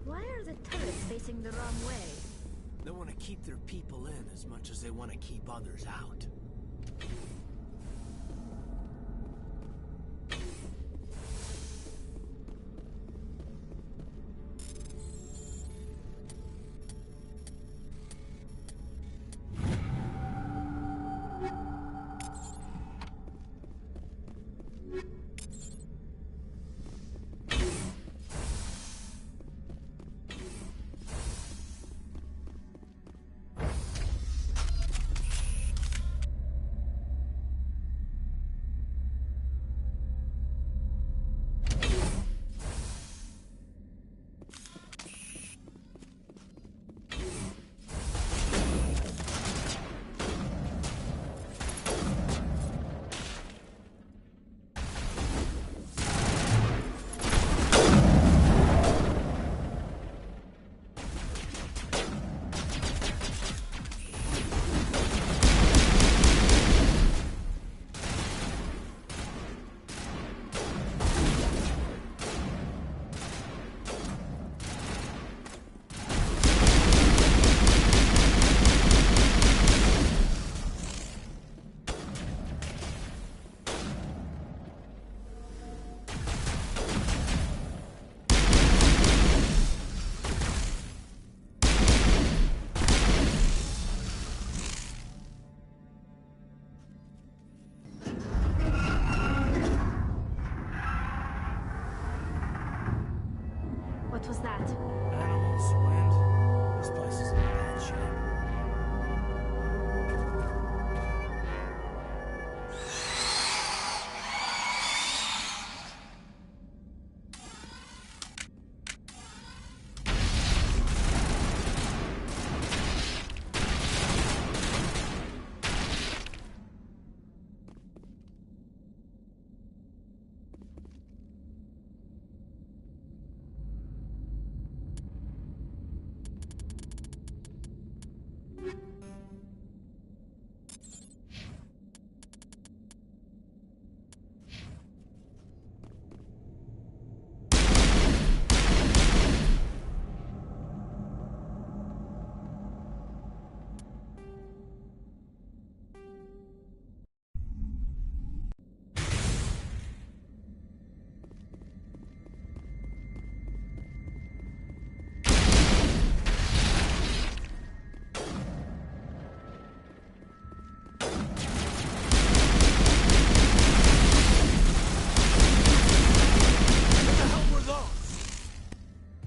Why are the turrets facing the wrong way? They want to keep their people in as much as they want to keep others out. What was that? Animals, wind. This place is in bad shape.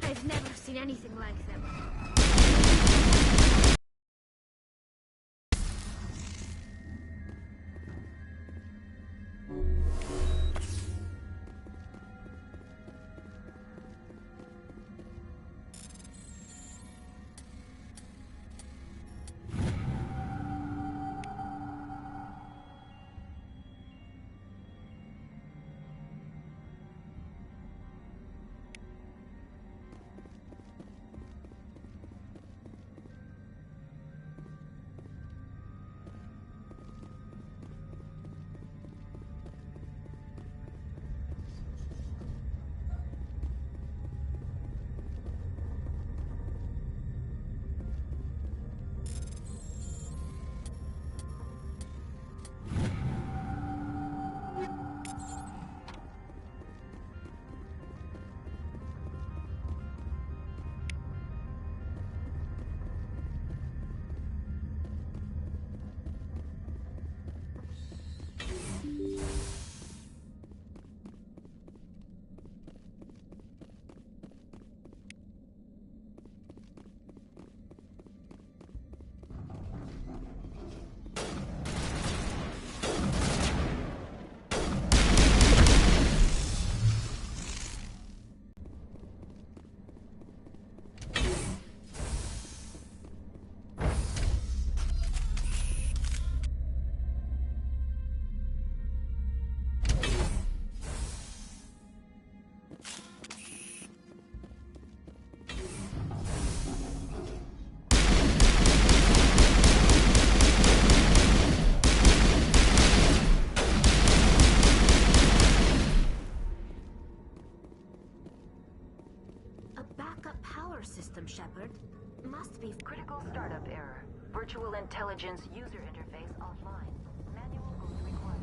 I've never seen anything like them. Shepard. Must be critical startup error. Virtual intelligence user interface offline. Manual boot required.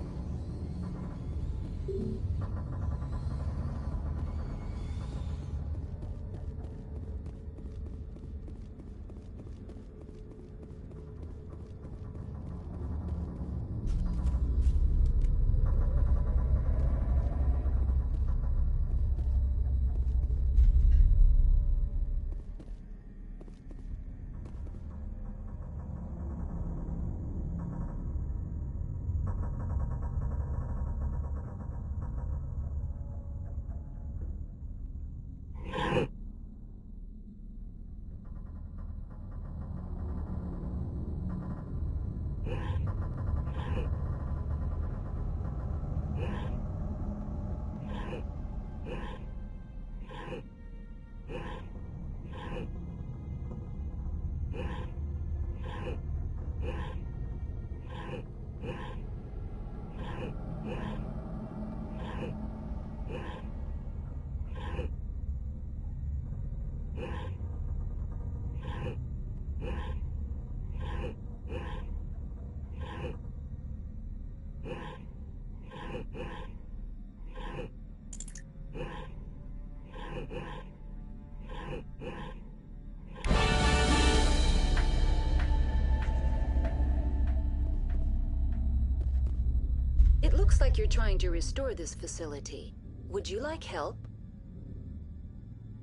It looks like you're trying to restore this facility. Would you like help?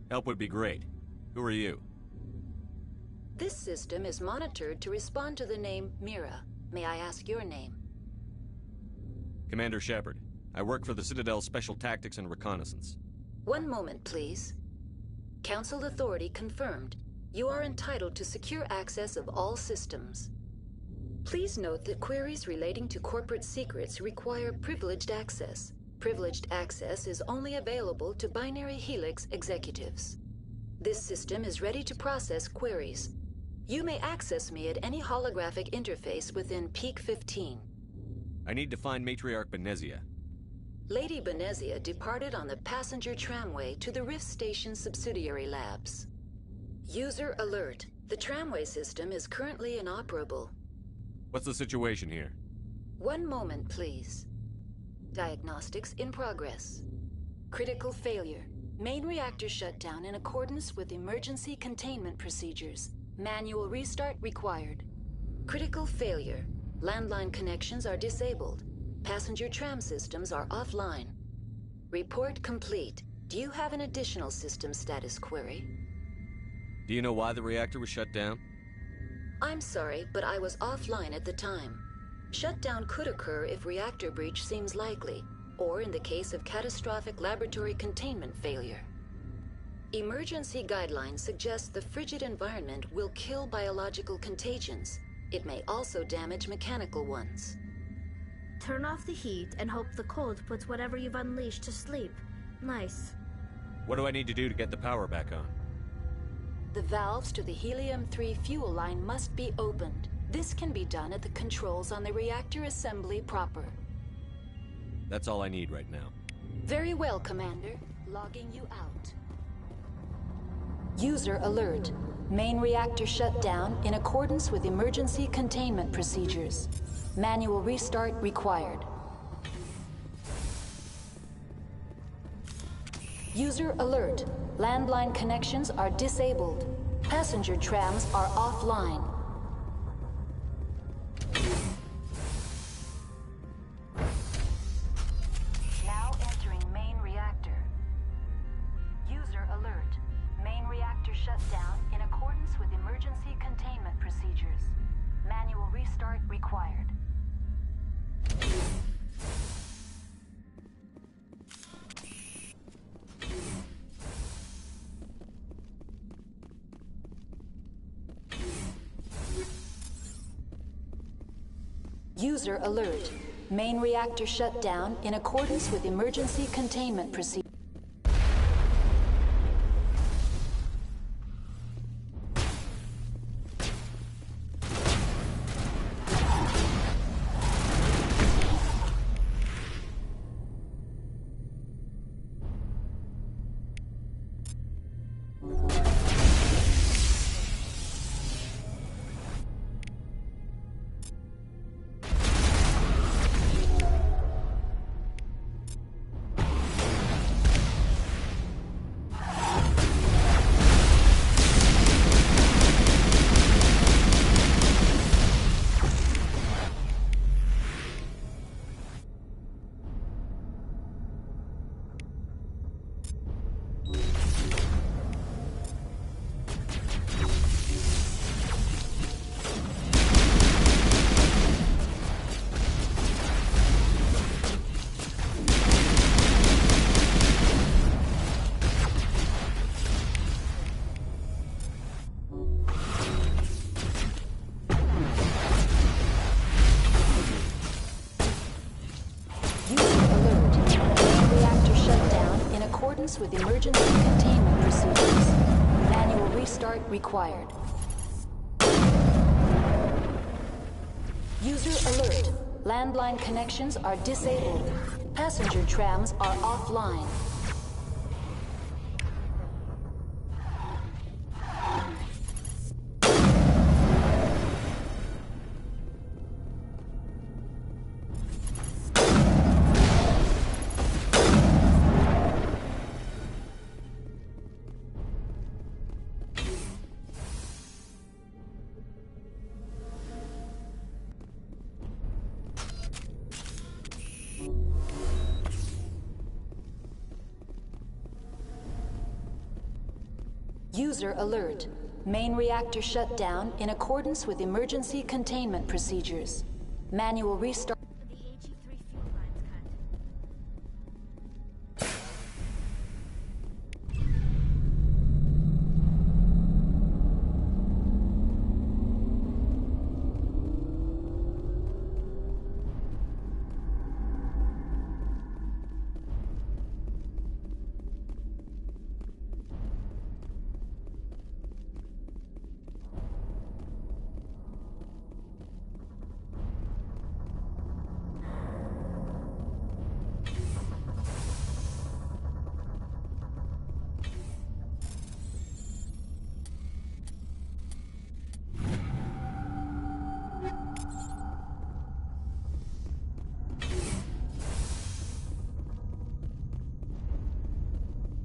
Help would be great. Who are you? This system is monitored to respond to the name Mira. May I ask your name? Commander Shepard. I work for the Citadel Special Tactics and Reconnaissance. One moment, please. Council authority confirmed. You are entitled to secure access of all systems. Please note that queries relating to corporate secrets require privileged access. Privileged access is only available to Binary Helix executives. This system is ready to process queries. You may access me at any holographic interface within Peak 15. I need to find Matriarch Benezia. Lady Benezia departed on the passenger tramway to the Rift Station subsidiary labs. User alert. The tramway system is currently inoperable. What's the situation here? One moment, please. Diagnostics in progress. Critical failure. Main reactor shut down in accordance with emergency containment procedures. Manual restart required. Critical failure. Landline connections are disabled. Passenger tram systems are offline. Report complete. Do you have an additional system status query? Do you know why the reactor was shut down? I'm sorry, but I was offline at the time. Shutdown could occur if reactor breach seems likely, or in the case of catastrophic laboratory containment failure. Emergency guidelines suggest the frigid environment will kill biological contagions. It may also damage mechanical ones. Turn off the heat and hope the cold puts whatever you've unleashed to sleep. Nice. What do I need to do to get the power back on? The valves to the Helium-3 fuel line must be opened. This can be done at the controls on the reactor assembly proper. That's all I need right now. Very well, Commander. Logging you out. User alert. Main reactor shut down in accordance with emergency containment procedures. Manual restart required. User alert. Landline connections are disabled. Passenger trams are offline. Now entering main reactor. User alert. Main reactor shut down in accordance with emergency containment procedures. Manual restart required. User alert. Main reactor shut down in accordance with emergency containment procedures. acquired. User alert. Landline connections are disabled. Passenger trams are offline. User alert. Main reactor shut down in accordance with emergency containment procedures. Manual restart.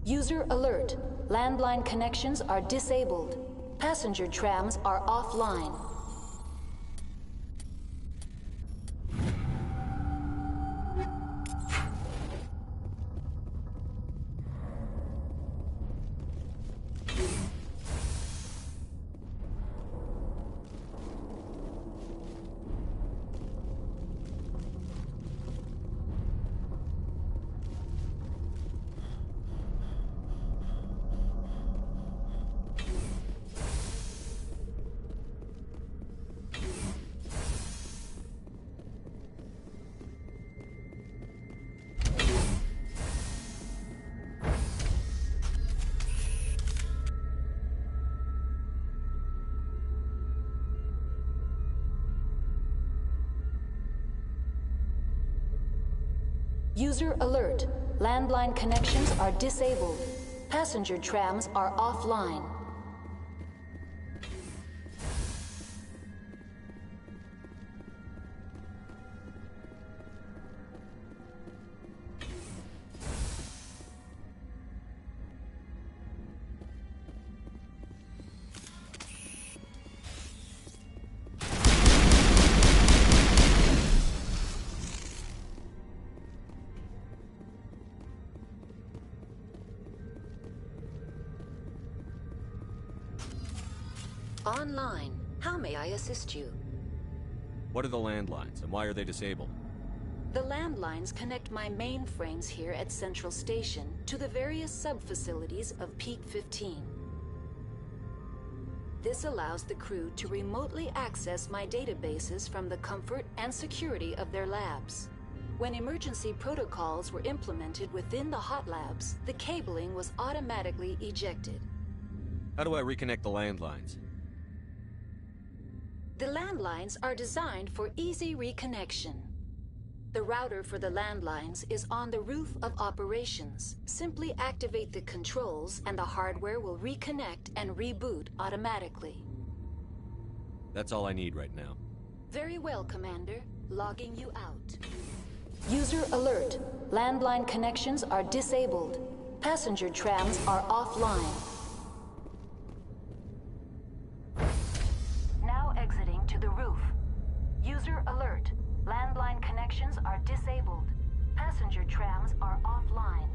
User alert. Landline connections are disabled. Passenger trams are offline. User alert. Landline connections are disabled. Passenger trams are offline. Online. How may I assist you? What are the landlines, and why are they disabled? The landlines connect my mainframes here at Central Station to the various sub-facilities of Peak 15. This allows the crew to remotely access my databases from the comfort and security of their labs. When emergency protocols were implemented within the hot labs, the cabling was automatically ejected. How do I reconnect the landlines? The landlines are designed for easy reconnection. The router for the landlines is on the roof of operations. Simply activate the controls and the hardware will reconnect and reboot automatically. That's all I need right now. Very well, Commander. Logging you out. User alert. Landline connections are disabled. Passenger trams are offline. Now exiting to the roof. User alert. Landline connections are disabled. Passenger trams are offline.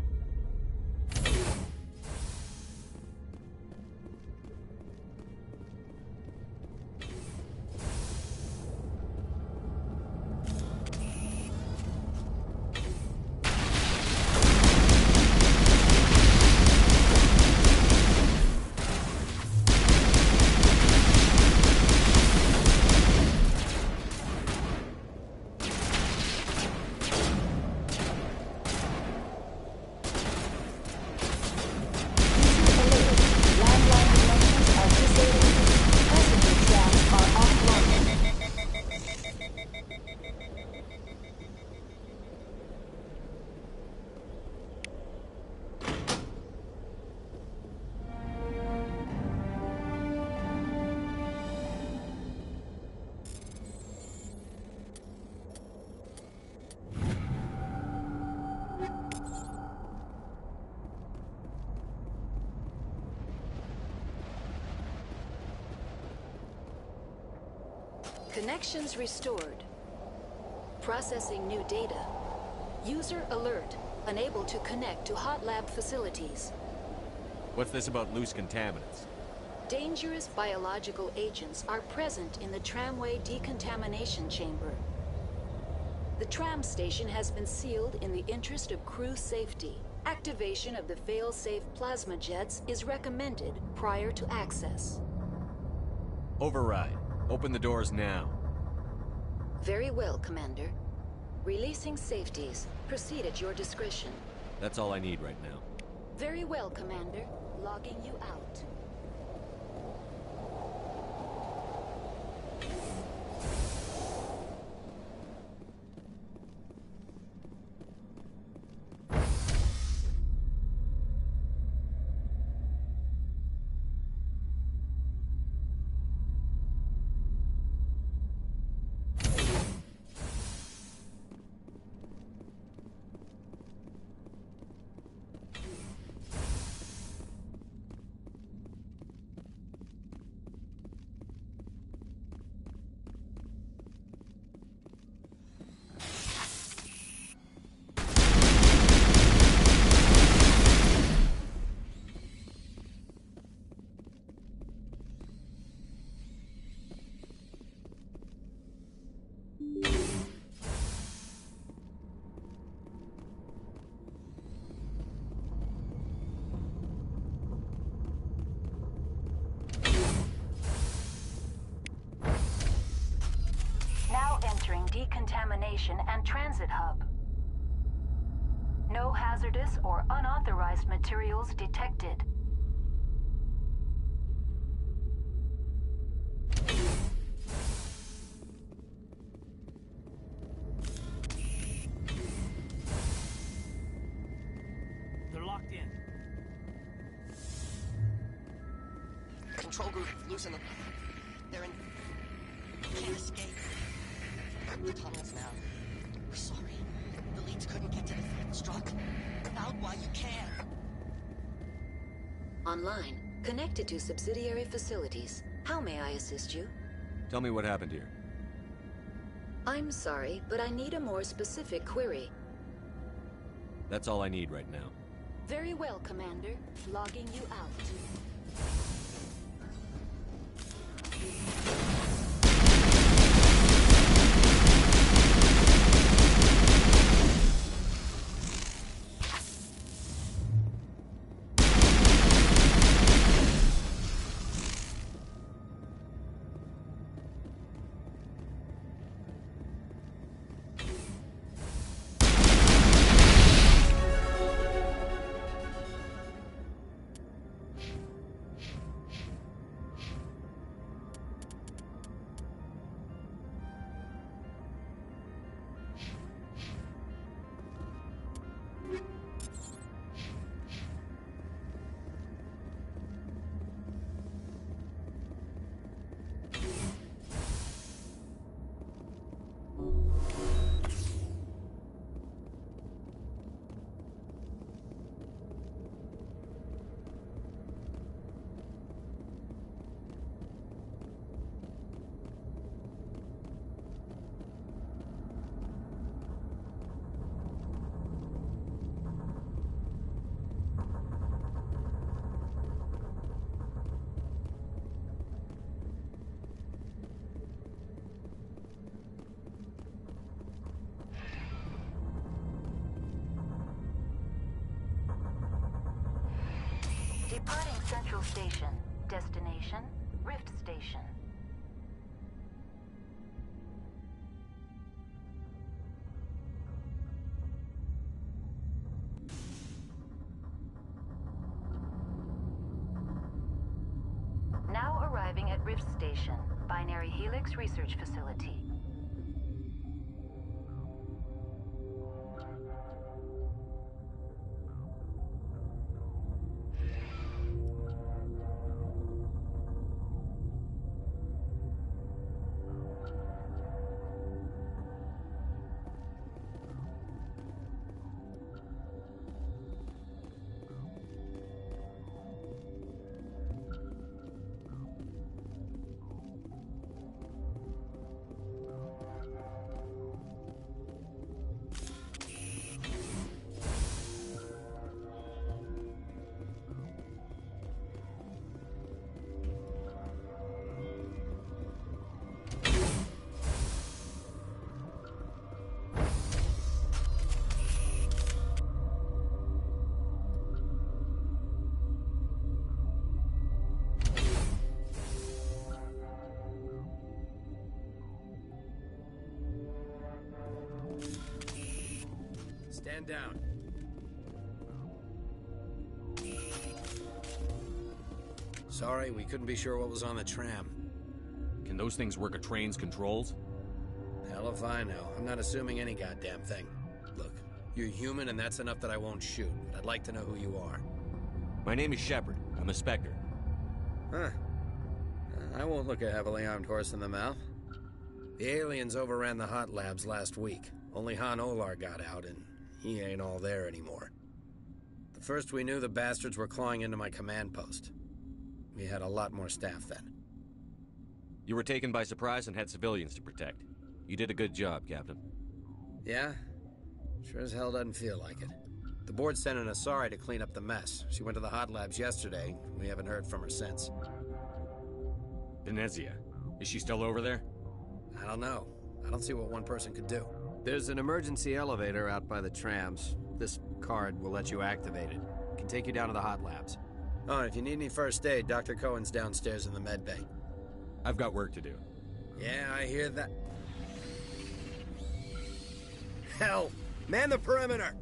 Connections restored. Processing new data. User alert. Unable to connect to hot lab facilities. What's this about loose contaminants? Dangerous biological agents are present in the tramway decontamination chamber. The tram station has been sealed in the interest of crew safety. Activation of the fail-safe plasma jets is recommended prior to access. Override. Open the doors now. Very well, Commander. Releasing safeties. Proceed at your discretion. That's all I need right now. Very well, Commander. Logging you out. Entering decontamination and transit hub. No hazardous or unauthorized materials detected. They're locked in. Control group, loosen them. They're in... Can't escape. The tunnels now. We're sorry. The leads couldn't get to the construct. Out while you can. Online. Connected to subsidiary facilities. How may I assist you? Tell me what happened here. I'm sorry, but I need a more specific query. That's all I need right now. Very well, Commander. Logging you out. Departing Central Station. Destination, Rift Station. Now arriving at Rift Station, Binary Helix Research Facility. stand down. Sorry, we couldn't be sure what was on the tram. Can those things work a train's controls? Hell if I know. I'm not assuming any goddamn thing. Look, you're human and that's enough that I won't shoot. But I'd like to know who you are. My name is Shepard. I'm a Spectre. Huh. I won't look a heavily armed horse in the mouth. The aliens overran the hot labs last week. Only Han Olar got out, and he ain't all there anymore. The first we knew, the bastards were clawing into my command post. We had a lot more staff then. You were taken by surprise and had civilians to protect. You did a good job, Captain. Yeah? Sure as hell doesn't feel like it. The board sent an Asari to clean up the mess. She went to the hot labs yesterday. We haven't heard from her since. Venezia. Is she still over there? I don't know. I don't see what one person could do. There's an emergency elevator out by the trams. This card will let you activate it. It can take you down to the hot labs. Oh, and if you need any first aid, Dr. Cohen's downstairs in the med bay. I've got work to do. Yeah, I hear that. Hell! Man the perimeter!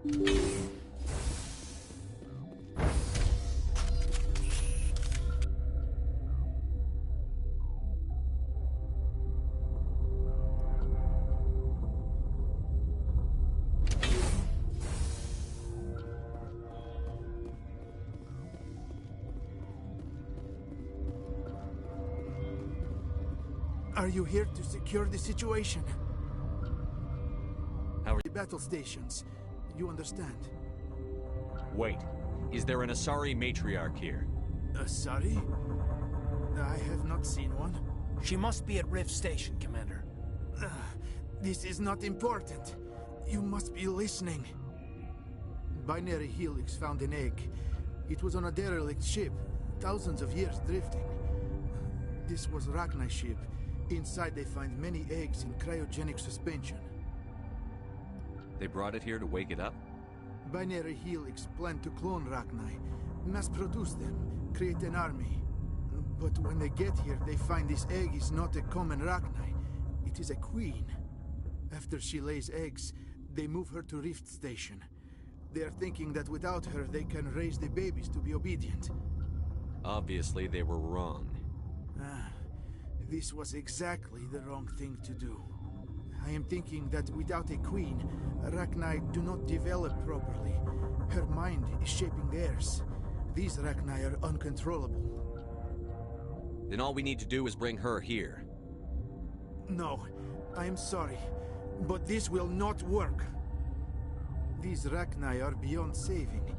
Are you here to secure the situation? How are the battle stations? You understand? Wait. Is there an Asari matriarch here? Asari? I have not seen one. She must be at Rift Station, Commander. This is not important. You must be listening. Binary Helix found an egg. It was on a derelict ship, thousands of years drifting. This was Rachni's ship. Inside they find many eggs in cryogenic suspension. They brought it here to wake it up? Binary Helix planned to clone Rachni, mass-produce them, create an army. But when they get here, they find this egg is not a common Rachni. It is a queen. After she lays eggs, they move her to Rift Station. They are thinking that without her, they can raise the babies to be obedient. Obviously, they were wrong. This was exactly the wrong thing to do. I am thinking that without a queen, Rachni do not develop properly. Her mind is shaping theirs. These Rachni are uncontrollable. Then all we need to do is bring her here. No, I am sorry, but this will not work. These Rachni are beyond saving.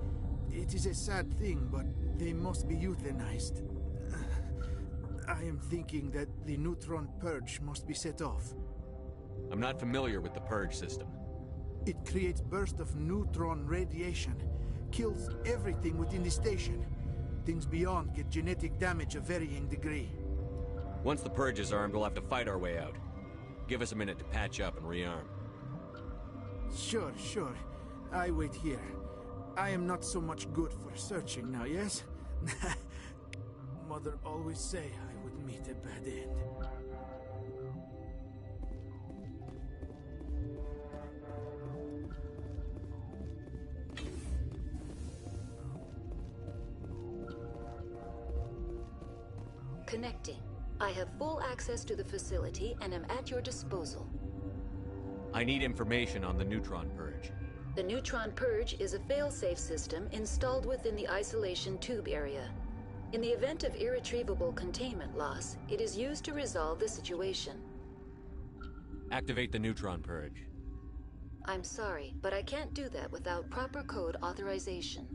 It is a sad thing, but they must be euthanized. I am thinking that the neutron purge must be set off. I'm not familiar with the purge system. It creates bursts of neutron radiation, kills everything within the station. Things beyond get genetic damage of varying degree. Once the purge is armed, we'll have to fight our way out. Give us a minute to patch up and rearm. Sure. I wait here. I am not so much good for searching now, yes? Mother always say I would meet a bad end. Connecting. I have full access to the facility and am at your disposal. I need information on the neutron purge. The neutron purge is a fail-safe system installed within the isolation tube area. In the event of irretrievable containment loss, it is used to resolve the situation. Activate the neutron purge. I'm sorry, but I can't do that without proper code authorization.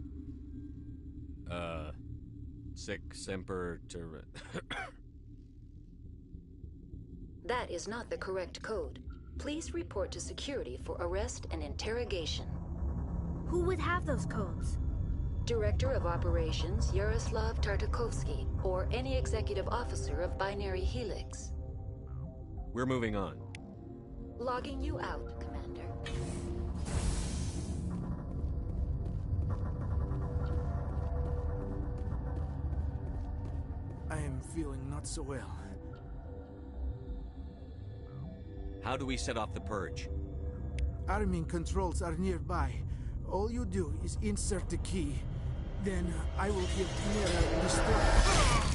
Sic semper That is not the correct code. Please report to security for arrest and interrogation. Who would have those codes? Director of Operations Yaroslav Tartakovsky, or any executive officer of Binary Helix. We're moving on. Logging you out, Commander. I am feeling not so well. How do we set off the purge? Arming controls are nearby. All you do is insert the key. Then I will give Tamara the strike.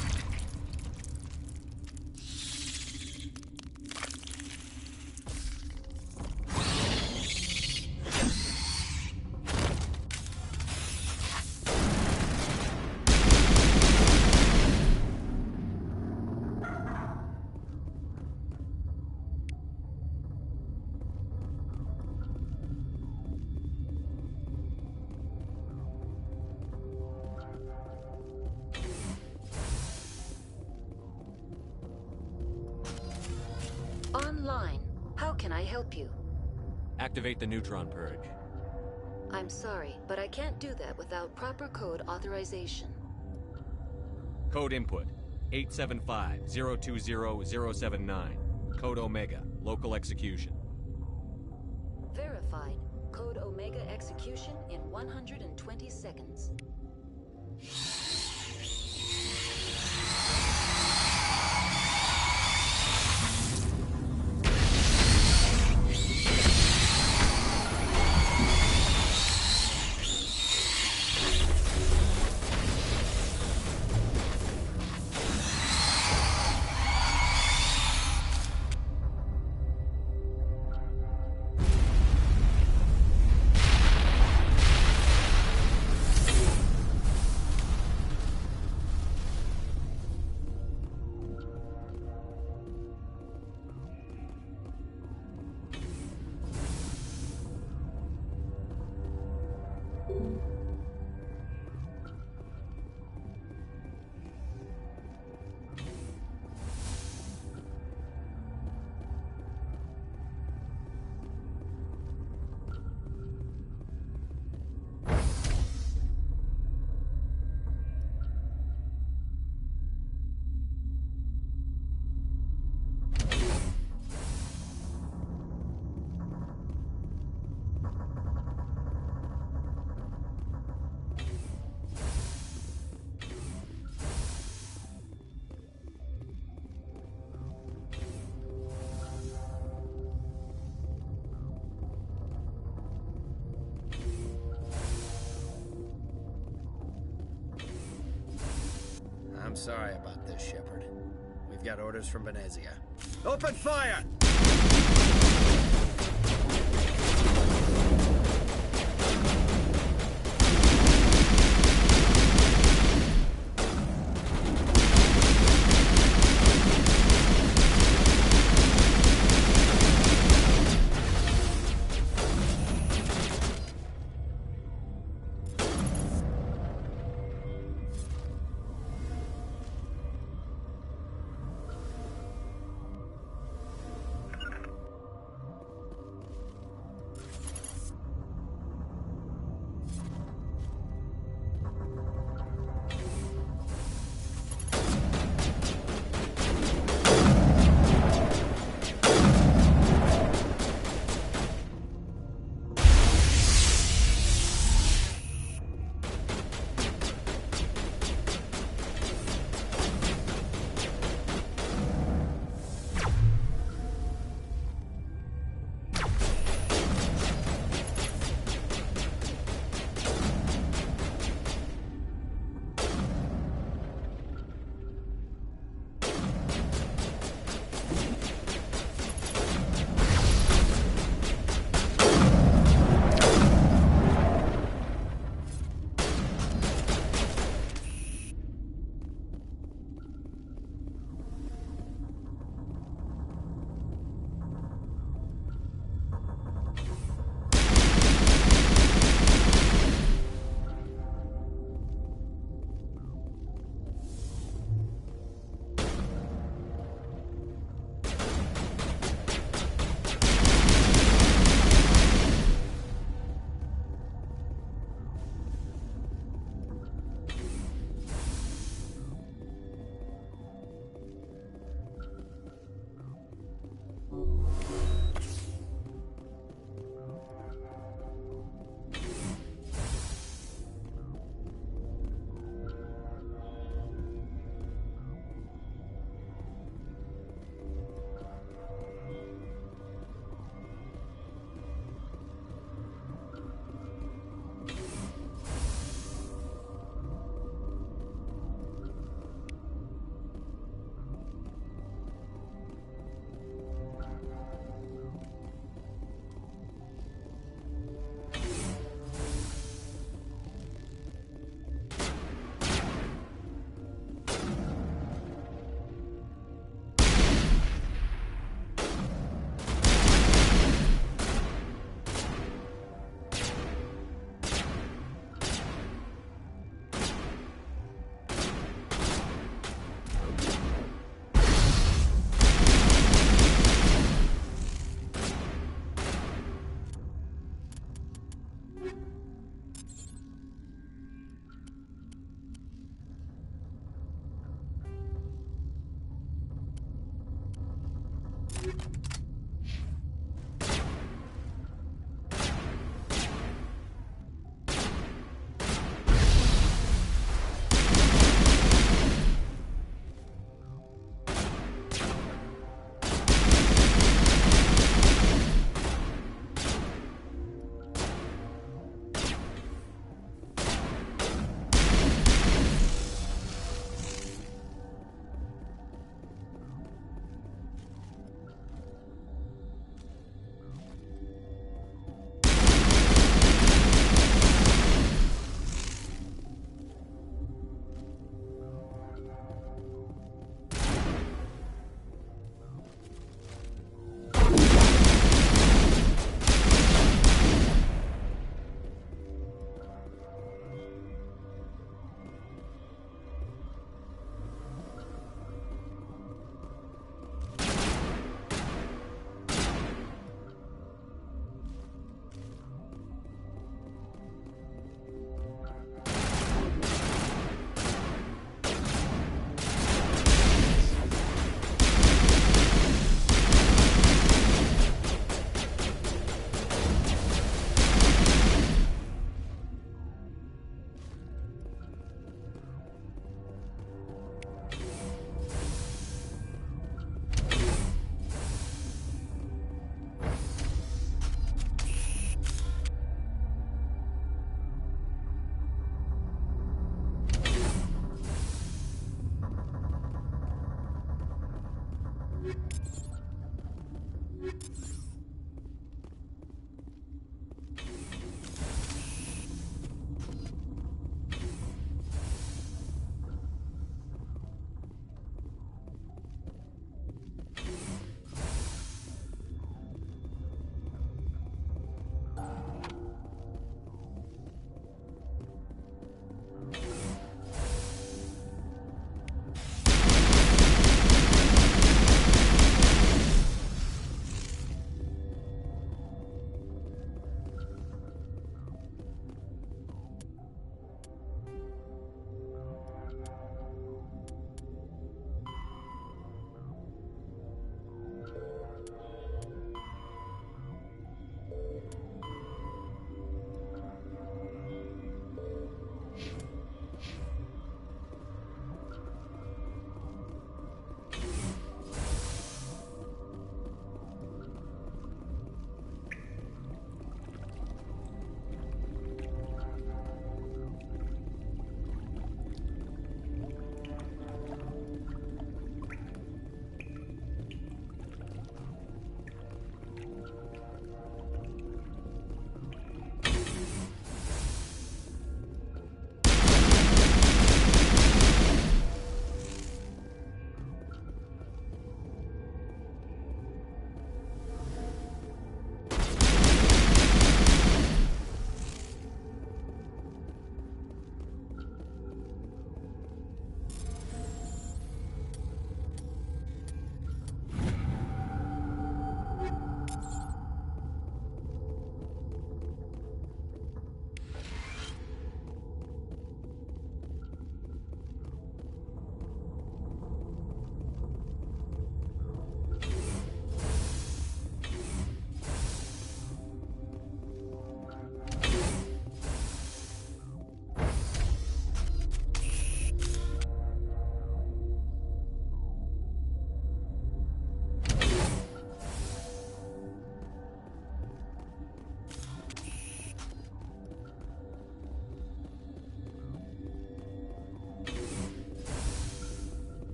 Online. How can I help you? Activate the neutron purge. I'm sorry, but I can't do that without proper code authorization. Code input 875-020-079. Code Omega. Local execution. Verified. Code Omega execution in 120 seconds. sorry about this, Shepard. We've got orders from Venezia. Open fire!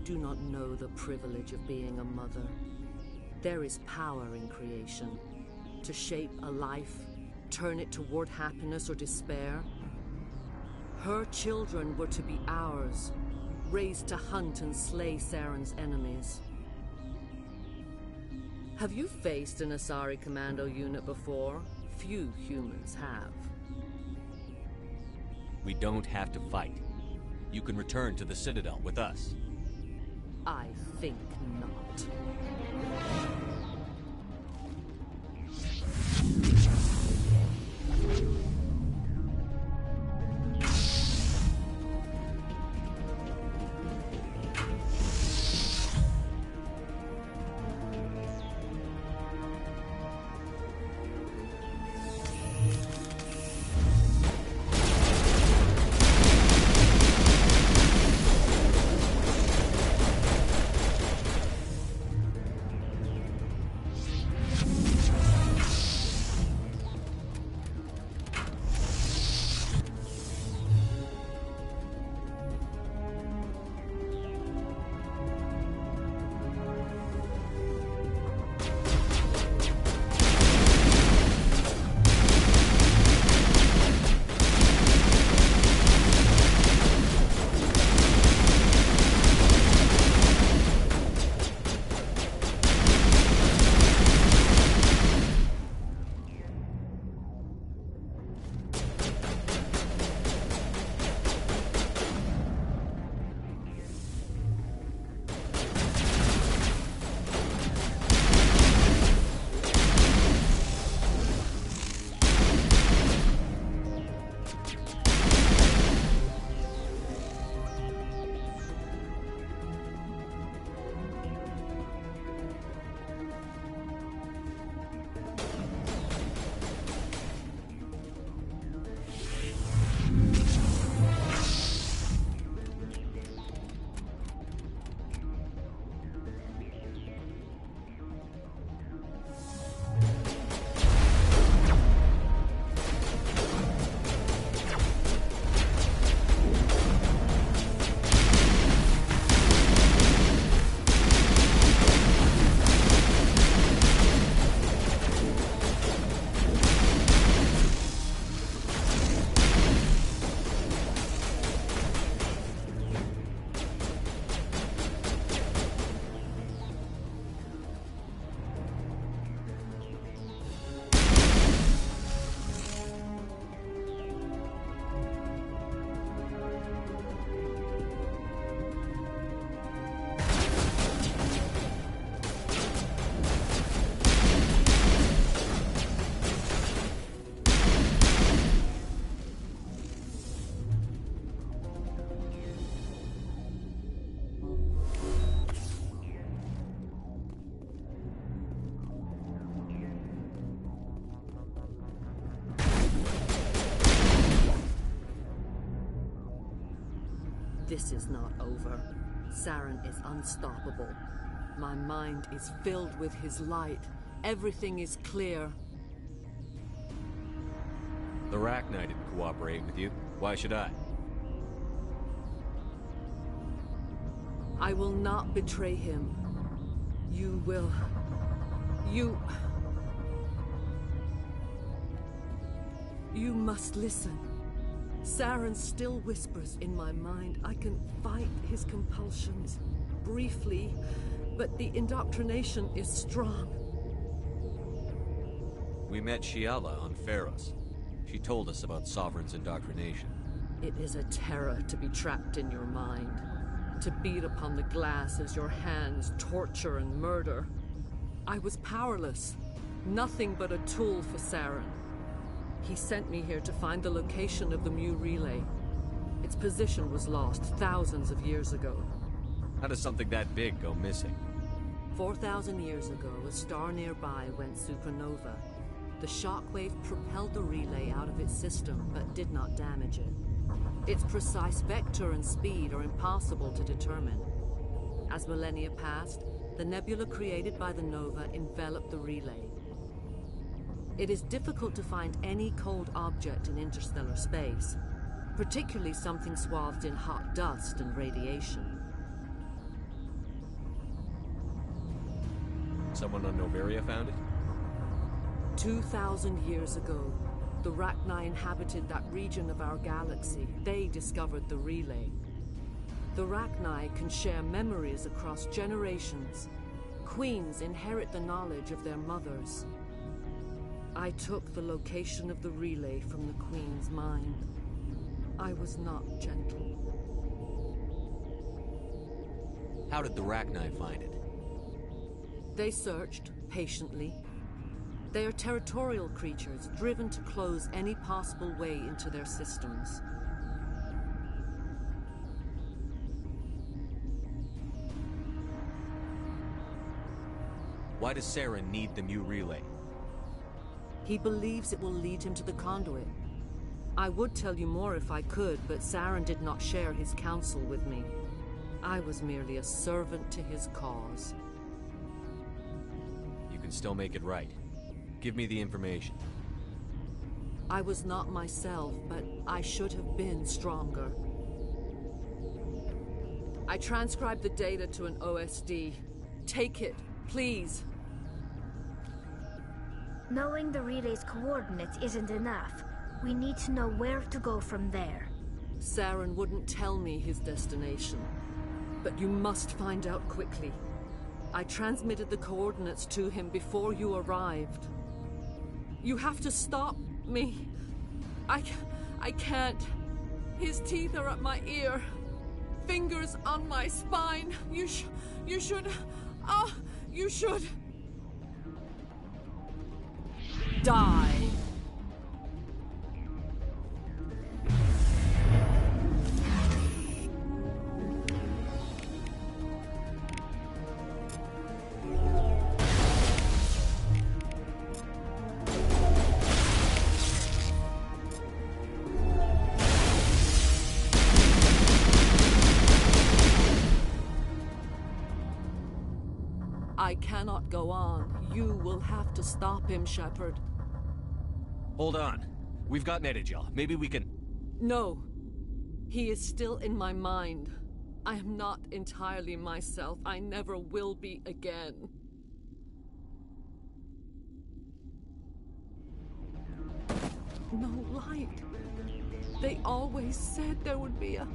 do not know the privilege of being a mother. There is power in creation. To shape a life, turn it toward happiness or despair. Her children were to be ours, raised to hunt and slay Saren's enemies. Have you faced an Asari commando unit before? Few humans have. We don't have to fight. You can return to the Citadel with us. I think not. This is not over. Saren is unstoppable. My mind is filled with his light. Everything is clear. The Rachni didn't cooperate with you. Why should I? I will not betray him. You will... You must listen. Saren still whispers in my mind. I can fight his compulsions, briefly, but the indoctrination is strong. We met Shiala on Pharos. She told us about Sovereign's indoctrination. It is a terror to be trapped in your mind. To beat upon the glass as your hands torture and murder. I was powerless. Nothing but a tool for Saren. He sent me here to find the location of the Mu relay. Its position was lost thousands of years ago. How does something that big go missing? 4,000 years ago, a star nearby went supernova. The shockwave propelled the relay out of its system, but did not damage it. Its precise vector and speed are impossible to determine. As millennia passed, the nebula created by the nova enveloped the relay. It is difficult to find any cold object in interstellar space, particularly something swathed in hot dust and radiation. Someone on Noveria found it? 2,000 years ago, the Rachni inhabited that region of our galaxy. They discovered the relay. The Rachni can share memories across generations. Queens inherit the knowledge of their mothers. I took the location of the relay from the Queen's mind. I was not gentle. How did the Rachni find it? They searched, patiently. They are territorial creatures, driven to close any possible way into their systems. Why does Saren need the new relay? He believes it will lead him to the conduit. I would tell you more if I could, but Saren did not share his counsel with me. I was merely a servant to his cause. You can still make it right. Give me the information. I was not myself, but I should have been stronger. I transcribed the data to an OSD. Take it, please. Knowing the relay's coordinates isn't enough. We need to know where to go from there. Saren wouldn't tell me his destination. But you must find out quickly. I transmitted the coordinates to him before you arrived. You have to stop me. I can't. His teeth are at my ear. Fingers on my spine. You should... Oh, you should... die. I cannot go on. You will have to stop him, Shepard. Hold on. We've got Netagel. Maybe we can... No. He is still in my mind. I am not entirely myself. I never will be again. No light. They always said there would be a...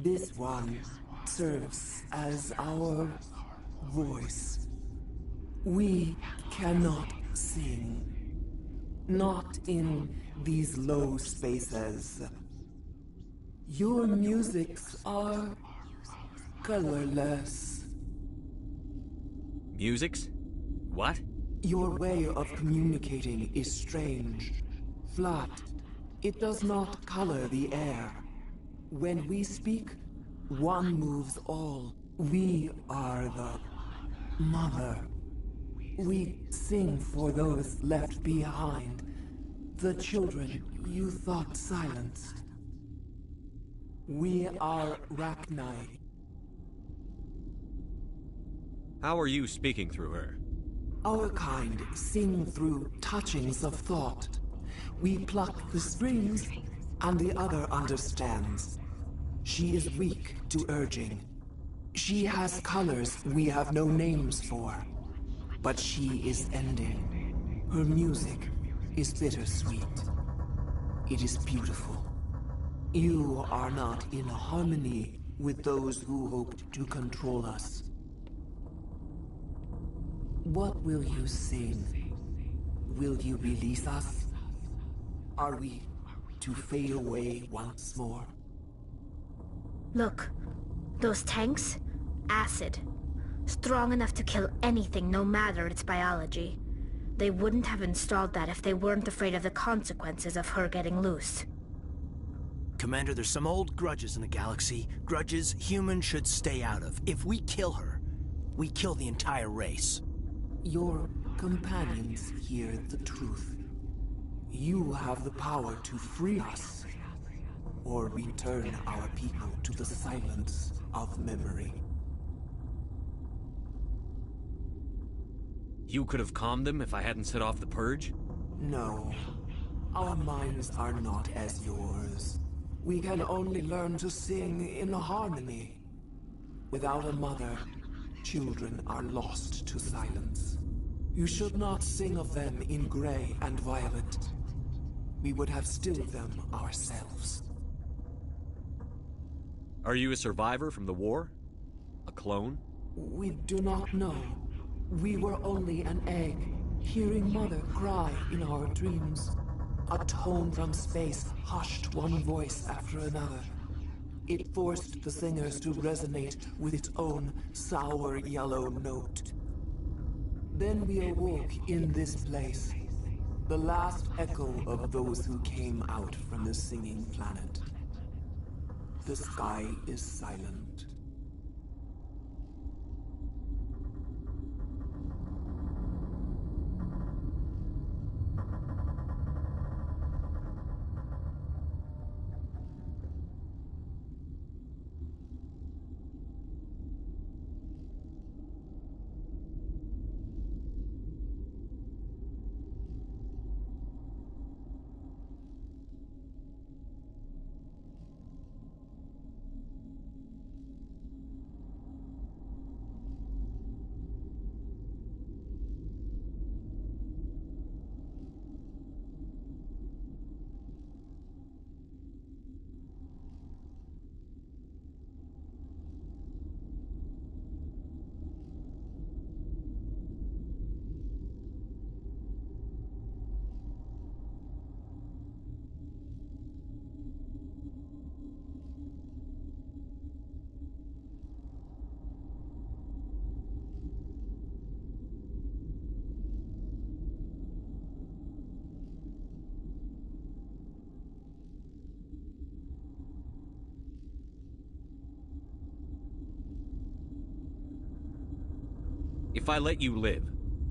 This one serves as our voice. We cannot sing. Not in these low spaces. Your musics are colorless. Musics? What? Your way of communicating is strange. Flat. It does not color the air. When we speak, one moves all. We are the mother. We sing for those left behind. The children you thought silenced. We are Rachni. How are you speaking through her? Our kind sing through touchings of thought. We pluck the springs, and the other understands. She is weak to urging. She has colors we have no names for. But she is ending. Her music is bittersweet. It is beautiful. You are not in harmony with those who hoped to control us. What will you sing? Will you release us? Are we to fade away once more? Look, those tanks? Acid. Strong enough to kill anything, no matter its biology. They wouldn't have installed that if they weren't afraid of the consequences of her getting loose. Commander, there's some old grudges in the galaxy. Grudges humans should stay out of. If we kill her, we kill the entire race. Your companions hear the truth. You have the power to free us, or return our people to the silence of memory. You could have calmed them if I hadn't set off the purge? No. Our minds are not as yours. We can only learn to sing in harmony. Without a mother, children are lost to silence. You should not sing of them in gray and violet. We would have stilled them ourselves. Are you a survivor from the war? A clone? We do not know. We were only an egg, hearing Mother cry in our dreams. A tone from space hushed one voice after another. It forced the singers to resonate with its own sour yellow note. Then we awoke in this place, the last echo of those who came out from the singing planet. The sky is silent. If I let you live,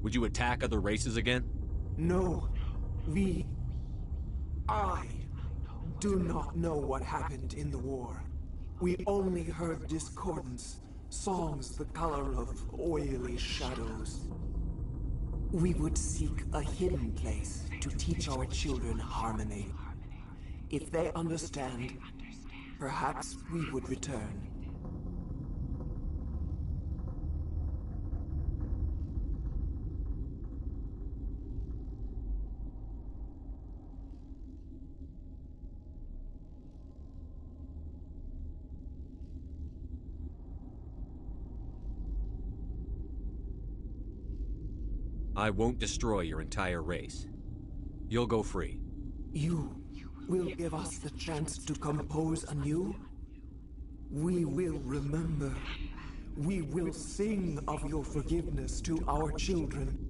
would you attack other races again? No. I do not know what happened in the war. We only heard discordance, songs the color of oily shadows. We would seek a hidden place to teach our children harmony. If they understand, perhaps we would return. I won't destroy your entire race. You'll go free. You will give us the chance to compose anew? We will remember. We will sing of your forgiveness to our children.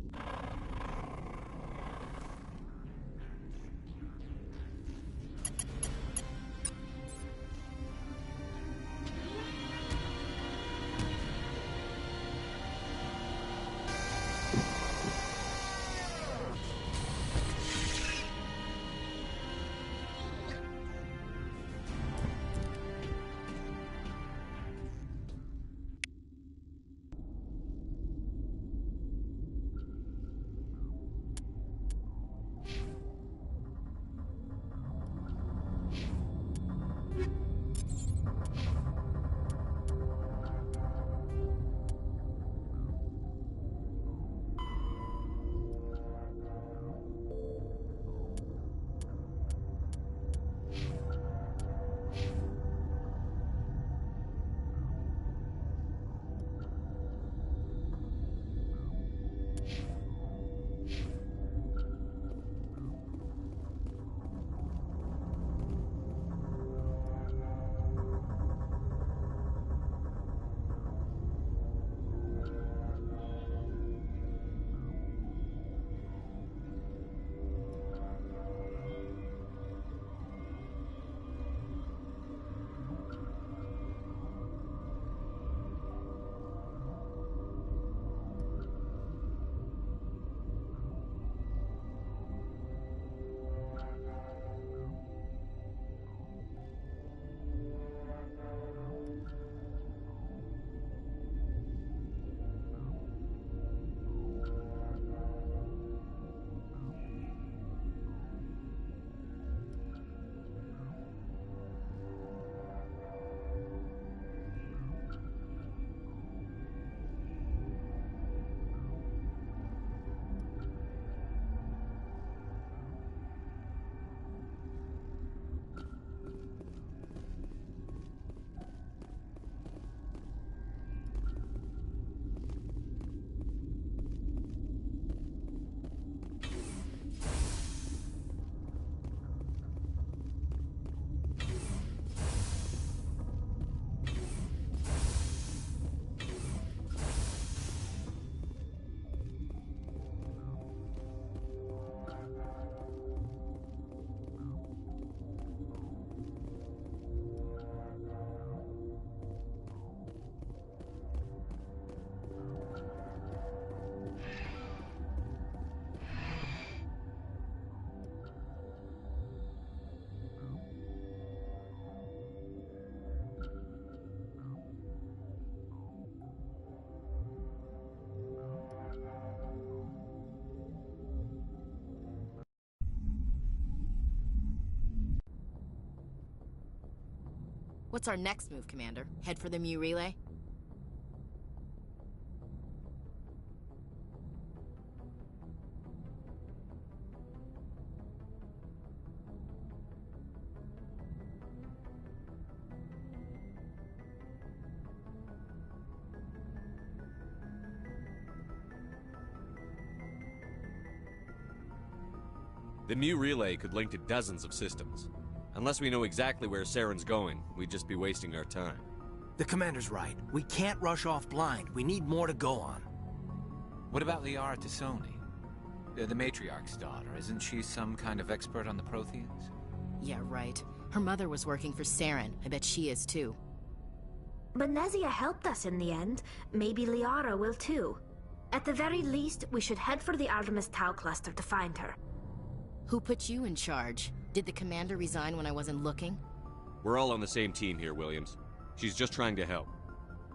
What's our next move, Commander? Head for the Mu Relay? The Mu Relay could link to dozens of systems. Unless we know exactly where Saren's going, we'd just be wasting our time. The Commander's right. We can't rush off blind. We need more to go on. What about Liara T'Soni? The Matriarch's daughter. Isn't she some kind of expert on the Protheans? Yeah, right. Her mother was working for Saren. I bet she is too. Benezia helped us in the end. Maybe Liara will too. At the very least, we should head for the Artemis Tau cluster to find her. Who put you in charge? Did the Commander resign when I wasn't looking? We're all on the same team here, Williams. She's just trying to help.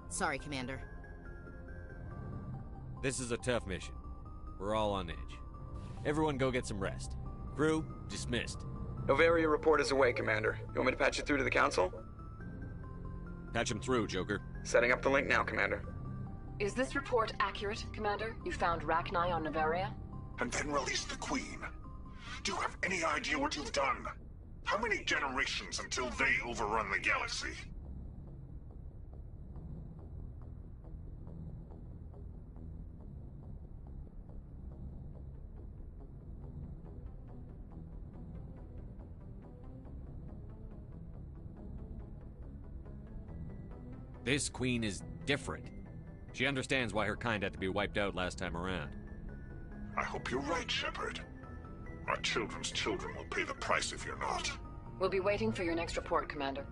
Sorry, Commander. This is a tough mission. We're all on edge. Everyone go get some rest. Crew, dismissed. Noveria report is away, Commander. You want me to patch it through to the Council? Patch him through, Joker. Setting up the link now, Commander. Is this report accurate, Commander? You found Rachni on Noveria? And then release the Queen. Do you have any idea what you've done? How many generations until they overrun the galaxy? This Queen is different. She understands why her kind had to be wiped out last time around. I hope you're right, Shepard. Our children's children will pay the price if you're not. We'll be waiting for your next report, Commander.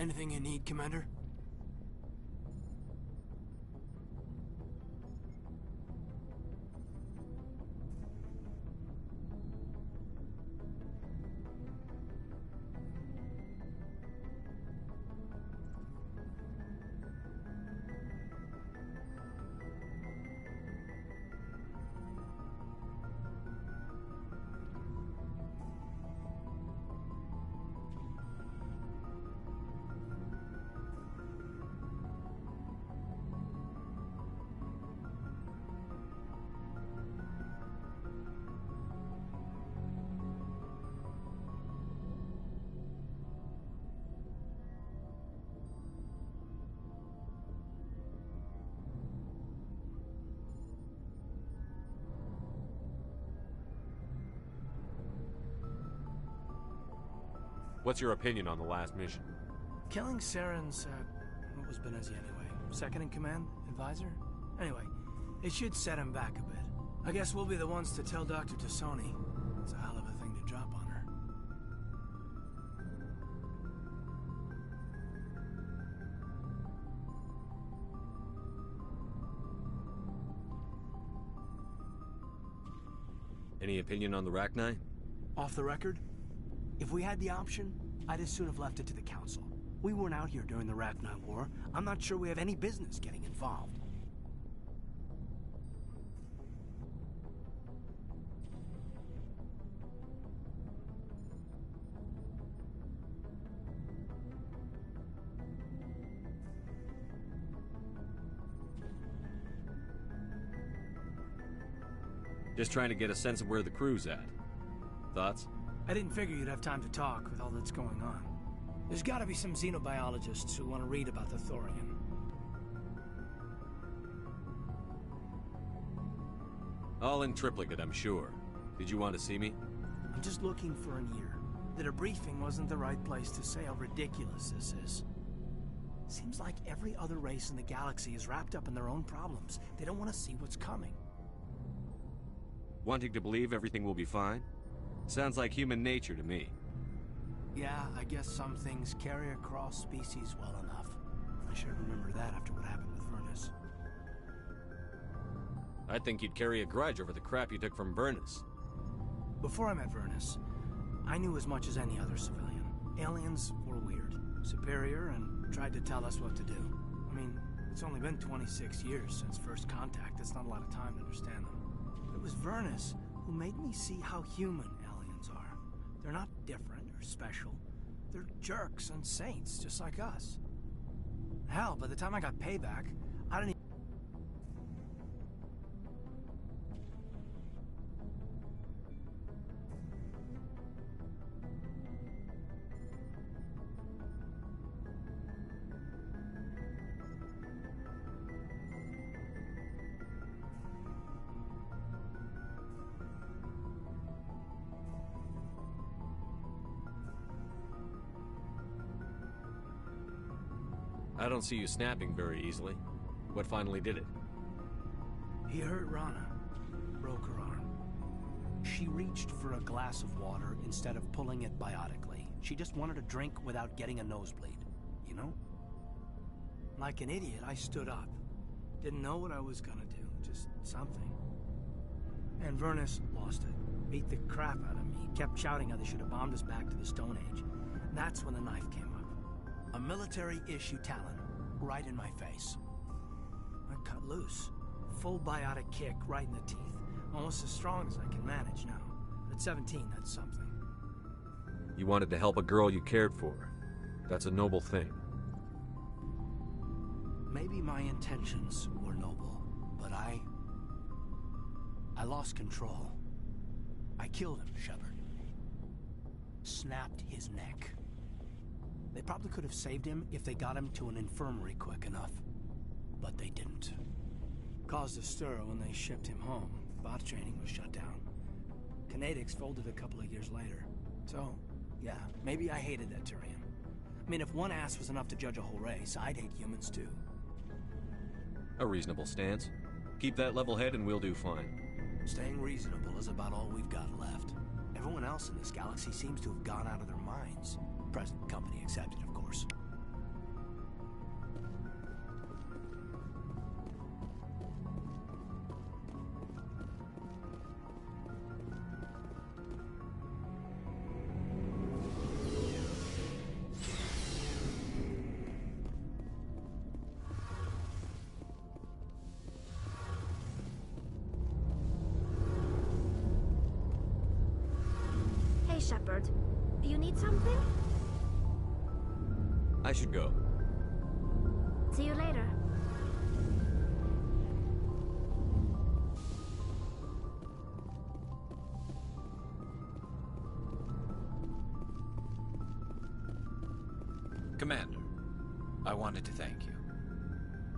Anything you need, Commander? What's your opinion on the last mission? Killing Saren's, what was Benezia anyway? Second in command? Advisor? Anyway, it should set him back a bit. I guess we'll be the ones to tell Dr. T'Soni. It's a hell of a thing to drop on her. Any opinion on the Rachni? Off the record? If we had the option, I'd as soon have left it to the Council. We weren't out here during the Rachni War. I'm not sure we have any business getting involved. Just trying to get a sense of where the crew's at. Thoughts? I didn't figure you'd have time to talk with all that's going on. There's gotta be some xenobiologists who want to read about the Thorian. All in triplicate, I'm sure. Did you want to see me? I'm just looking for an ear. The debriefing wasn't the right place to say how ridiculous this is. Seems like every other race in the galaxy is wrapped up in their own problems. They don't want to see what's coming. Wanting to believe everything will be fine? Sounds like human nature to me. Yeah, I guess some things carry across species well enough. I should remember that after what happened with Vernus. I'd think you'd carry a grudge over the crap you took from Vernus. Before I met Vernus, I knew as much as any other civilian. Aliens were weird, superior, and tried to tell us what to do. I mean, it's only been 26 years since first contact. That's not a lot of time to understand them. It was Vernus who made me see how human aliens are. They're not different or special. They're jerks and saints, just like us. Hell, by the time I got payback, I didn't even... I don't see you snapping very easily. What finally did it? He hurt Rana. Broke her arm. She reached for a glass of water instead of pulling it biotically. She just wanted a drink without getting a nosebleed, you know? Like an idiot, I stood up. Didn't know what I was gonna do, just something. And Vernus lost it. Beat the crap out of me. Kept shouting how they should have bombed us back to the Stone Age. And that's when the knife came up. A military-issue talon, right in my face. I cut loose. Full biotic kick right in the teeth. Almost as strong as I can manage now. At 17, that's something. You wanted to help a girl you cared for. That's a noble thing. Maybe my intentions were noble, but I lost control. I killed him, Shepard. Snapped his neck. They probably could have saved him if they got him to an infirmary quick enough. But they didn't. Caused a stir when they shipped him home. Bot training was shut down. Canadix folded a couple of years later. So, yeah, maybe I hated that Turian. I mean, if one ass was enough to judge a whole race, I'd hate humans too. A reasonable stance. Keep that level head and we'll do fine. Staying reasonable is about all we've got left. Everyone else in this galaxy seems to have gone out of their minds. Present company accepted, of course. Shepard. You need something? I should go. See you later. Commander, I wanted to thank you.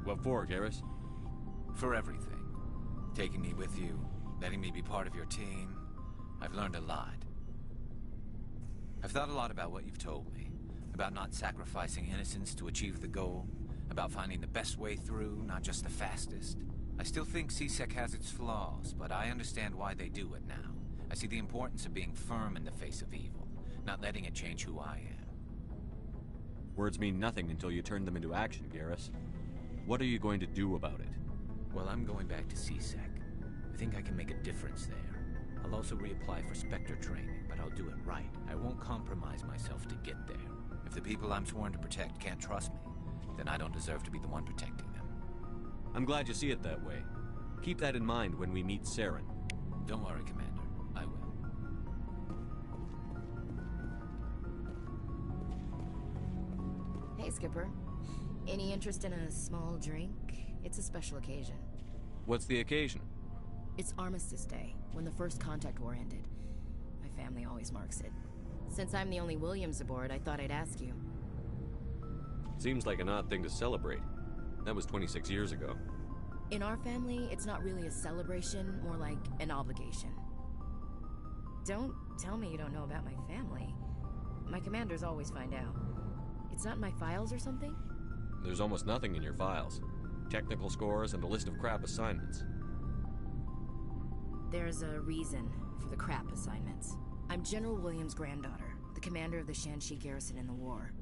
What for, Garrus? For everything. Taking me with you, letting me be part of your team. I've learned a lot. I've thought a lot about what you've told me. About not sacrificing innocence to achieve the goal. About finding the best way through, not just the fastest. I still think C-Sec has its flaws, but I understand why they do it now. I see the importance of being firm in the face of evil, not letting it change who I am. Words mean nothing until you turn them into action, Garrus. What are you going to do about it? Well, I'm going back to C-Sec. I think I can make a difference there. I'll also reapply for Spectre training, but I'll do it right. I won't compromise myself to get there. If the people I'm sworn to protect can't trust me, then I don't deserve to be the one protecting them. I'm glad you see it that way. Keep that in mind when we meet Saren. Don't worry, Commander. I will. Hey, Skipper. Any interest in a small drink? It's a special occasion. What's the occasion? It's Armistice Day, when the First Contact War ended. My family always marks it. Since I'm the only Williams aboard, I thought I'd ask you. Seems like an odd thing to celebrate. That was 26 years ago. In our family, it's not really a celebration, more like an obligation. Don't tell me you don't know about my family. My commanders always find out. It's not in my files or something? There's almost nothing in your files. Technical scores and a list of crap assignments. There's a reason for the crap assignments. I'm General Williams' granddaughter, the commander of the Shanxi garrison in the war.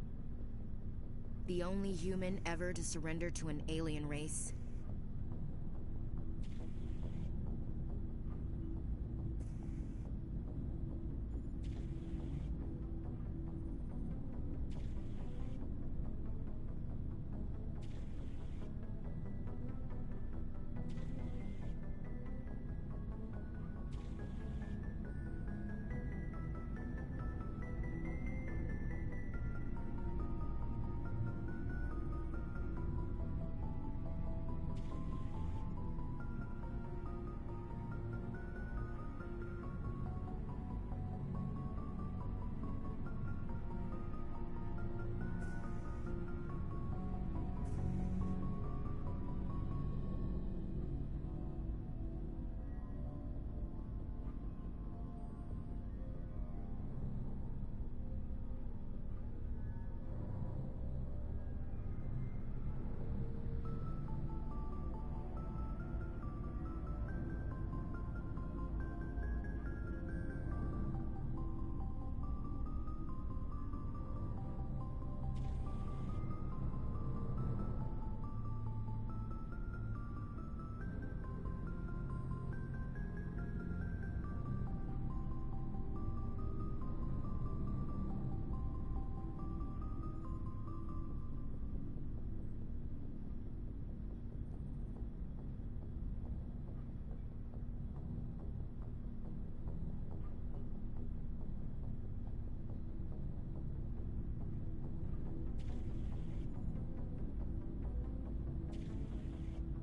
The only human ever to surrender to an alien race.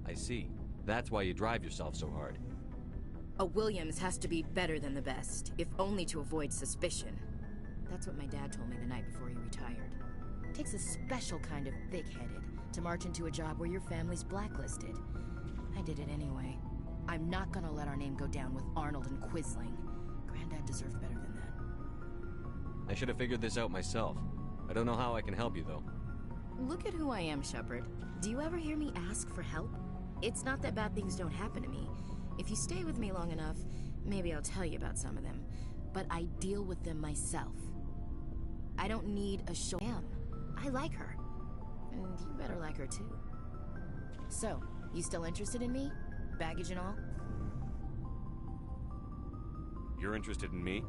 I see. That's why you drive yourself so hard. A Williams has to be better than the best, if only to avoid suspicion. That's what my dad told me the night before he retired. It takes a special kind of thick-headed to march into a job where your family's blacklisted. I did it anyway. I'm not gonna let our name go down with Arnold and Quisling. Granddad deserved better than that. I should have figured this out myself. I don't know how I can help you, though. Look at who I am, Shepard. Do you ever hear me ask for help? It's not that bad things don't happen to me. If you stay with me long enough, maybe I'll tell you about some of them. But I deal with them myself. I don't need a show. I like her. And you better like her too. So, you still interested in me? Baggage and all? You're interested in me?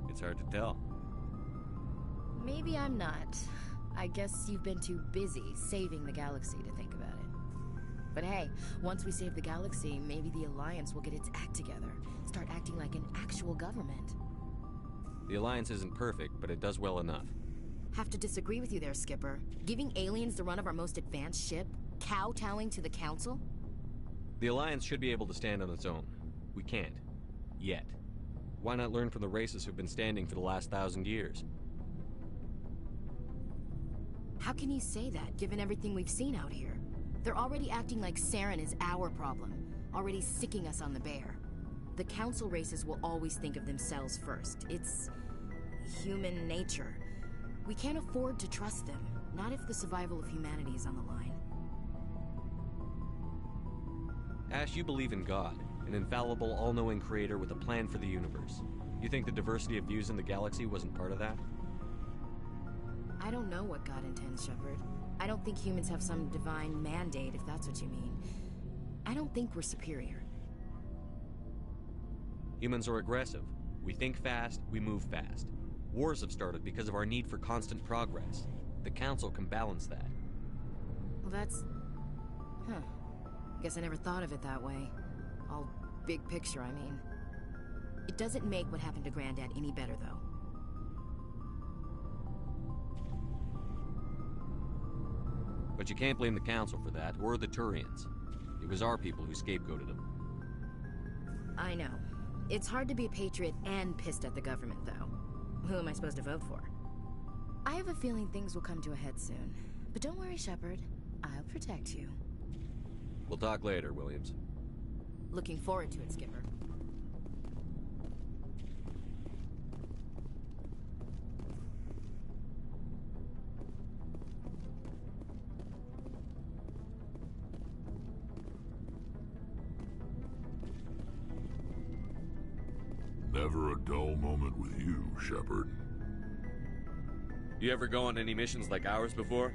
It's hard to tell. Maybe I'm not. I guess you've been too busy saving the galaxy to think about it. But hey, once we save the galaxy, maybe the Alliance will get its act together. Start acting like an actual government. The Alliance isn't perfect, but it does well enough. Have to disagree with you there, Skipper. Giving aliens the run of our most advanced ship? Kowtowing to the Council? The Alliance should be able to stand on its own. We can't. Yet. Why not learn from the races who've been standing for the last 1,000 years? How can you say that, given everything we've seen out here? They're already acting like Saren is our problem, already sicking us on the bear. The Council races will always think of themselves first. It's human nature. We can't afford to trust them, not if the survival of humanity is on the line. Ash, you believe in God, an infallible, all-knowing creator with a plan for the universe. You think the diversity of views in the galaxy wasn't part of that? I don't know what God intends, Shepard. I don't think humans have some divine mandate, if that's what you mean. I don't think we're superior. Humans are aggressive. We think fast, we move fast. Wars have started because of our need for constant progress. The Council can balance that. Well, that's... Huh. Guess I never thought of it that way. All big picture, I mean. It doesn't make what happened to Granddad any better, though. But you can't blame the Council for that, or the Turians. It was our people who scapegoated them. I know. It's hard to be a patriot and pissed at the government, though. Who am I supposed to vote for? I have a feeling things will come to a head soon. But don't worry, Shepard. I'll protect you. We'll talk later, Williams. Looking forward to it, Skipper. Never a dull moment with you, Shepard. You ever go on any missions like ours before?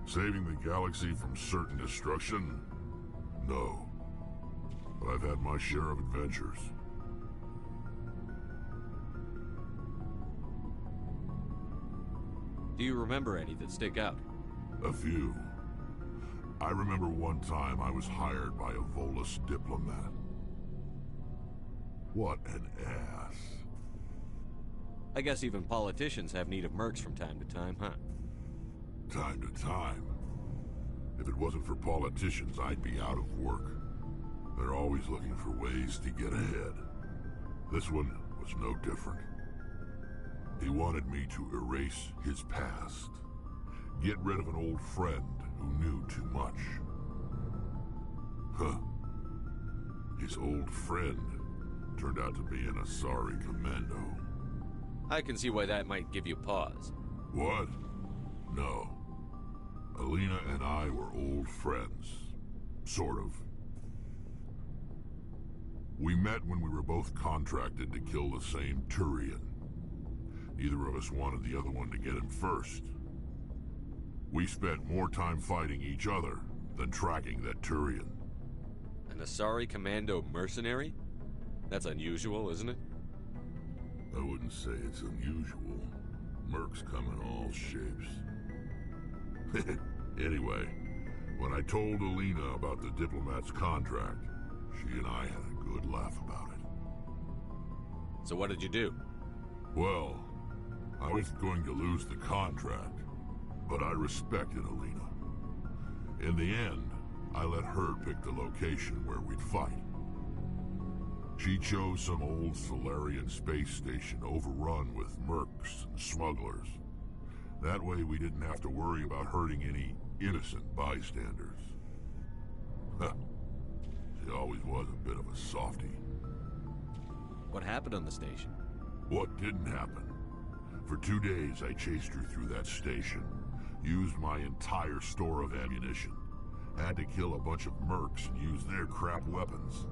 Saving the galaxy from certain destruction? No. But I've had my share of adventures. Do you remember any that stick out? A few. I remember one time I was hired by a Volus diplomat. What an ass. I guess even politicians have need of mercs from time to time, huh? Time to time. If it wasn't for politicians, I'd be out of work. They're always looking for ways to get ahead. This one was no different. He wanted me to erase his past. Get rid of an old friend who knew too much. Huh. His old friend turned out to be an Asari commando. I can see why that might give you pause. What? No. Alina and I were old friends. Sort of. We met when we were both contracted to kill the same Turian. Neither of us wanted the other one to get him first. We spent more time fighting each other than tracking that Turian. An Asari commando mercenary? That's unusual, isn't it? I wouldn't say it's unusual. Mercs come in all shapes. Anyway, when I told Alina about the diplomat's contract, she and I had a good laugh about it. So what did you do? Well, I was going to lose the contract, but I respected Alina. In the end, I let her pick the location where we'd fight. She chose some old Solarian space station overrun with mercs and smugglers. That way we didn't have to worry about hurting any innocent bystanders. Huh. She always was a bit of a softie. What happened on the station? What didn't happen? For 2 days I chased her through that station, used my entire store of ammunition, had to kill a bunch of mercs and use their crap weapons.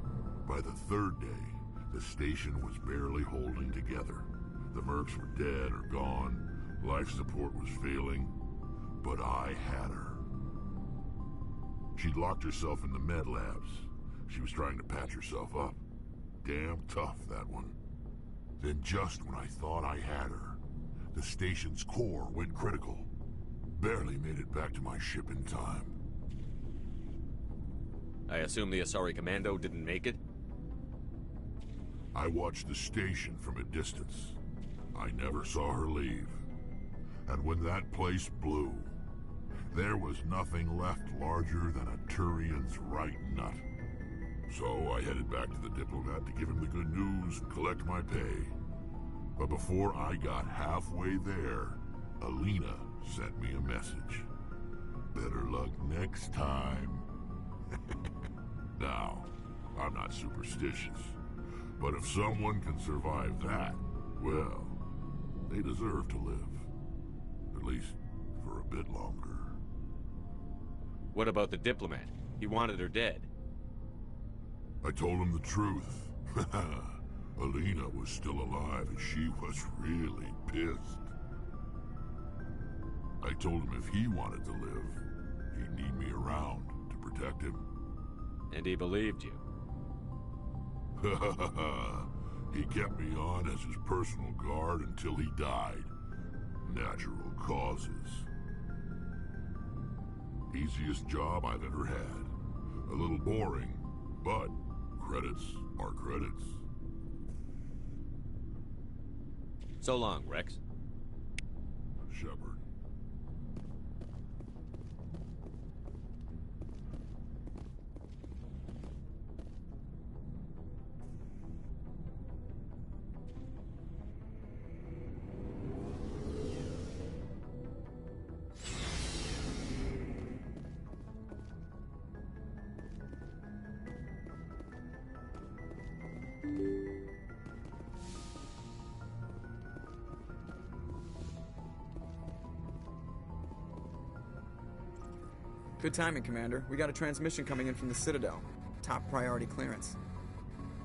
By the 3rd day, the station was barely holding together. The mercs were dead or gone, life support was failing, but I had her. She'd locked herself in the med labs. She was trying to patch herself up. Damn tough, that one. Then just when I thought I had her, the station's core went critical. Barely made it back to my ship in time. I assume the Asari commando didn't make it? I watched the station from a distance. I never saw her leave. And when that place blew, there was nothing left larger than a Turian's right nut. So I headed back to the diplomat to give him the good news and collect my pay. But before I got halfway there, Alina sent me a message. Better luck next time. Now, I'm not superstitious, but if someone can survive that, well, they deserve to live. At least for a bit longer. What about the diplomat? He wanted her dead. I told him the truth. Alina was still alive and she was really pissed. I told him if he wanted to live, he'd need me around to protect him. And he believed you. He kept me on as his personal guard until he died. Natural causes. Easiest job I've ever had. A little boring, but credits are credits. So long, Rex. Shepard. Good timing, Commander. We got a transmission coming in from the Citadel. Top priority clearance.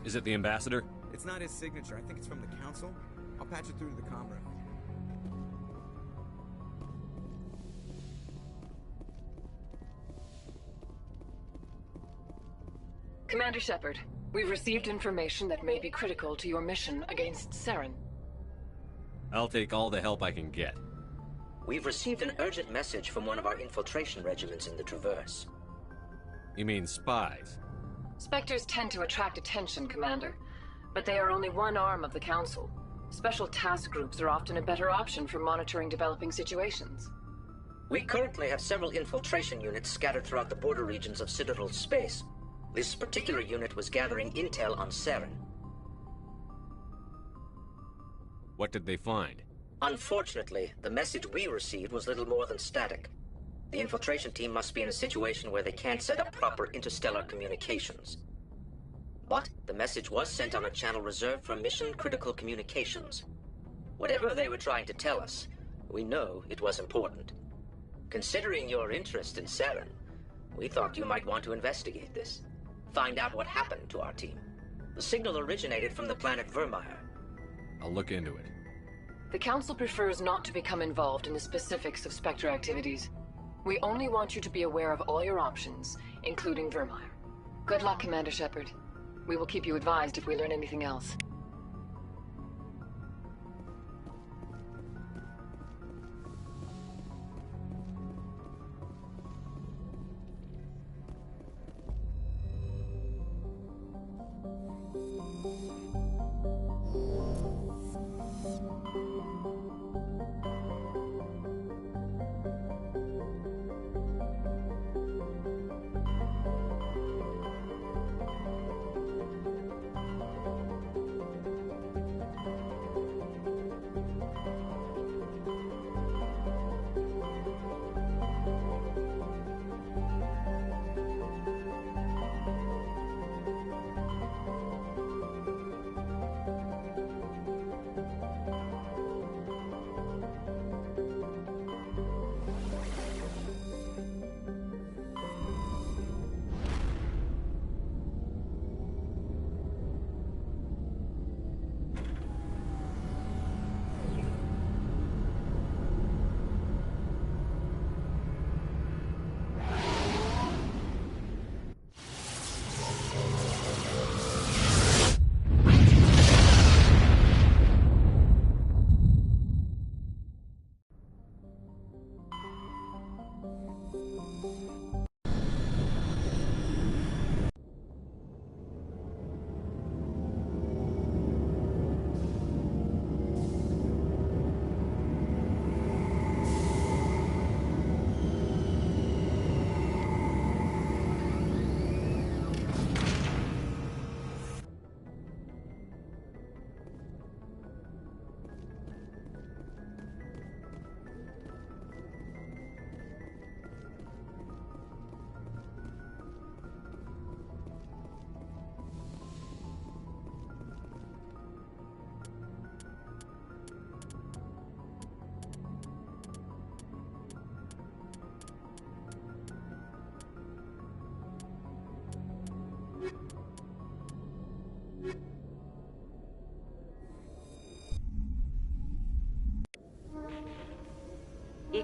Is it the ambassador? It's not his signature. I think it's from the Council. I'll patch it through to the comm room. Commander Shepard, we've received information that may be critical to your mission against Saren. I'll take all the help I can get. We've received an urgent message from one of our infiltration regiments in the Traverse. You mean spies? Spectres tend to attract attention, Commander, but they are only one arm of the Council. Special task groups are often a better option for monitoring developing situations. We currently have several infiltration units scattered throughout the border regions of Citadel space. This particular unit was gathering intel on Saren. What did they find? Unfortunately, the message we received was little more than static. The infiltration team must be in a situation where they can't set up proper interstellar communications. But the message was sent on a channel reserved for mission-critical communications. Whatever they were trying to tell us, we know it was important. Considering your interest in Saren, we thought you might want to investigate this. Find out what happened to our team. The signal originated from the planet Vermeer. I'll look into it. The Council prefers not to become involved in the specifics of Spectre activities. We only want you to be aware of all your options, including Vermeer. Good luck, Commander Shepard. We will keep you advised if we learn anything else.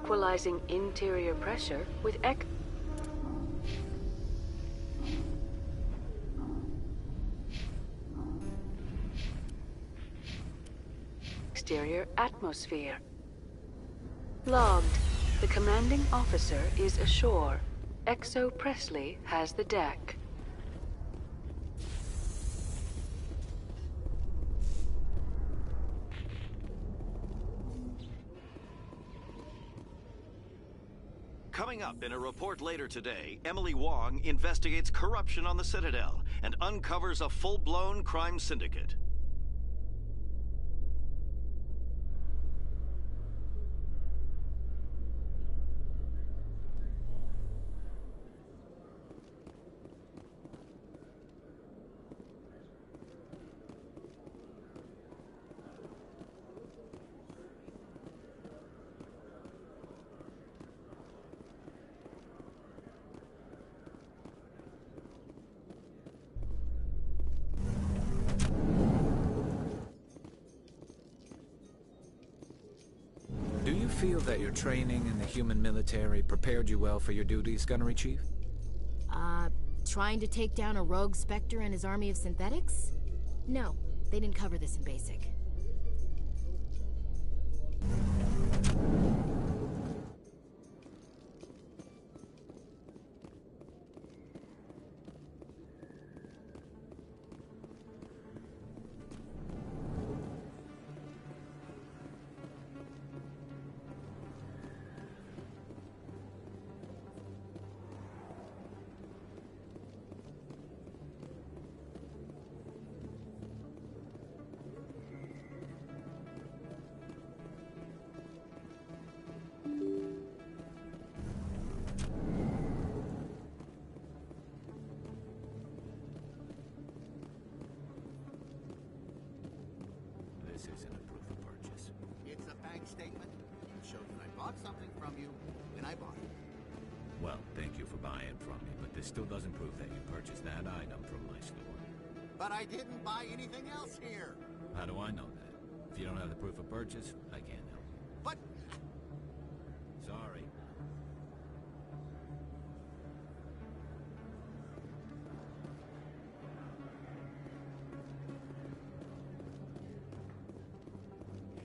equalizing interior pressure with exterior atmosphere. Logged. The commanding officer is ashore. Exo Presley has the deck. Coming up in a report later today, Emily Wong investigates corruption on the Citadel and uncovers a full-blown crime syndicate. Do you feel that your training in the human military prepared you well for your duties, Gunnery Chief? Trying to take down a rogue Spectre and his army of synthetics? No, they didn't cover this in basic. This isn't a proof of purchase. It's a bank statement. It shows that I bought something from you when I bought it. Well, thank you for buying from me, but this still doesn't prove that you purchased that item from my store. But I didn't buy anything else here. How do I know that? If you don't have the proof of purchase, I can't help you. But... Sorry.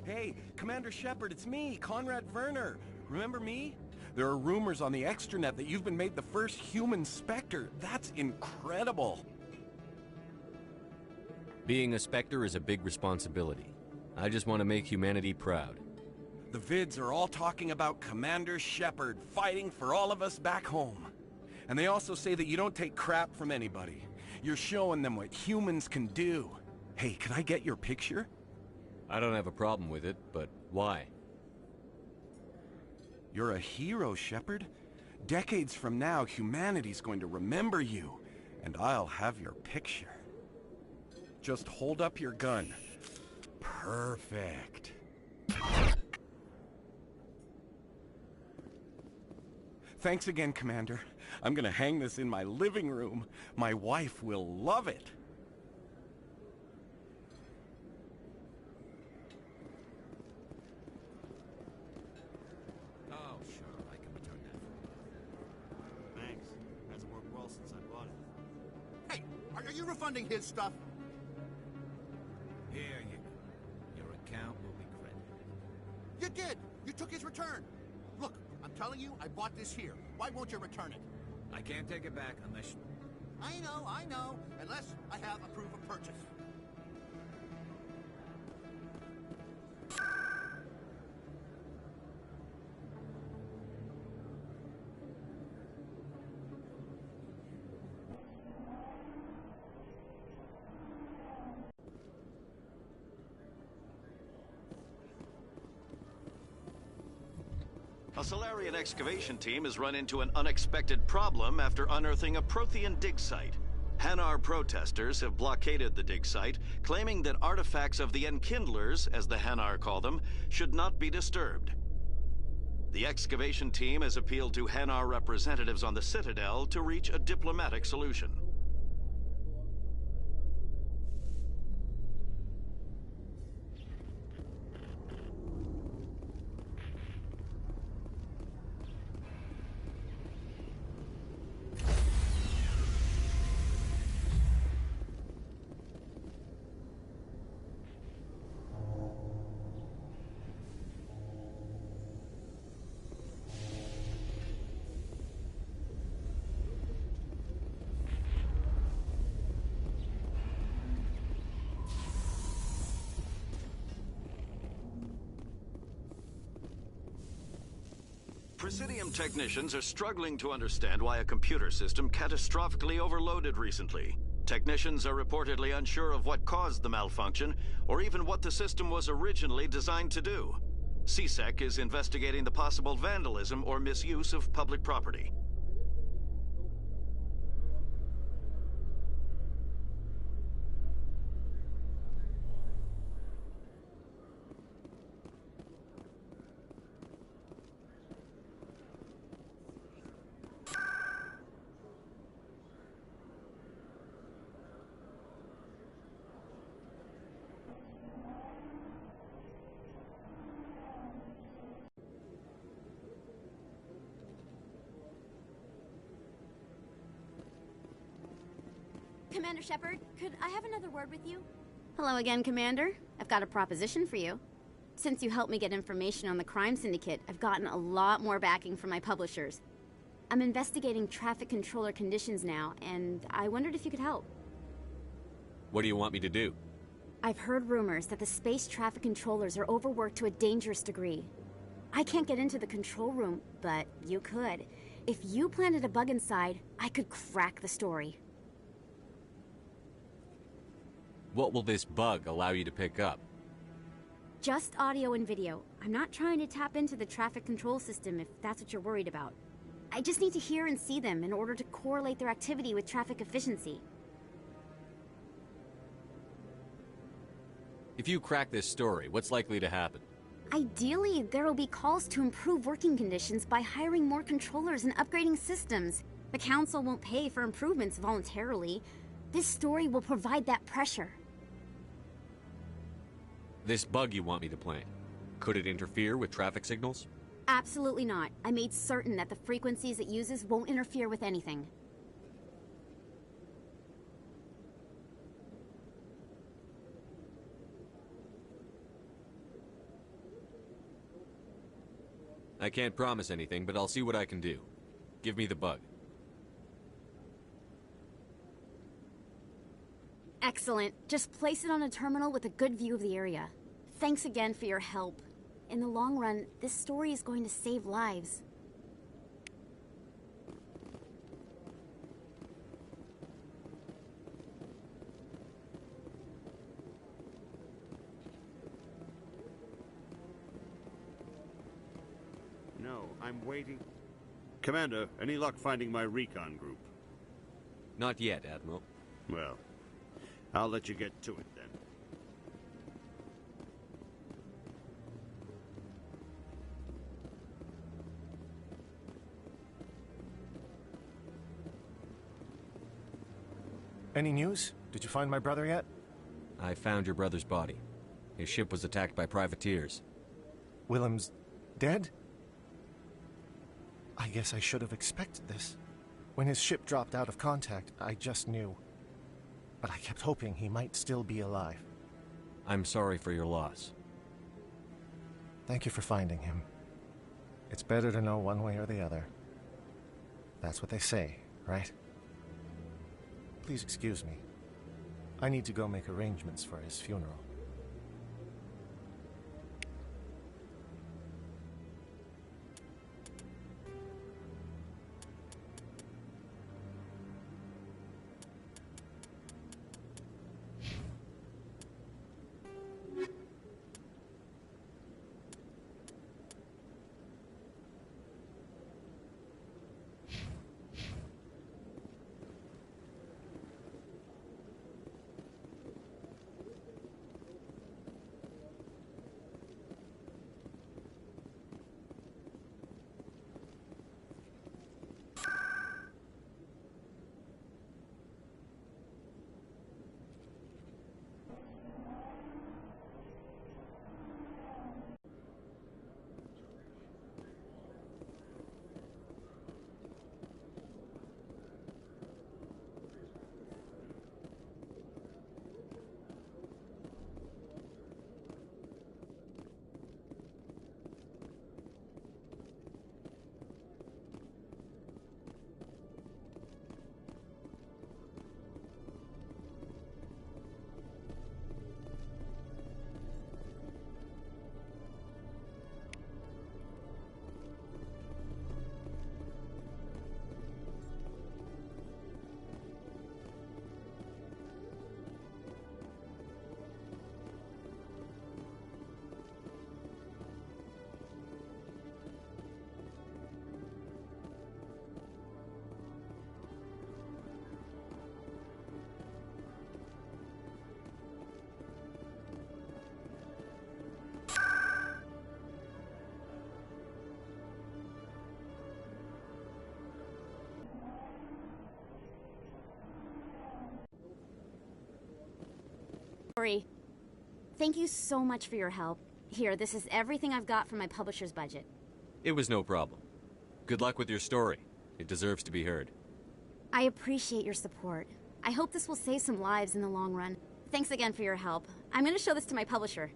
Hey, Commander Shepard, it's me, Conrad Werner. Remember me? There are rumors on the extranet that you've been made the first human Spectre. That's incredible. Being a Spectre is a big responsibility. I just want to make humanity proud. The vids are all talking about Commander Shepard fighting for all of us back home. And they also say that you don't take crap from anybody. You're showing them what humans can do. Hey, can I get your picture? I don't have a problem with it, but why? You're a hero, Shepard. Decades from now, humanity's going to remember you, and I'll have your picture. Just hold up your gun. Perfect. Thanks again, Commander. I'm gonna hang this in my living room. My wife will love it. Oh, sure, I can return that for you. Thanks. Hasn't worked well since I bought it. Hey, are you refunding his stuff? Here you go. Your account will be credited. You did! You took his return! Look, I'm telling you, I bought this here. Why won't you return it? I can't take it back unless... I know. Unless I have a proof of purchase. A Salarian excavation team has run into an unexpected problem after unearthing a Prothean dig site. Hanar protesters have blockaded the dig site, claiming that artifacts of the Enkindlers, as the Hanar call them, should not be disturbed. The excavation team has appealed to Hanar representatives on the Citadel to reach a diplomatic solution. Presidium technicians are struggling to understand why a computer system catastrophically overloaded recently. Technicians are reportedly unsure of what caused the malfunction, or even what the system was originally designed to do. CSEC is investigating the possible vandalism or misuse of public property. Commander Shepard, could I have another word with you? Hello again, Commander. I've got a proposition for you. Since you helped me get information on the crime syndicate, I've gotten a lot more backing from my publishers. I'm investigating traffic controller conditions now, and I wondered if you could help. What do you want me to do? I've heard rumors that the space traffic controllers are overworked to a dangerous degree. I can't get into the control room, but you could. If you planted a bug inside, I could crack the story. What will this bug allow you to pick up? Just audio and video. I'm not trying to tap into the traffic control system if that's what you're worried about. I just need to hear and see them in order to correlate their activity with traffic efficiency. If you crack this story, what's likely to happen? Ideally, there will be calls to improve working conditions by hiring more controllers and upgrading systems. The Council won't pay for improvements voluntarily. This story will provide that pressure. This bug you want me to plant, could it interfere with traffic signals? Absolutely not. I made certain that the frequencies it uses won't interfere with anything. I can't promise anything, but I'll see what I can do. Give me the bug. Excellent. Just place it on a terminal with a good view of the area. Thanks again for your help. In the long run, this story is going to save lives. No, I'm waiting. Commander, any luck finding my recon group? Not yet, Admiral. Well, I'll let you get to it then. Any news? Did you find my brother yet? I found your brother's body. His ship was attacked by privateers. Willem's dead? I guess I should have expected this. When his ship dropped out of contact, I just knew. But I kept hoping he might still be alive. I'm sorry for your loss. Thank you for finding him. It's better to know one way or the other. That's what they say, right? Please excuse me. I need to go make arrangements for his funeral. story. Thank you so much for your help. Here, this is everything I've got from my publisher's budget. It was no problem. Good luck with your story. It deserves to be heard. I appreciate your support. I hope this will save some lives in the long run. Thanks again for your help. I'm going to show this to my publisher.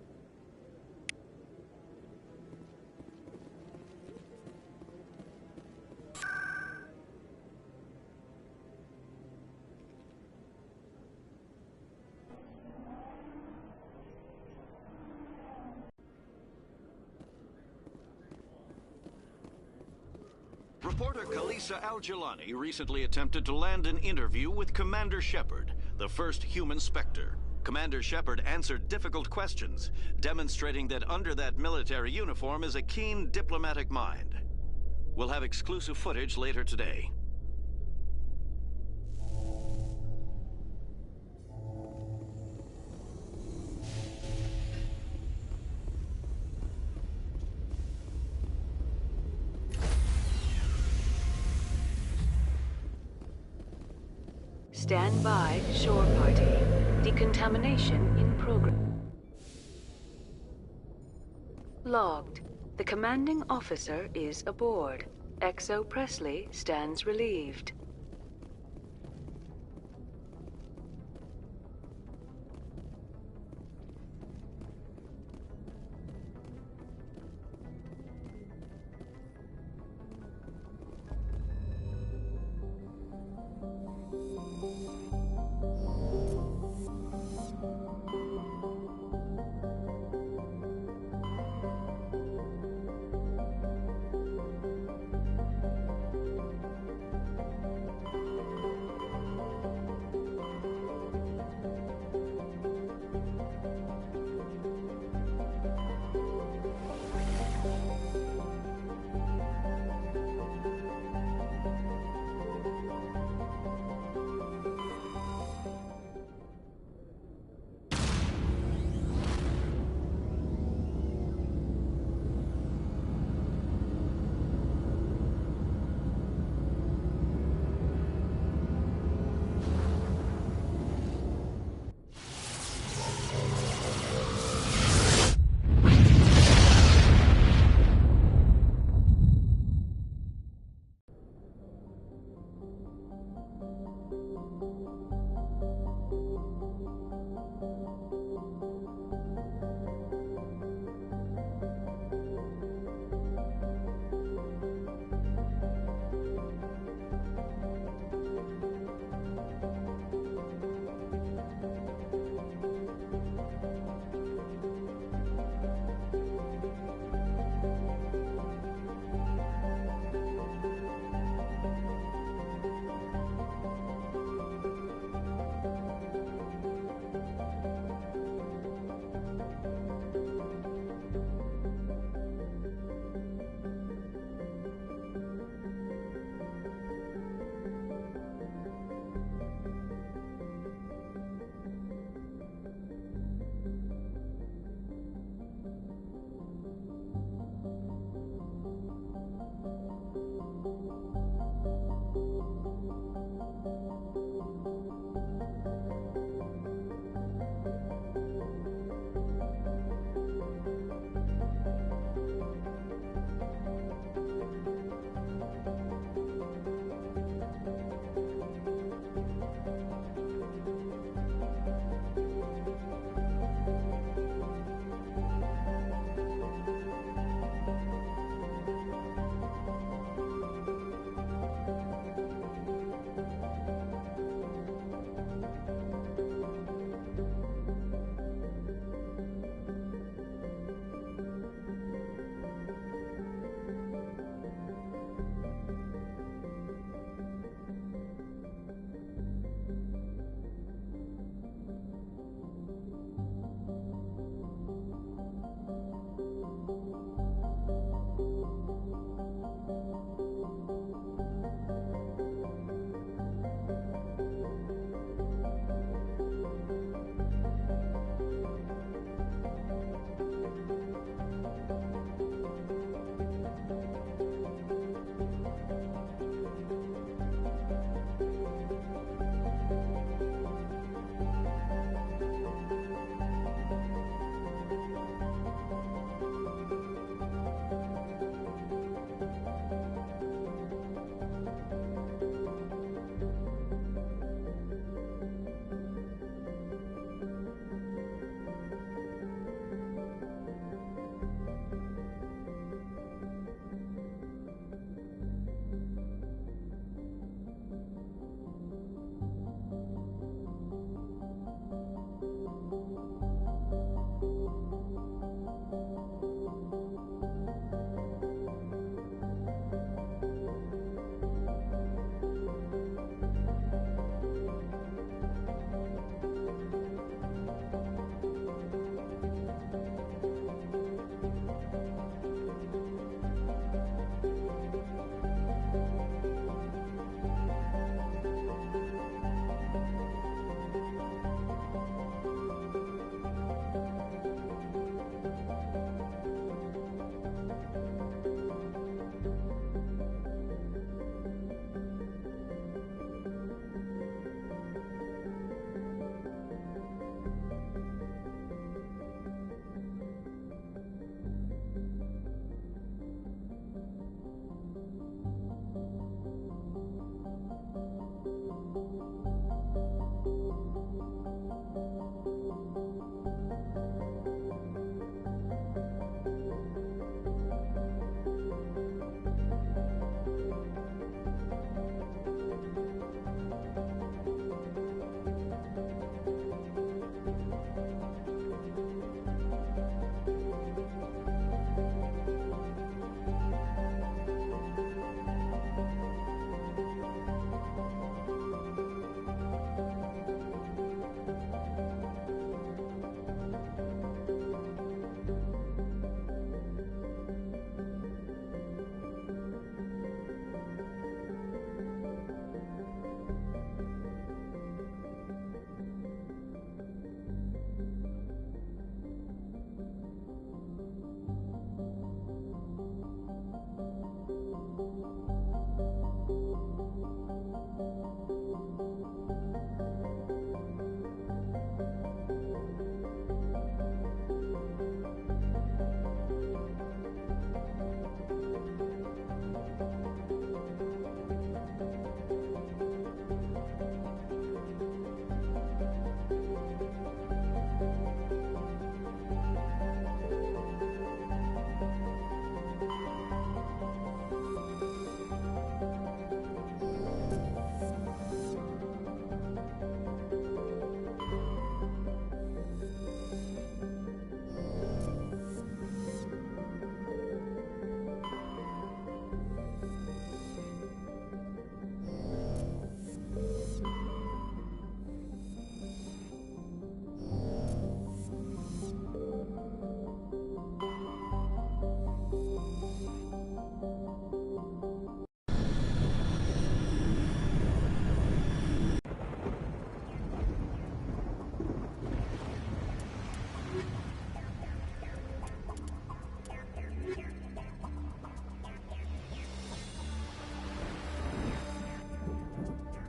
Reporter Kalisa Al-Jelani recently attempted to land an interview with Commander Shepard, the first human Spectre. Commander Shepard answered difficult questions, demonstrating that under that military uniform is a keen diplomatic mind. We'll have exclusive footage later today. Stand by, shore party. Decontamination in progress. Logged. The commanding officer is aboard. XO Presley stands relieved.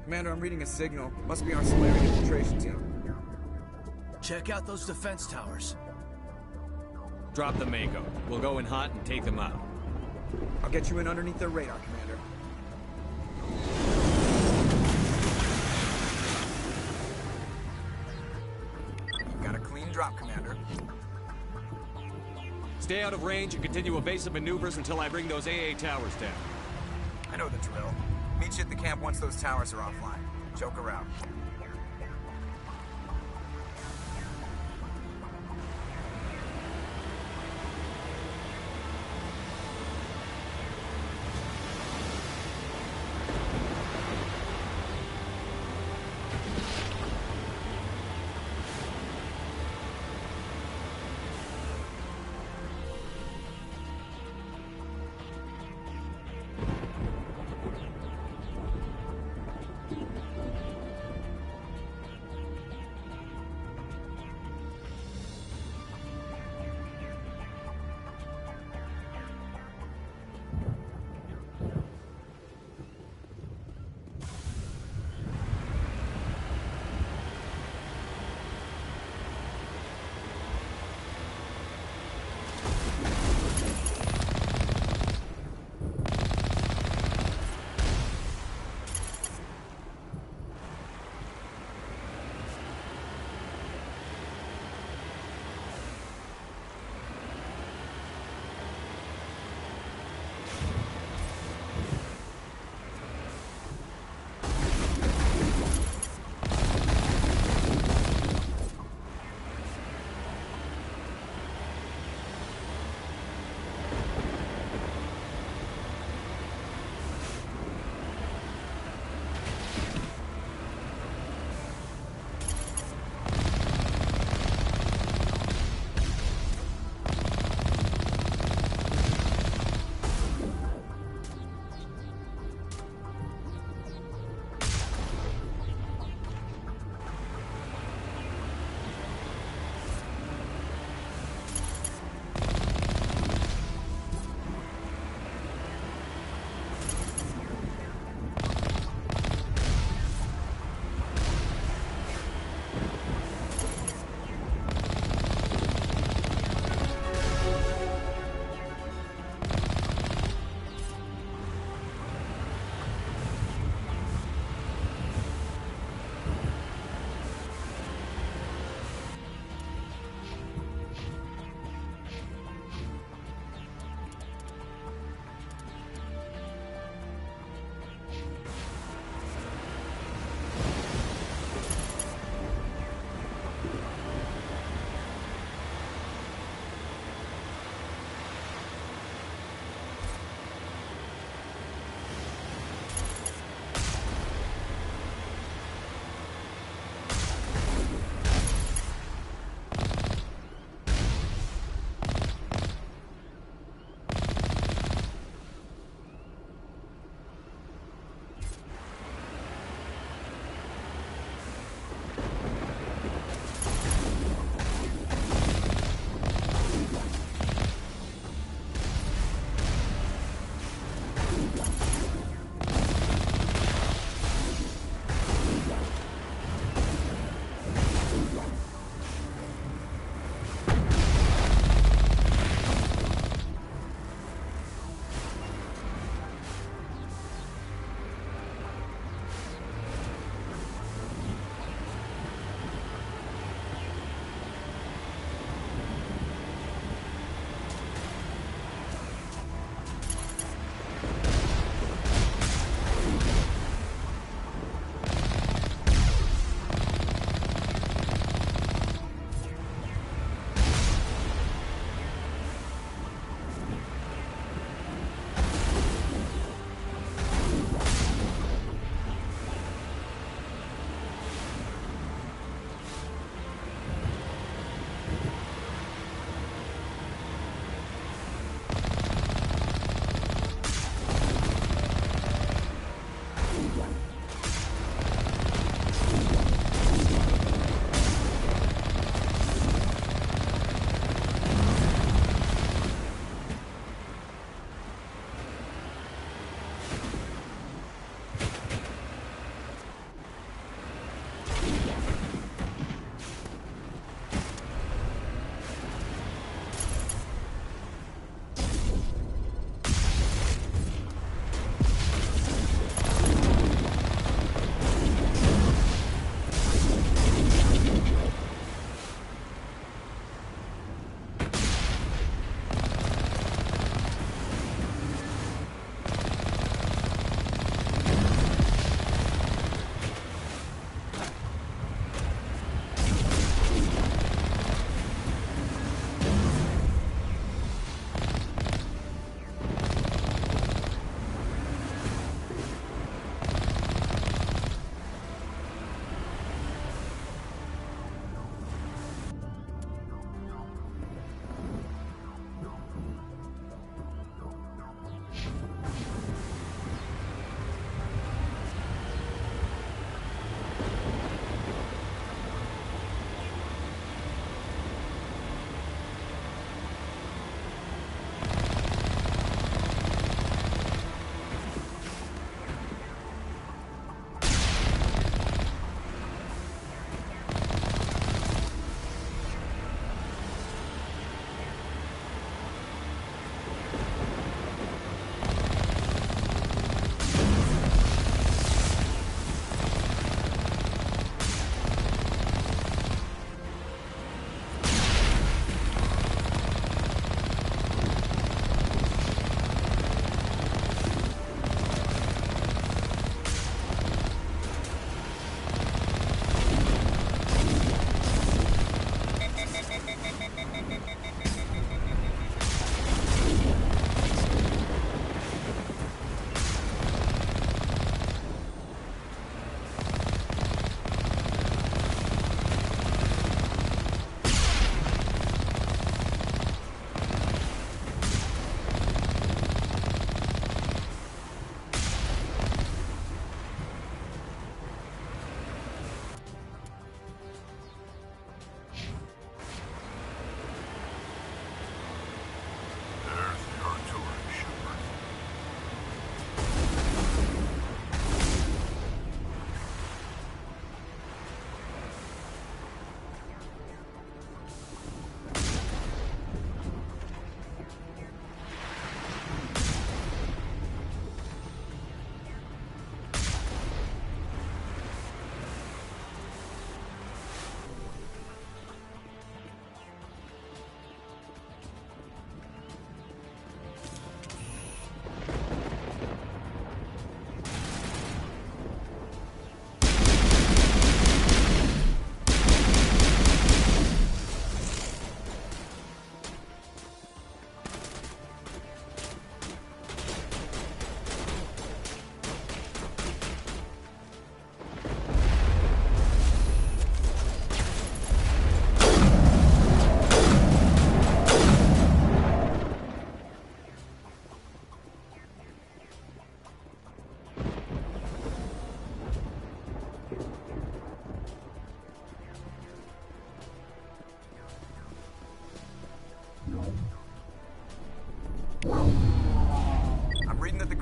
Commander, I'm reading a signal. Must be our Solarian infiltration team. Check out those defense towers. Drop the Mako. We'll go in hot and take them out. I'll get you in underneath their radar, Commander. Got a clean drop, Commander. Stay out of range and continue evasive maneuvers until I bring those AA towers down. I know the drill. Meet you at the camp once those towers are offline. Joke around.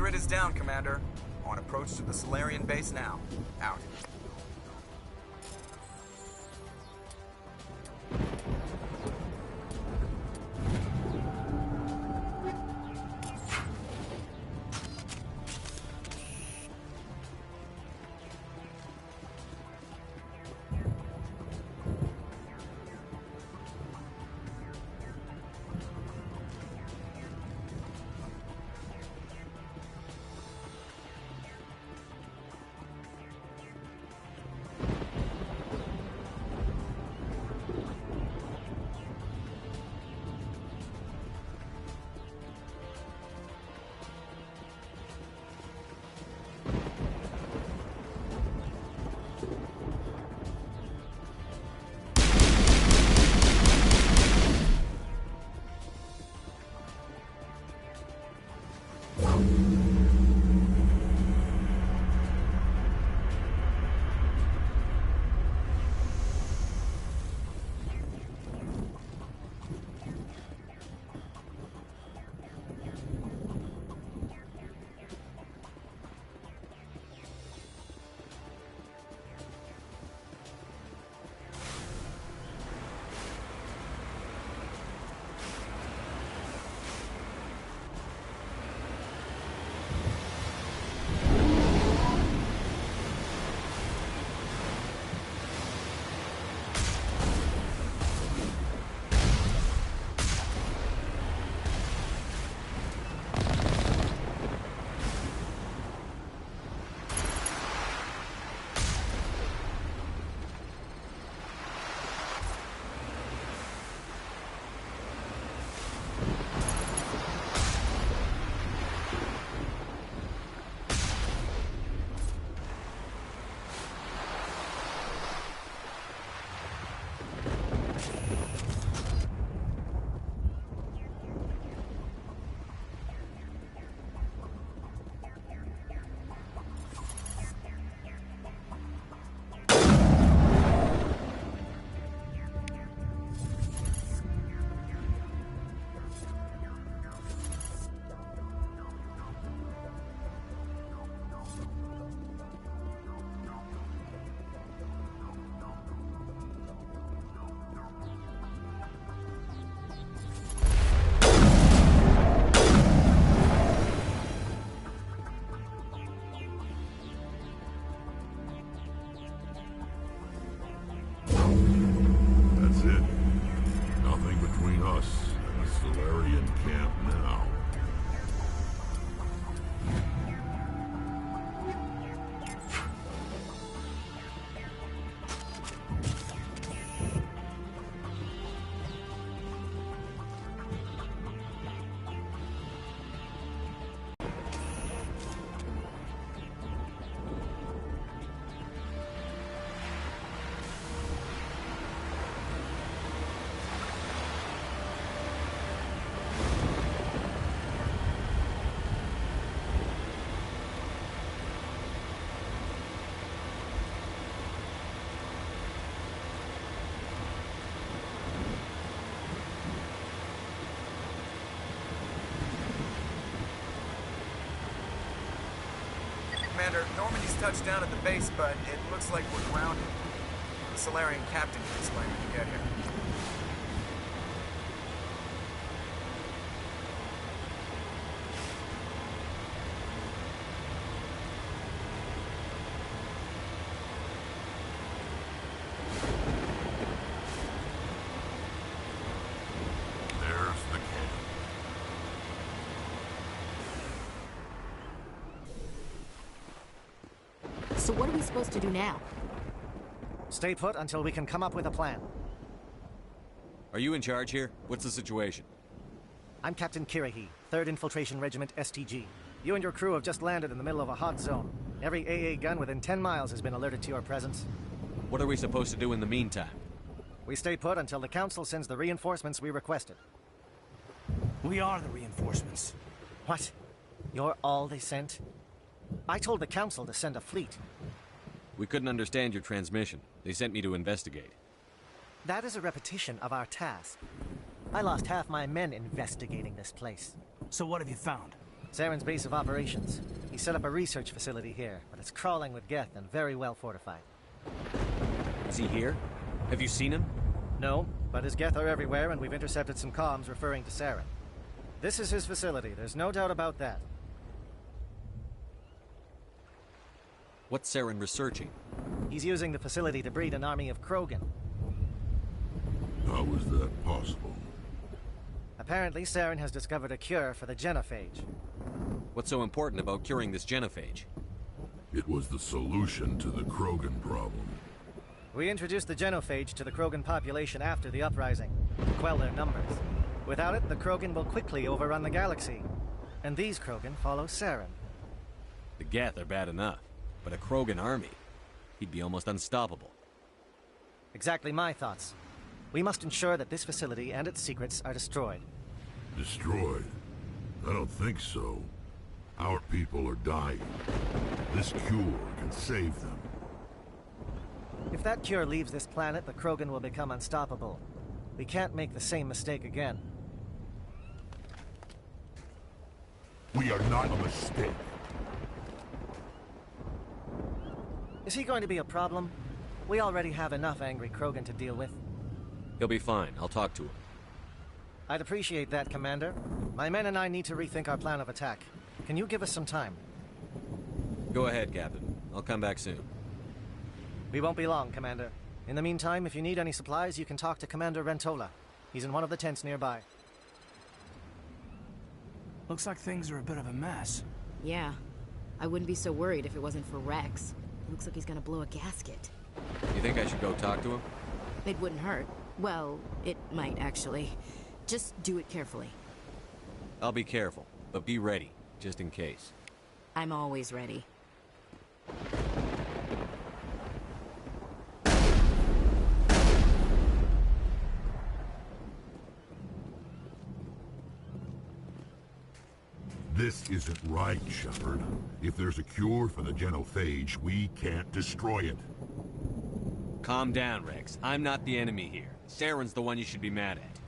grid is down, Commander. On approach to the Solarian base now. Out. Commander, Normandy's touched down at the base, but it looks like we're grounded. The Solarian captain can explain when you get here. So what are we supposed to do now? Stay put until we can come up with a plan. Are you in charge here? What's the situation? I'm Captain Kirrahe, 3rd Infiltration Regiment STG. You and your crew have just landed in the middle of a hot zone. Every AA gun within 10 miles has been alerted to your presence. What are we supposed to do in the meantime? We stay put until the Council sends the reinforcements we requested. We are the reinforcements. What? You're all they sent? I told the Council to send a fleet. We couldn't understand your transmission. They sent me to investigate. That is a repetition of our task. I lost half my men investigating this place. So what have you found? Saren's base of operations. He set up a research facility here, but it's crawling with Geth and very well fortified. Is he here? Have you seen him? No, but his Geth are everywhere, and we've intercepted some comms referring to Saren. This is his facility, there's no doubt about that. What's Saren researching? He's using the facility to breed an army of Krogan. How is that possible? Apparently, Saren has discovered a cure for the genophage. What's so important about curing this genophage? It was the solution to the Krogan problem. We introduced the genophage to the Krogan population after the uprising, to quell their numbers. Without it, the Krogan will quickly overrun the galaxy. And these Krogan follow Saren. The Geth are bad enough, but a Krogan army? He'd be almost unstoppable. Exactly my thoughts. We must ensure that this facility and its secrets are destroyed. Destroyed? I don't think so. Our people are dying. This cure can save them. If that cure leaves this planet, the Krogan will become unstoppable. We can't make the same mistake again. We are not a mistake. Is he going to be a problem? We already have enough angry Krogan to deal with. He'll be fine. I'll talk to him. I'd appreciate that, Commander. My men and I need to rethink our plan of attack. Can you give us some time? Go ahead, Captain. I'll come back soon. We won't be long, Commander. In the meantime, if you need any supplies, you can talk to Commander Rentola. He's in one of the tents nearby. Looks like things are a bit of a mess. Yeah. I wouldn't be so worried if it wasn't for Rex. Looks like he's gonna blow a gasket. You think I should go talk to him? It wouldn't hurt. Well, it might, actually. Just do it carefully. I'll be careful, but be ready, just in case. I'm always ready. This isn't right, Shepard. If there's a cure for the genophage, we can't destroy it. Calm down, Rex. I'm not the enemy here. Saren's the one you should be mad at.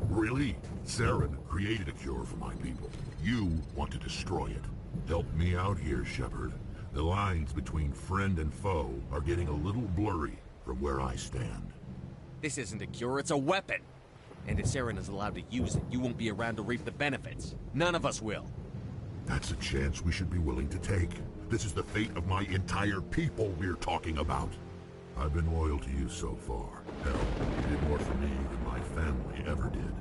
Really? Saren created a cure for my people. You want to destroy it. Help me out here, Shepard. The lines between friend and foe are getting a little blurry from where I stand. This isn't a cure, it's a weapon! And if Saren is allowed to use it, you won't be around to reap the benefits. None of us will. That's a chance we should be willing to take. This is the fate of my entire people we're talking about. I've been loyal to you so far. Hell, you did more for me than my family ever did.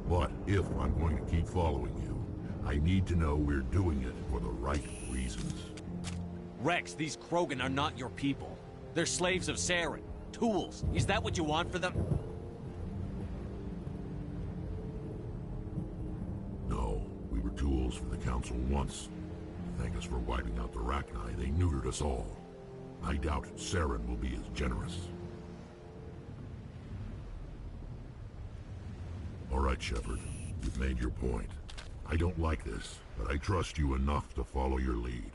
But if I'm going to keep following you, I need to know we're doing it for the right reasons. Rex, these Krogan are not your people. They're slaves of Saren. Tools. Is that what you want for them? No, we were tools for the Council once. Thank us for wiping out the Rachni. They neutered us all. I doubt Saren will be as generous. All right, Shepard. You've made your point. I don't like this, but I trust you enough to follow your lead.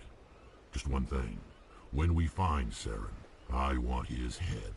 Just one thing. When we find Saren, I want his head.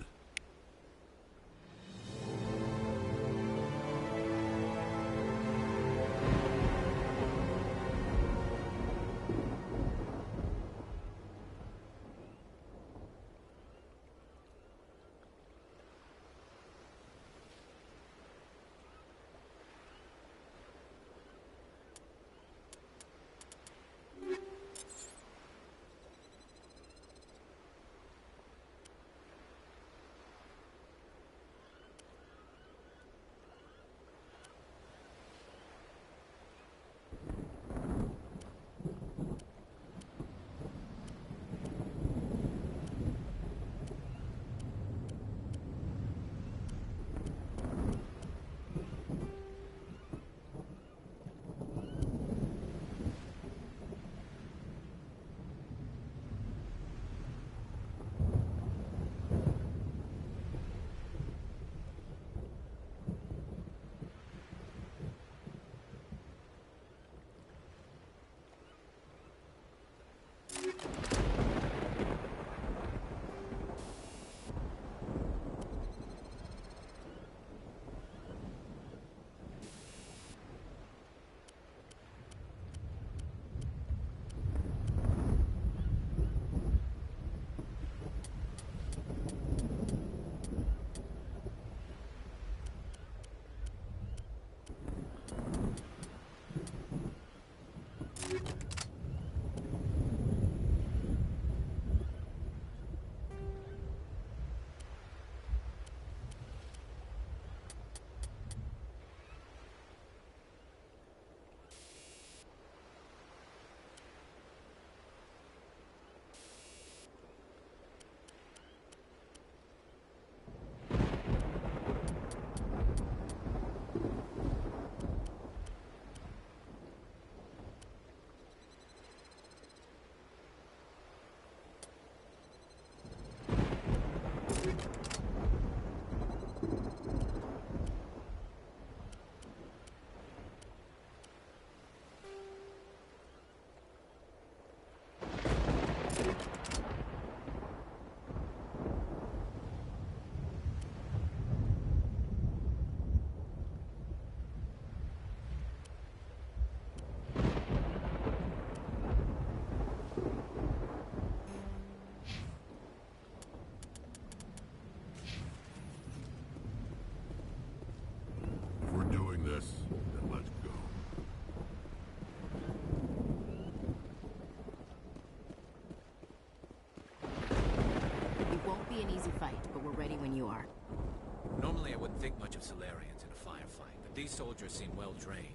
wouldn't think much of Salarians in a firefight, but these soldiers seem well trained.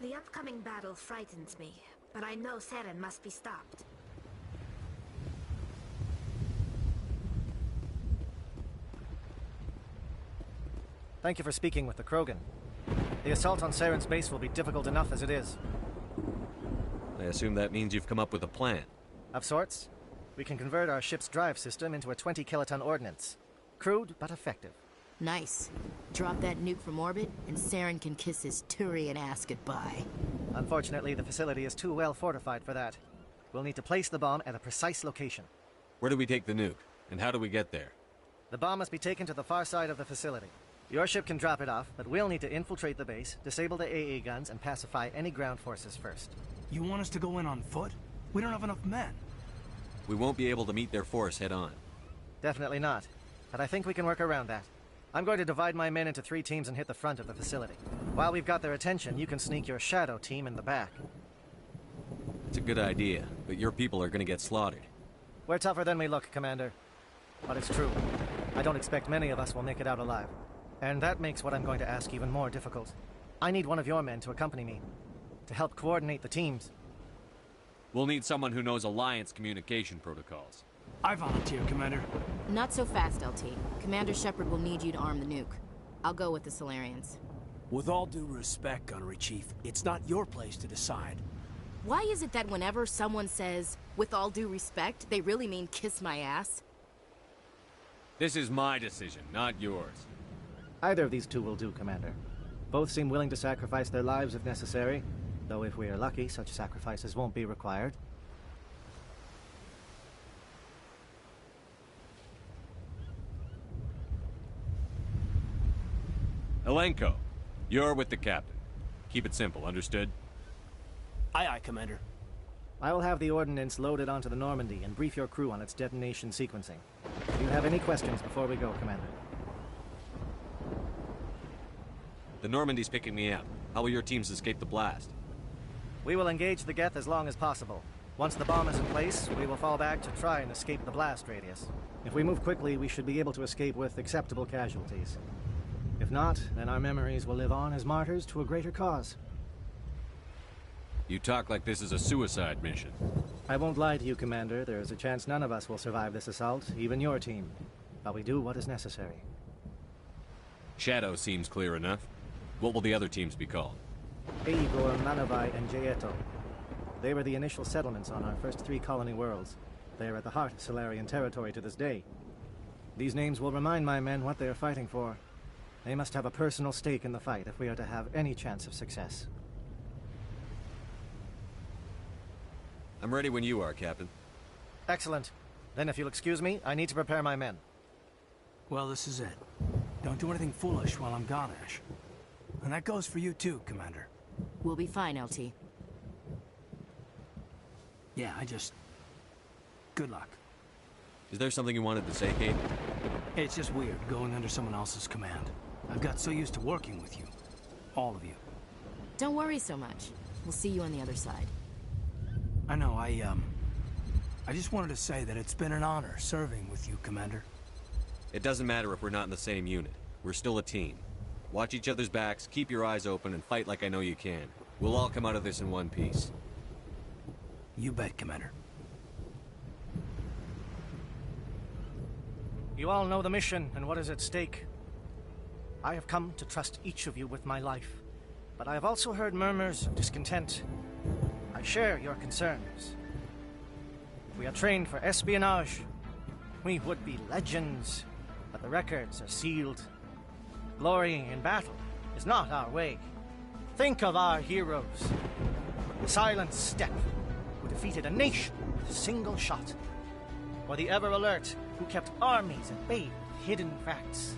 The upcoming battle frightens me, but I know Seren must be stopped. Thank you for speaking with the Krogan. The assault on Seren's base will be difficult enough as it is. I assume that means you've come up with a plan. Of sorts. We can convert our ship's drive system into a 20-kiloton ordnance. Crude, but effective. Nice. Drop that nuke from orbit, and Saren can kiss his Turian ass goodbye. Unfortunately, the facility is too well fortified for that. We'll need to place the bomb at a precise location. Where do we take the nuke? And how do we get there? The bomb must be taken to the far side of the facility. Your ship can drop it off, but we'll need to infiltrate the base, disable the AA guns, and pacify any ground forces first. You want us to go in on foot? We don't have enough men. We won't be able to meet their force head-on. Definitely not. But I think we can work around that. I'm going to divide my men into 3 teams and hit the front of the facility. While we've got their attention, you can sneak your Shadow team in the back. It's a good idea, but your people are going to get slaughtered. We're tougher than we look, Commander. But it's true. I don't expect many of us will make it out alive. And that makes what I'm going to ask even more difficult. I need one of your men to accompany me, to help coordinate the teams. We'll need someone who knows Alliance communication protocols. I volunteer, Commander. Not so fast, LT. Commander Shepard will need you to arm the nuke. I'll go with the Salarians. With all due respect, Gunnery Chief, it's not your place to decide. Why is it that whenever someone says, with all due respect, they really mean kiss my ass? This is my decision, not yours. Either of these 2 will do, Commander. Both seem willing to sacrifice their lives if necessary, though if we are lucky, such sacrifices won't be required. Alenko, you're with the captain. Keep it simple, understood? Aye, aye, Commander. I will have the ordnance loaded onto the Normandy and brief your crew on its detonation sequencing. Do you have any questions before we go, Commander? The Normandy's picking me up. How will your teams escape the blast? We will engage the Geth as long as possible. Once the bomb is in place, we will fall back to try and escape the blast radius. If we move quickly, we should be able to escape with acceptable casualties. If not, then our memories will live on as martyrs to a greater cause. You talk like this is a suicide mission. I won't lie to you, Commander. There is a chance none of us will survive this assault, even your team. But we do what is necessary. Shadow seems clear enough. What will the other teams be called? Igor, Manavai, and Jaeto. They were the initial settlements on our first 3 colony worlds. They are at the heart of Salarian territory to this day. These names will remind my men what they are fighting for. They must have a personal stake in the fight if we are to have any chance of success. I'm ready when you are, Captain. Excellent. Then if you'll excuse me, I need to prepare my men. Well, this is it. Don't do anything foolish while I'm gone, Ash. And that goes for you too, Commander. We'll be fine, LT. Yeah, good luck. Is there something you wanted to say, Kate? It's just weird, going under someone else's command. I've got so used to working with you. All of you. Don't worry so much. We'll see you on the other side. I know, I just wanted to say that it's been an honor serving with you, Commander. It doesn't matter if we're not in the same unit. We're still a team. Watch each other's backs, keep your eyes open, and fight like I know you can. We'll all come out of this in one piece. You bet, Commander. You all know the mission and what is at stake. I have come to trust each of you with my life, but I have also heard murmurs of discontent. I share your concerns. We are trained for espionage. We would be legends, but the records are sealed. Glorying in battle is not our way. Think of our heroes. The Silent Step, who defeated a nation with a single shot. Or the Ever Alert, who kept armies at bay with hidden facts.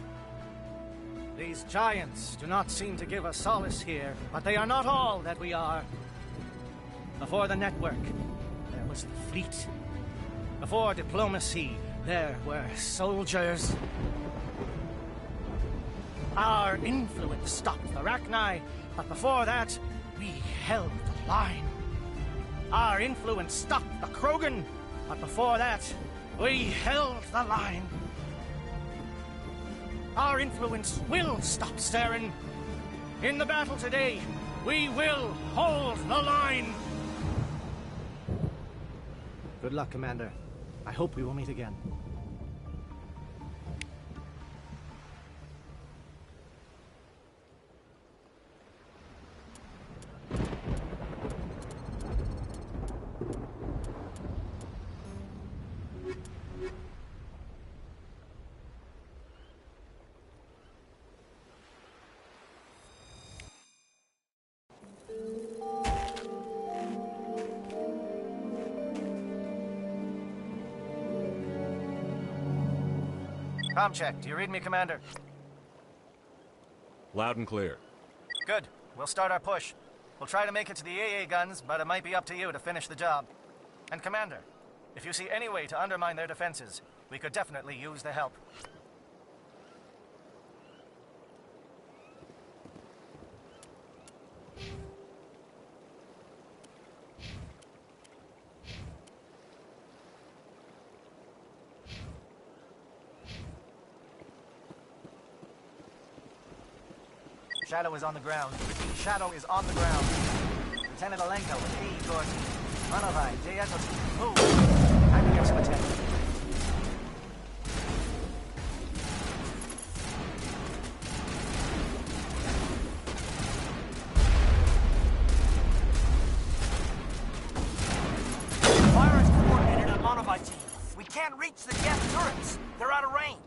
These giants do not seem to give us solace here, but they are not all that we are. Before the network, there was the fleet. Before diplomacy, there were soldiers. Our influence stopped the Rachni, but before that, we held the line. Our influence stopped the Krogan, but before that, We held the line. Our influence will stop Saren. In the battle today, we will hold the line. Good luck, Commander. I hope we will meet again. Comm check. Do you read me, Commander? Loud and clear. Good. We'll start our push. We'll try to make it to the AA guns, but it might be up to you to finish the job. And Commander, if you see any way to undermine their defenses, we could definitely use the help. Shadow is on the ground. Shadow is on the ground. Lieutenant Alenko with A.E. Gordon. Manovai, J. Eccleston. Move. Time to get some attention. Fire is coordinated on Manovai team. We can't reach the gas turrets. They're out of range.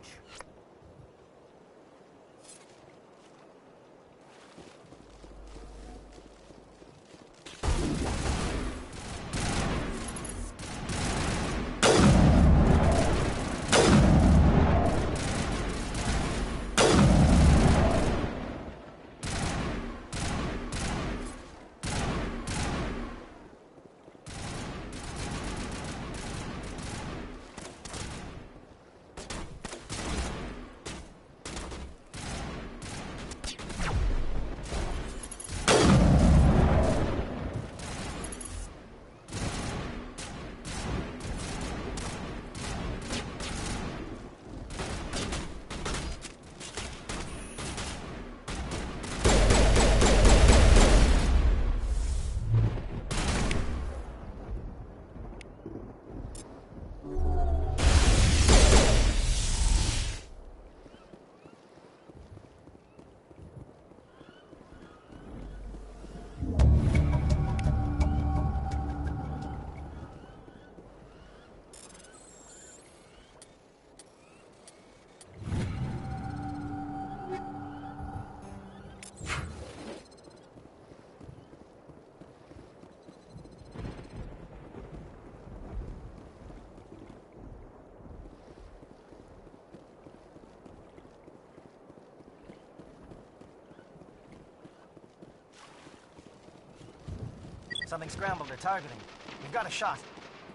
Something scrambled. They're targeting. We've got a shot.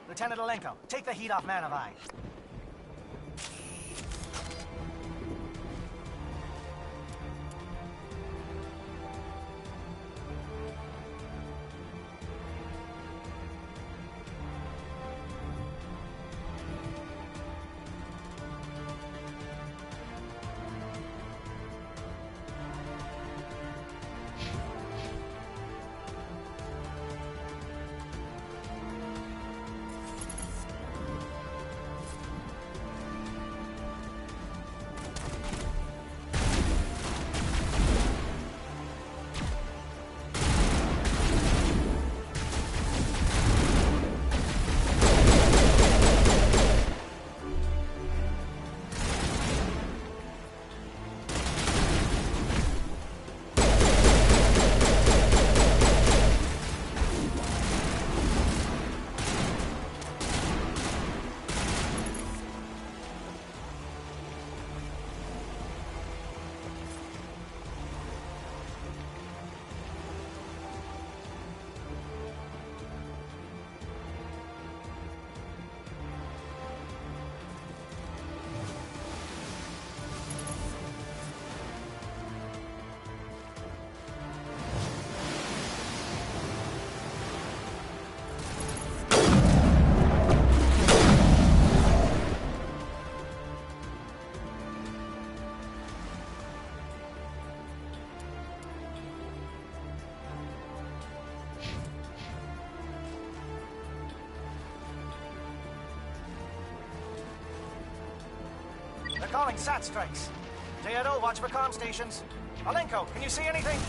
Lieutenant Alenko, take the heat off Manovai. Calling SAT strikes. Diedo, watch for comm stations. Alenko, can you see anything?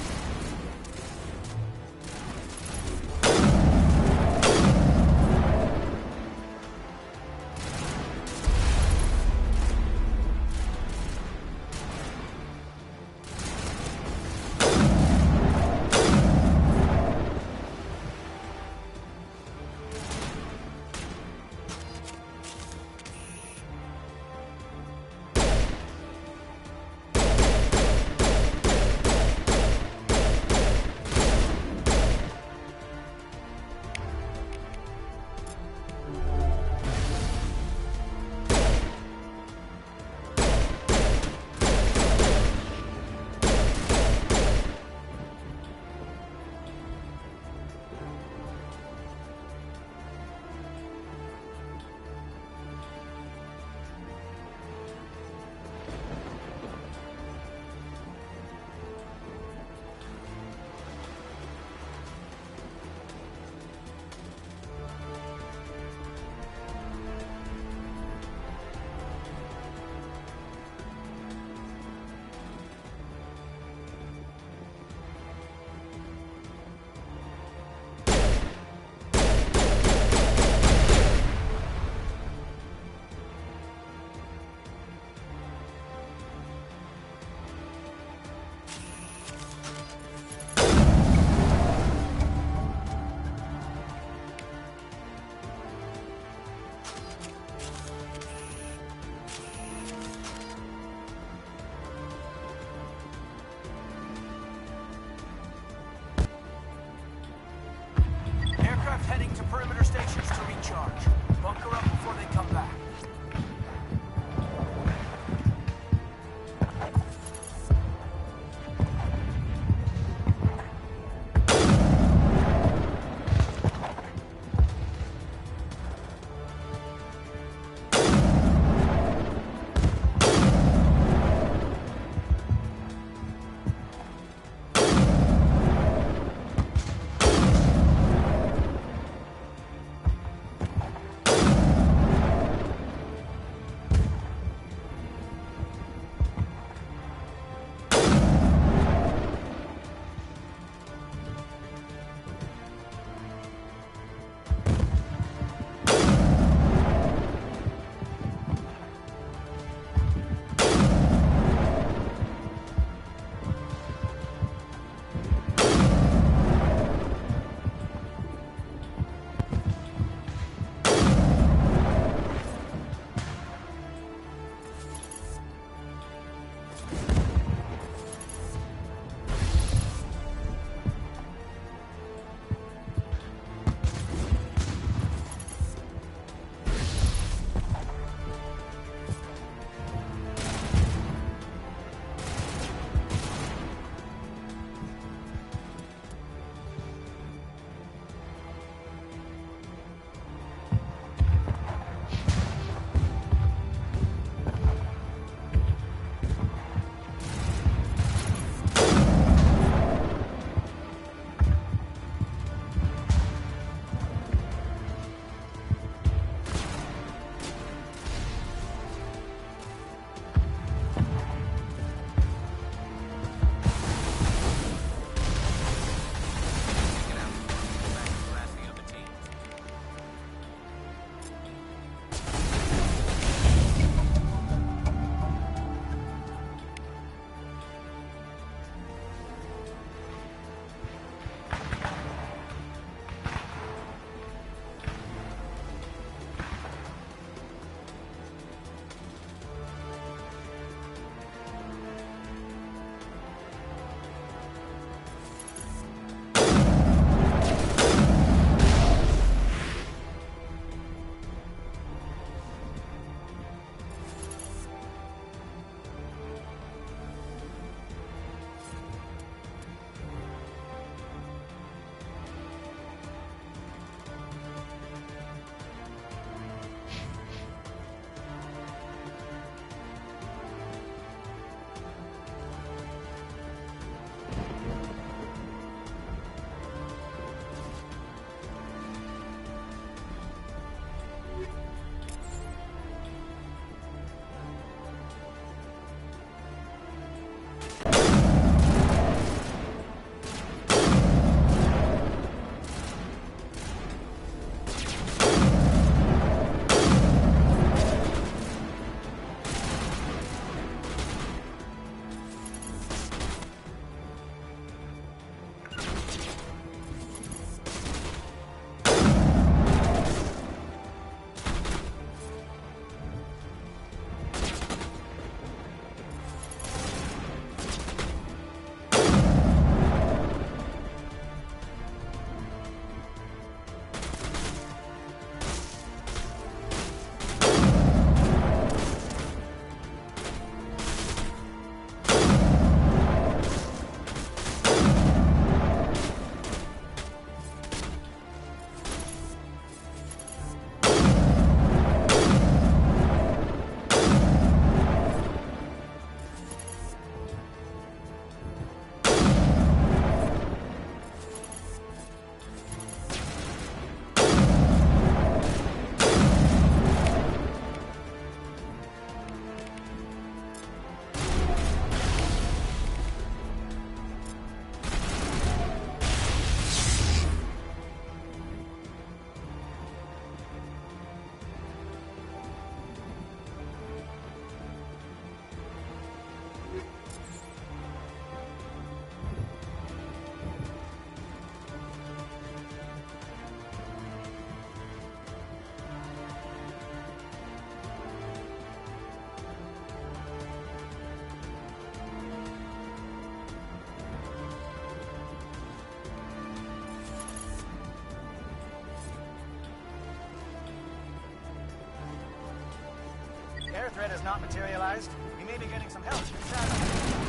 has not materialized, we may be getting some help from Shadow.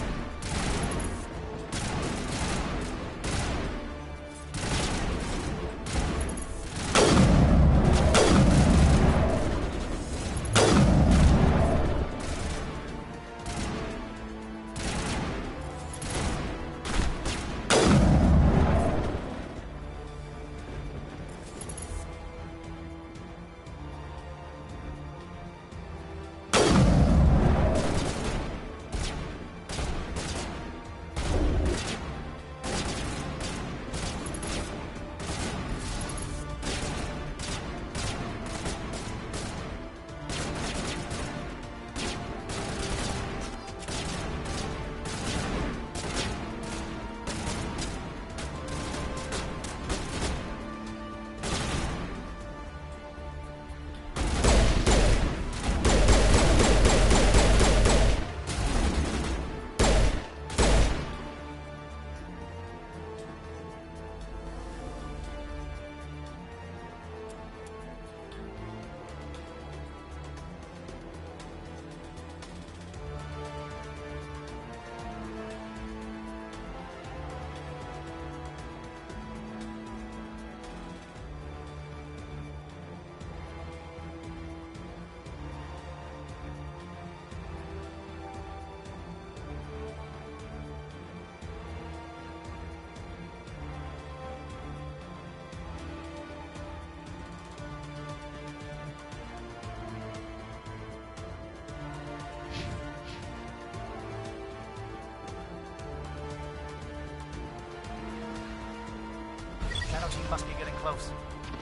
Shadow team must be getting close.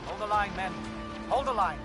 Hold the line, men. Hold the line.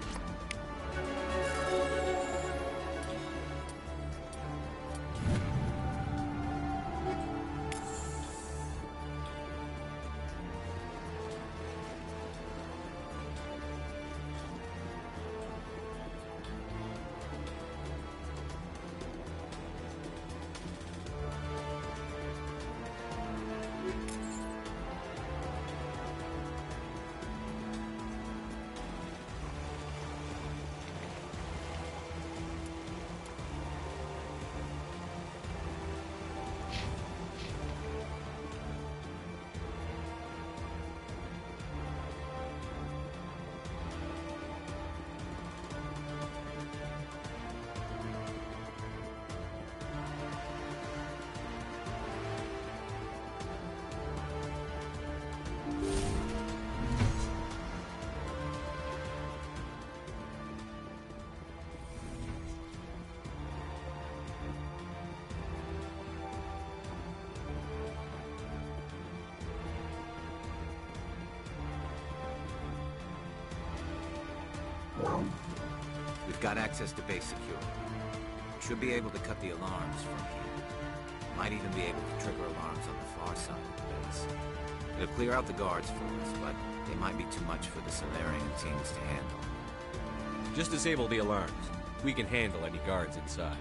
We've got access to base security. Should be able to cut the alarms from here. Might even be able to trigger alarms on the far side of the base. It'll clear out the guards for us, but they might be too much for the Salarian teams to handle. Just disable the alarms. We can handle any guards inside.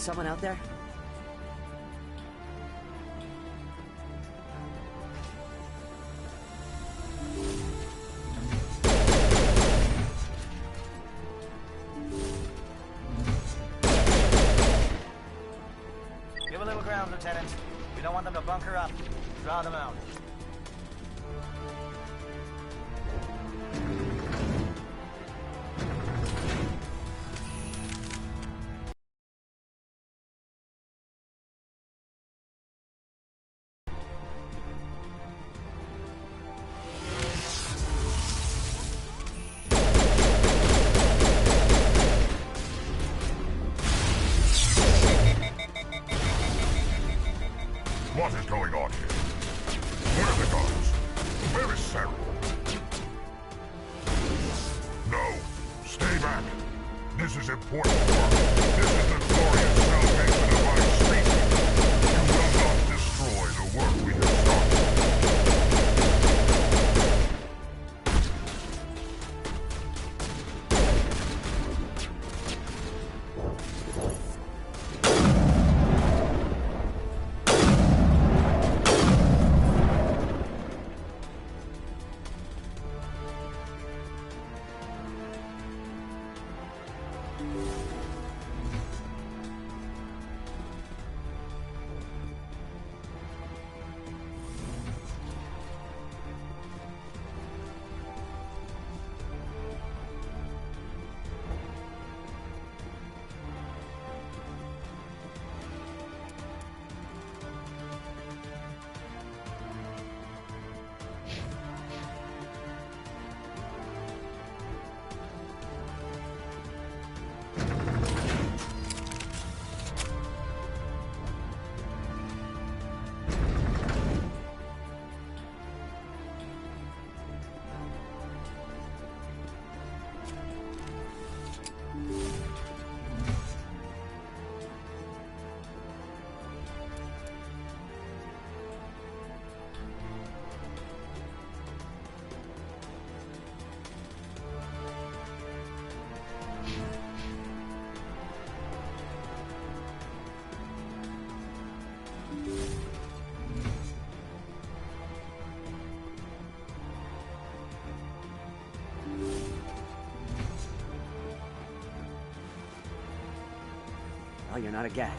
Is someone out there? Give a little ground, Lieutenant. We don't want them to bunker up. Draw them out. What is going on here? Where are the guards? Where is Sarah? No. Stay back. This is important work. This is the glorious salvation of our species. You will not destroy the work we have started. Well, you're not a GAT,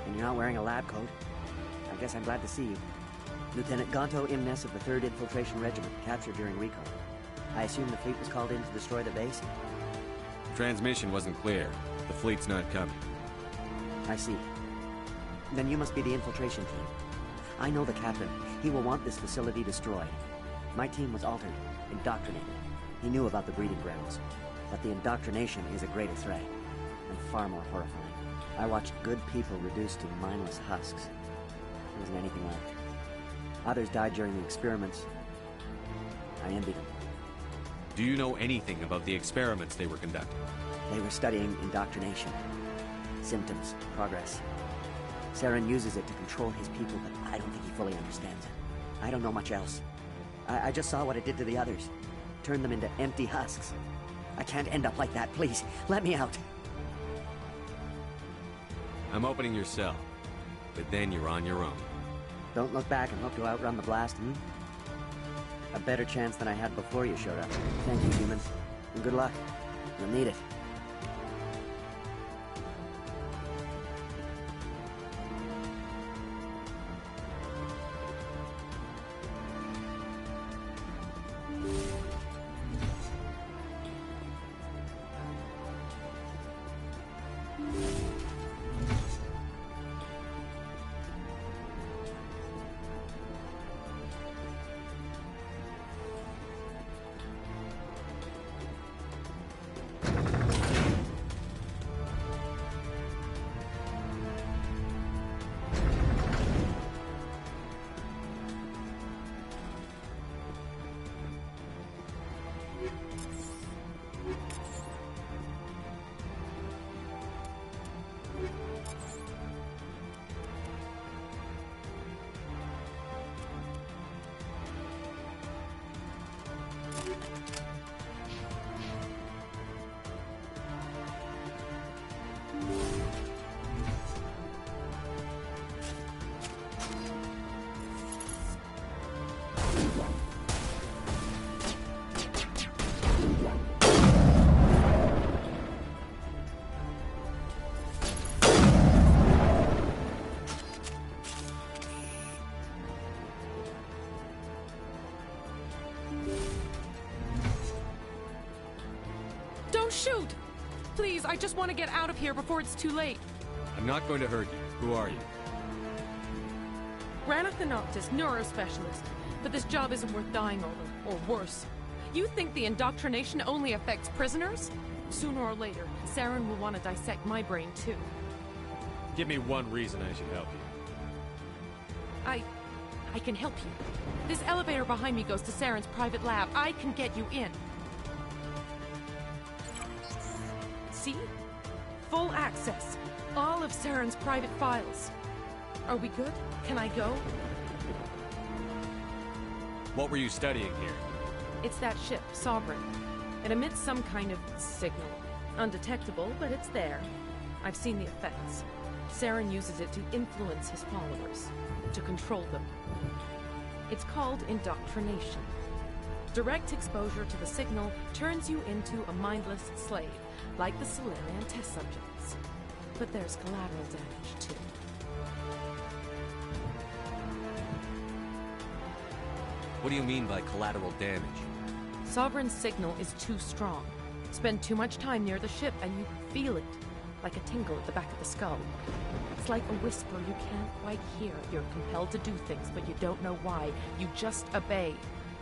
and you're not wearing a lab coat. I guess I'm glad to see you. Lieutenant Gonto Imnes of the 3rd Infiltration Regiment, captured during recon. I assume the fleet was called in to destroy the base? Transmission wasn't clear. The fleet's not coming. I see. Then you must be the infiltration team. I know the captain. He will want this facility destroyed. My team was altered, indoctrinated. He knew about the breeding grounds. But the indoctrination is a greater threat, and far more horrifying. I watched good people reduced to mindless husks. There wasn't anything left. Others died during the experiments. I envied them. Do you know anything about the experiments they were conducting? They were studying indoctrination. Symptoms, progress. Saren uses it to control his people, but I don't think he fully understands it. I don't know much else. I just saw what it did to the others. Turned them into empty husks. I can't end up like that, please. Let me out. I'm opening your cell, but then you're on your own. Don't look back and hope to outrun the blast, A better chance than I had before you showed up. Thank you, humans. And good luck. You'll need it. shoot! Please, I just want to get out of here before it's too late. I'm not going to hurt you. Who are you? Granith the Noctis, neurospecialist. But this job isn't worth dying over, or worse. You think the indoctrination only affects prisoners? Sooner or later, Saren will want to dissect my brain too. Give me one reason I should help you. I can help you. This elevator behind me goes to Saren's private lab. I can get you in. See? Full access. All of Saren's private files. Are we good? Can I go? What were you studying here? It's that ship, Sovereign. It emits some kind of signal. Undetectable, but it's there. I've seen the effects. Saren uses it to influence his followers, to control them. It's called indoctrination. Direct exposure to the signal turns you into a mindless slave, like the Salarian test subjects. But there's collateral damage, too. What do you mean by collateral damage? Sovereign's signal is too strong. Spend too much time near the ship and you feel it, like a tingle at the back of the skull. It's like a whisper you can't quite hear. You're compelled to do things, but you don't know why. You just obey.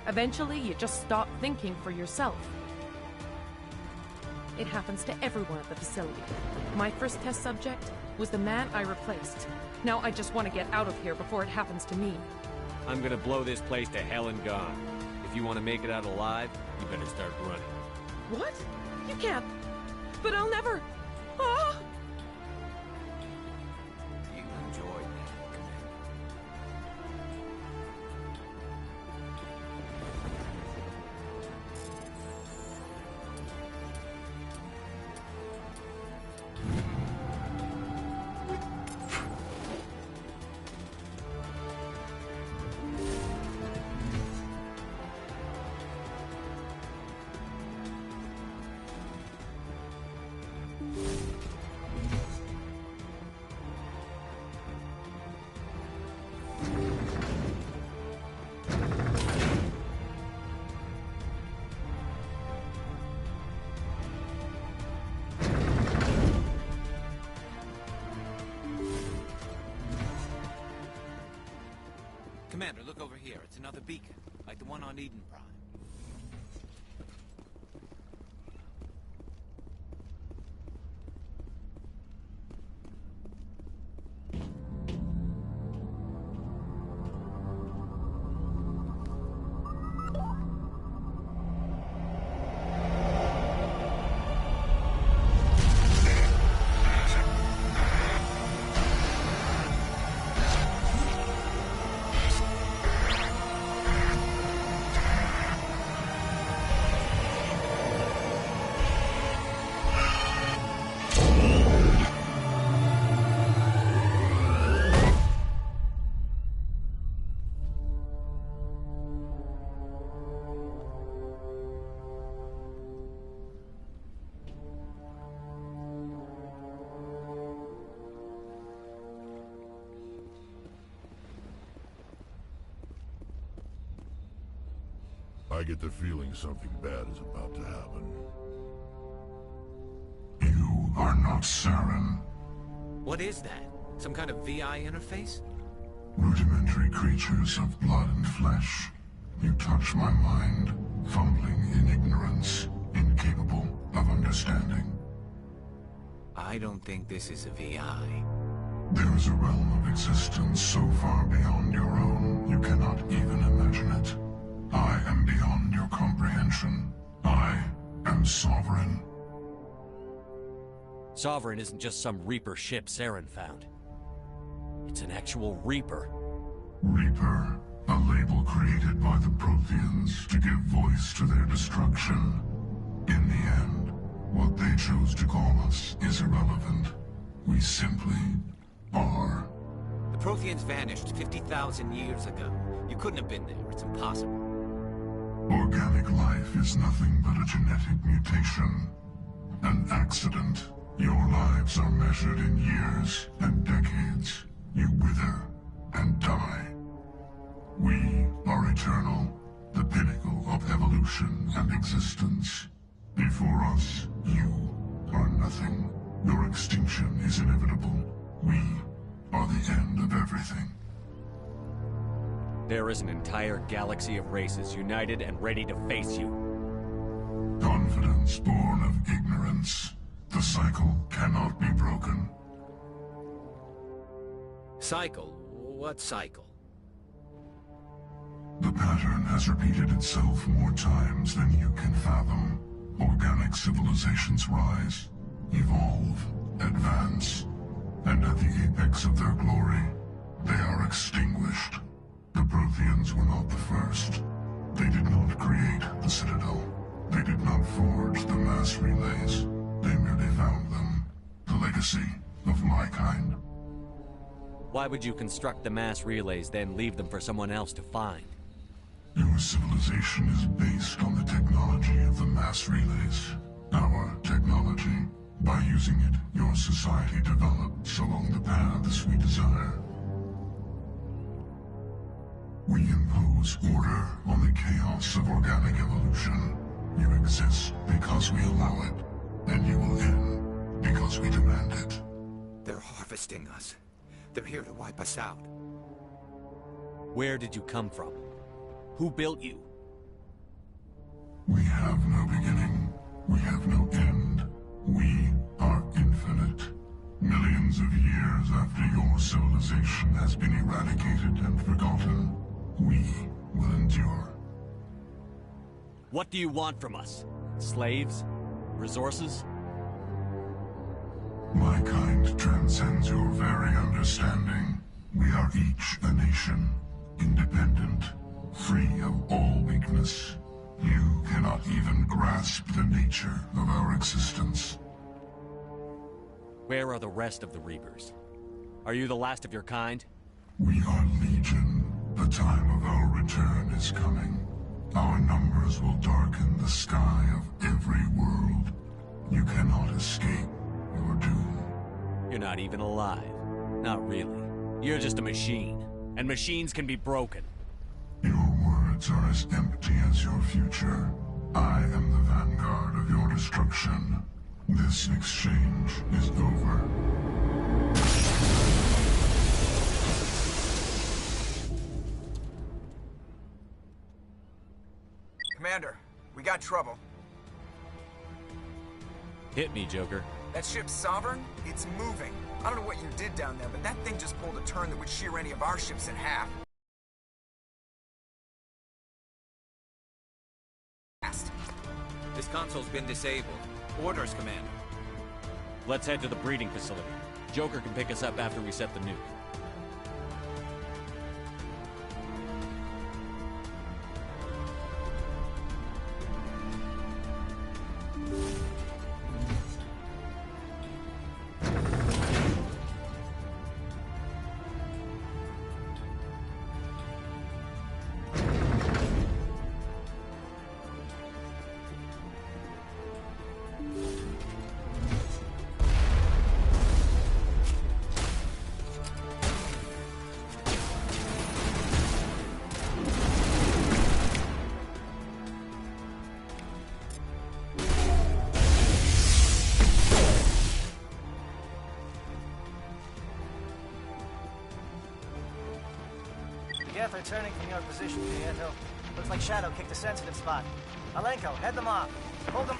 Eventually, you just stop thinking for yourself. It happens to everyone at the facility. My first test subject was the man I replaced. Now I just want to get out of here before it happens to me. I'm gonna blow this place to hell and gone. If you want to make it out alive, you better start running. What? You can't. But I'll never. Ah! You enjoyed that. Commander, look over here. It's another beacon, like the one on Eden Prime. I get the feeling something bad is about to happen. You are not Saren. What is that? Some kind of VI interface? Rudimentary creatures of blood and flesh. You touch my mind, fumbling in ignorance, incapable of understanding. I don't think this is a VI. There is a realm of existence so far beyond your own, you cannot even imagine it. I am beyond your comprehension. I am Sovereign. Sovereign isn't just some Reaper ship Saren found. It's an actual Reaper. Reaper, a label created by the Protheans to give voice to their destruction. In the end, what they chose to call us is irrelevant. We simply are. The Protheans vanished 50,000 years ago. You couldn't have been there. It's impossible. Organic life is nothing but a genetic mutation. An accident. Your lives are measured in years and decades. You wither and die. We are eternal, the pinnacle of evolution and existence. Before us, you are nothing. Your extinction is inevitable. We are the end of everything. There is an entire galaxy of races united and ready to face you. Confidence born of ignorance. The cycle cannot be broken. Cycle? What cycle? The pattern has repeated itself more times than you can fathom. Organic civilizations rise, evolve, advance, and at the apex of their glory, they are extinguished. The Protheans were not the first. They did not create the Citadel. They did not forge the mass relays. They merely found them. The legacy of my kind. Why would you construct the mass relays, then leave them for someone else to find? Your civilization is based on the technology of the mass relays. Our technology. By using it, your society develops along the paths we desire. We impose order on the chaos of organic evolution. You exist because we allow it, and you will end because we demand it. They're harvesting us. They're here to wipe us out. Where did you come from? Who built you? We have no beginning. We have no end. We are infinite. Millions of years after your civilization has been eradicated and forgotten, we will endure. What do you want from us? Slaves? Resources? My kind transcends your very understanding. We are each a nation, independent, free of all weakness. You cannot even grasp the nature of our existence. Where are the rest of the Reapers? Are you the last of your kind? We are Legion. The time of our return is coming. Our numbers will darken the sky of every world. You cannot escape your doom. You're not even alive. Not really. You're just a machine. And machines can be broken. Your words are as empty as your future. I am the vanguard of your destruction. This exchange is over. Commander, we got trouble. Hit me, Joker. That ship's Sovereign? It's moving. I don't know what you did down there, but that thing just pulled a turn that would shear any of our ships in half. This console's been disabled. Orders, Commander. Let's head to the breeding facility. Joker can pick us up after we set the nuke. Geth are turning from your position, Prieto. Looks like Shadow kicked a sensitive spot. Alenko, head them off. Hold them.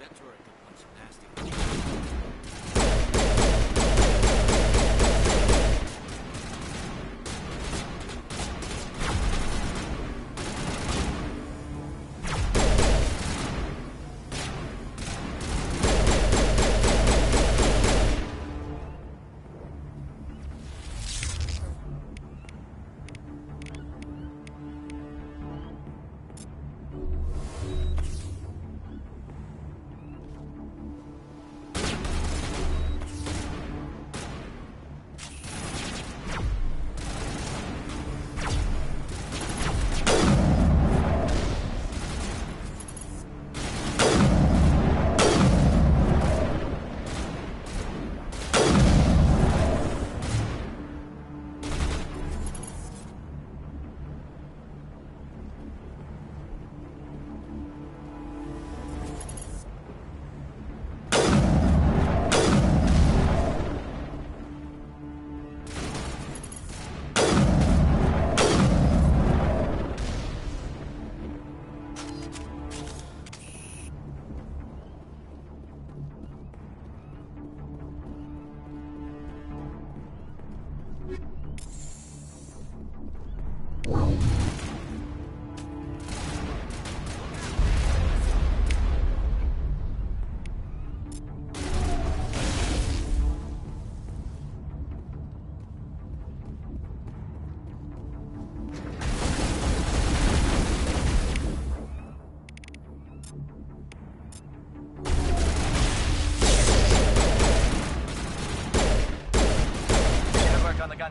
That turret could punch some nasty.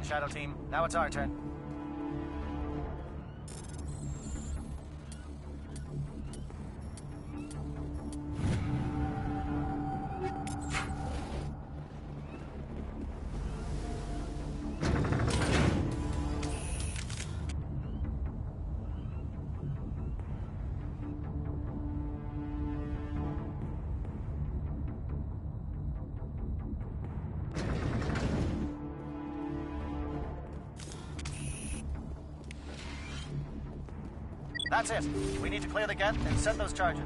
Shadow Team. Now it's our turn. That's it. We need to clear the gate and set those charges.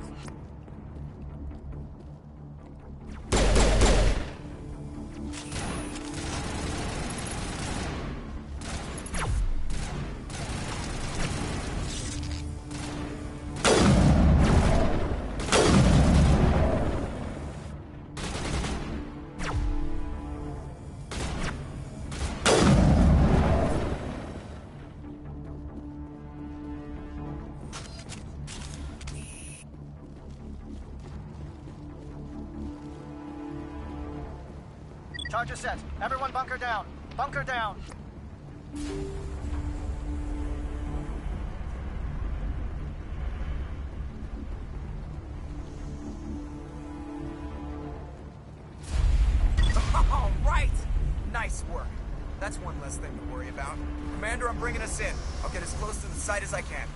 Charge is set. Everyone bunker down. Bunker down. All right! Nice work. That's one less thing to worry about. Commander, I'm bringing us in. I'll get as close to the site as I can.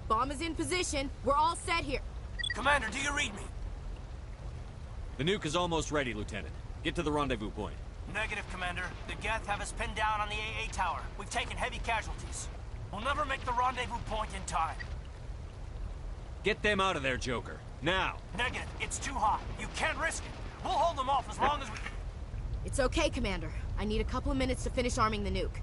Bomb is in position. We're all set here. Commander, do you read me? The nuke is almost ready, Lieutenant. Get to the rendezvous point. Negative, Commander. The Geth have us pinned down on the AA tower. We've taken heavy casualties. We'll never make the rendezvous point in time. Get them out of there, Joker. Now! Negative. It's too hot. You can't risk it. We'll hold them off as long as we... It's okay, Commander. I need a couple of minutes to finish arming the nuke.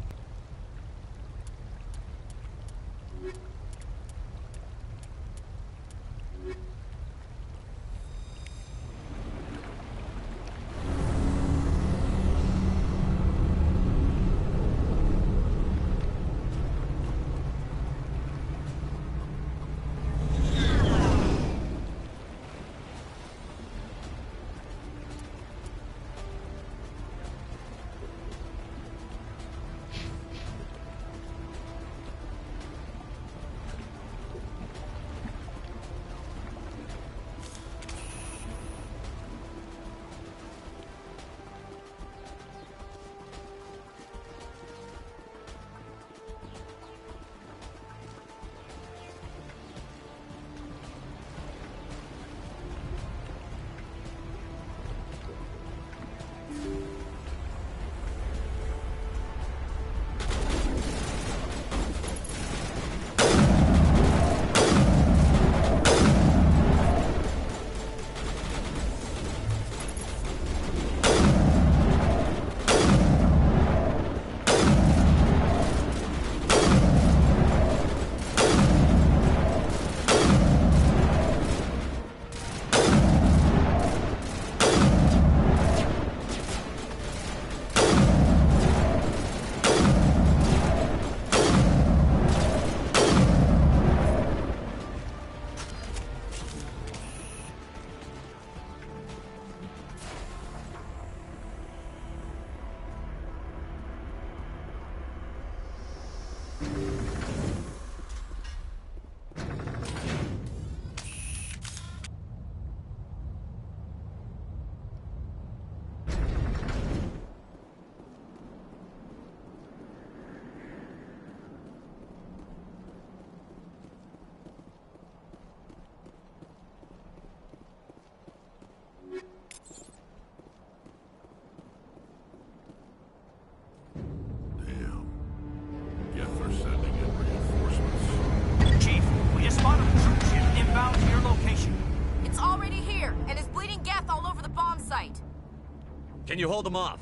Can you hold them off?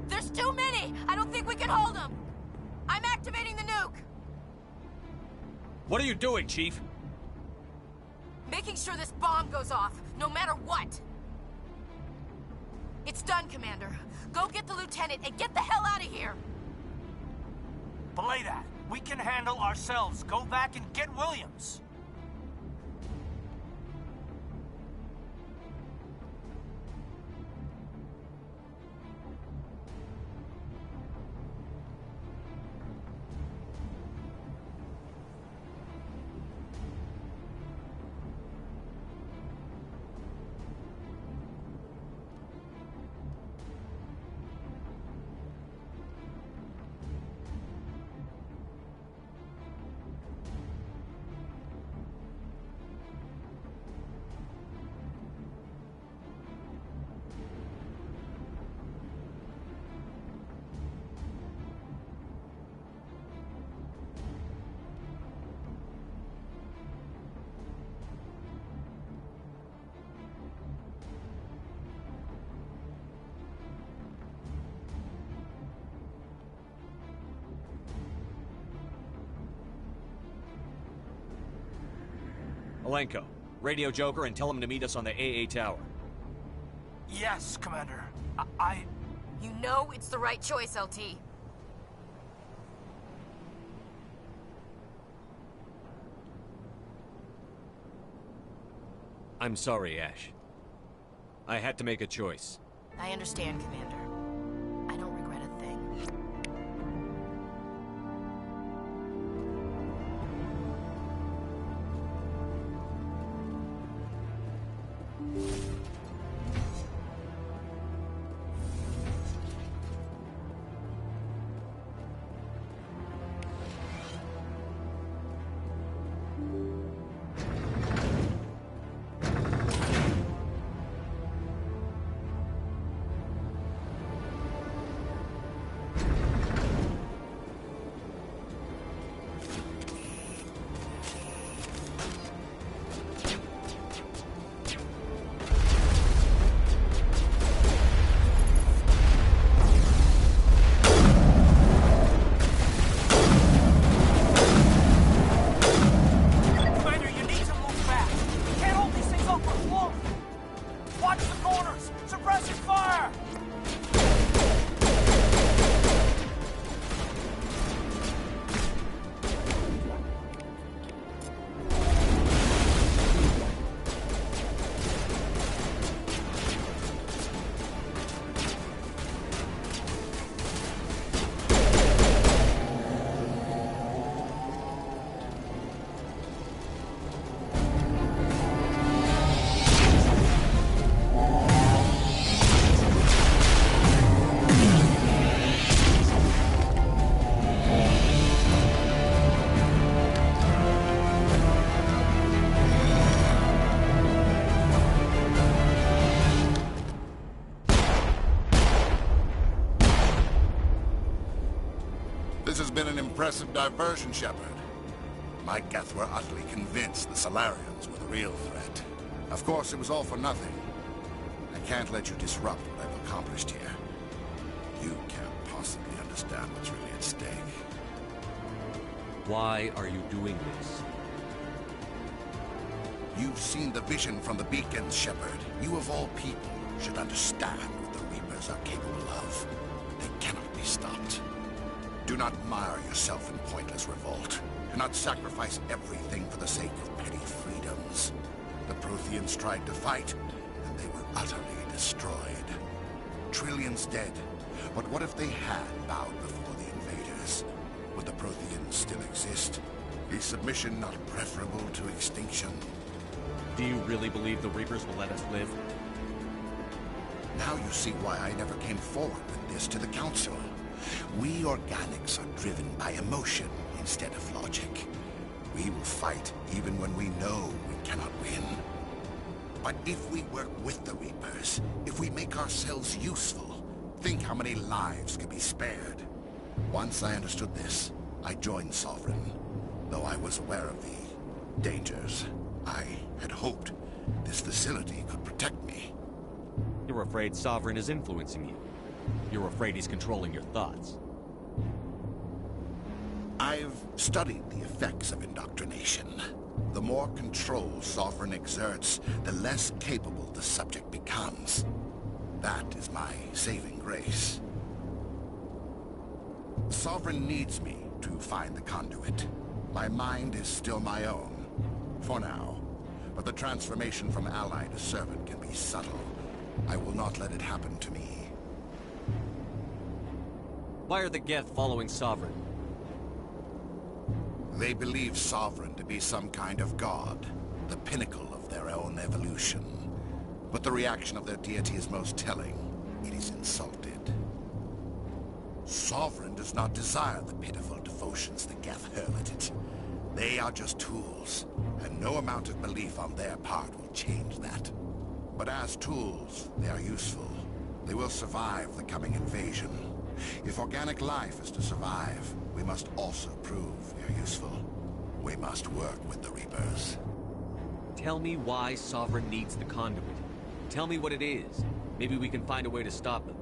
There's too many! I don't think we can hold them! I'm activating the nuke! What are you doing, Chief? Making sure this bomb goes off, no matter what! It's done, Commander. Go get the lieutenant and get the hell out of here! Belay that. We can handle ourselves. Go back and get Williams. Alenko, radio Joker and tell him to meet us on the AA tower. Yes, Commander. You know it's the right choice, LT. I'm sorry, Ash. I had to make a choice. I understand, Commander. I don't regret a thing. This has been an impressive diversion, Shepard. My Geth were utterly convinced the Salarians were the real threat. Of course, it was all for nothing. I can't let you disrupt what I've accomplished here. You can't possibly understand what's really at stake. Why are you doing this? You've seen the vision from the beacons, Shepard. You of all people should understand what the Reapers are capable of. They cannot be stopped. Do not mire yourself in pointless revolt. Do not sacrifice everything for the sake of petty freedoms. The Protheans tried to fight, and they were utterly destroyed. Trillions dead. But what if they had bowed before the invaders? Would the Protheans still exist, is submission not preferable to extinction? Do you really believe the Reapers will let us live? Now you see why I never came forward with this to the Council. We organics are driven by emotion instead of logic. We will fight even when we know we cannot win. But if we work with the Reapers, if we make ourselves useful, think how many lives could be spared. Once I understood this, I joined Sovereign, though I was aware of the dangers. I had hoped this facility could protect me. You're afraid Sovereign is influencing you. You're afraid he's controlling your thoughts. I've studied the effects of indoctrination. The more control Sovereign exerts, the less capable the subject becomes. That is my saving grace. Sovereign needs me to find the conduit. My mind is still my own, for now. But the transformation from ally to servant can be subtle. I will not let it happen to me. Why are the Geth following Sovereign? They believe Sovereign to be some kind of god, the pinnacle of their own evolution. But the reaction of their deity is most telling. It is insulted. Sovereign does not desire the pitiful devotions the Geth hurl at it. They are just tools, and no amount of belief on their part will change that. But as tools, they are useful. They will survive the coming invasion. If organic life is to survive, we must also prove we are useful. We must work with the Reapers. Tell me why Sovereign needs the conduit. Tell me what it is. Maybe we can find a way to stop them.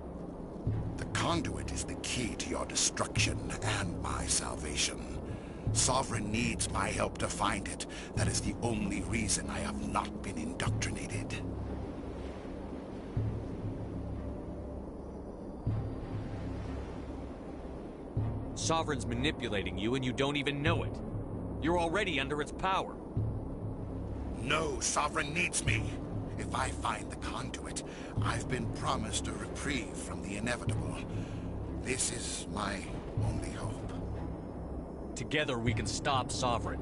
The conduit is the key to your destruction and my salvation. Sovereign needs my help to find it. That is the only reason I have not been indoctrinated. Sovereign's manipulating you and you don't even know it. You're already under its power. No, Sovereign needs me. If I find the conduit, I've been promised a reprieve from the inevitable. This is my only hope. Together we can stop Sovereign.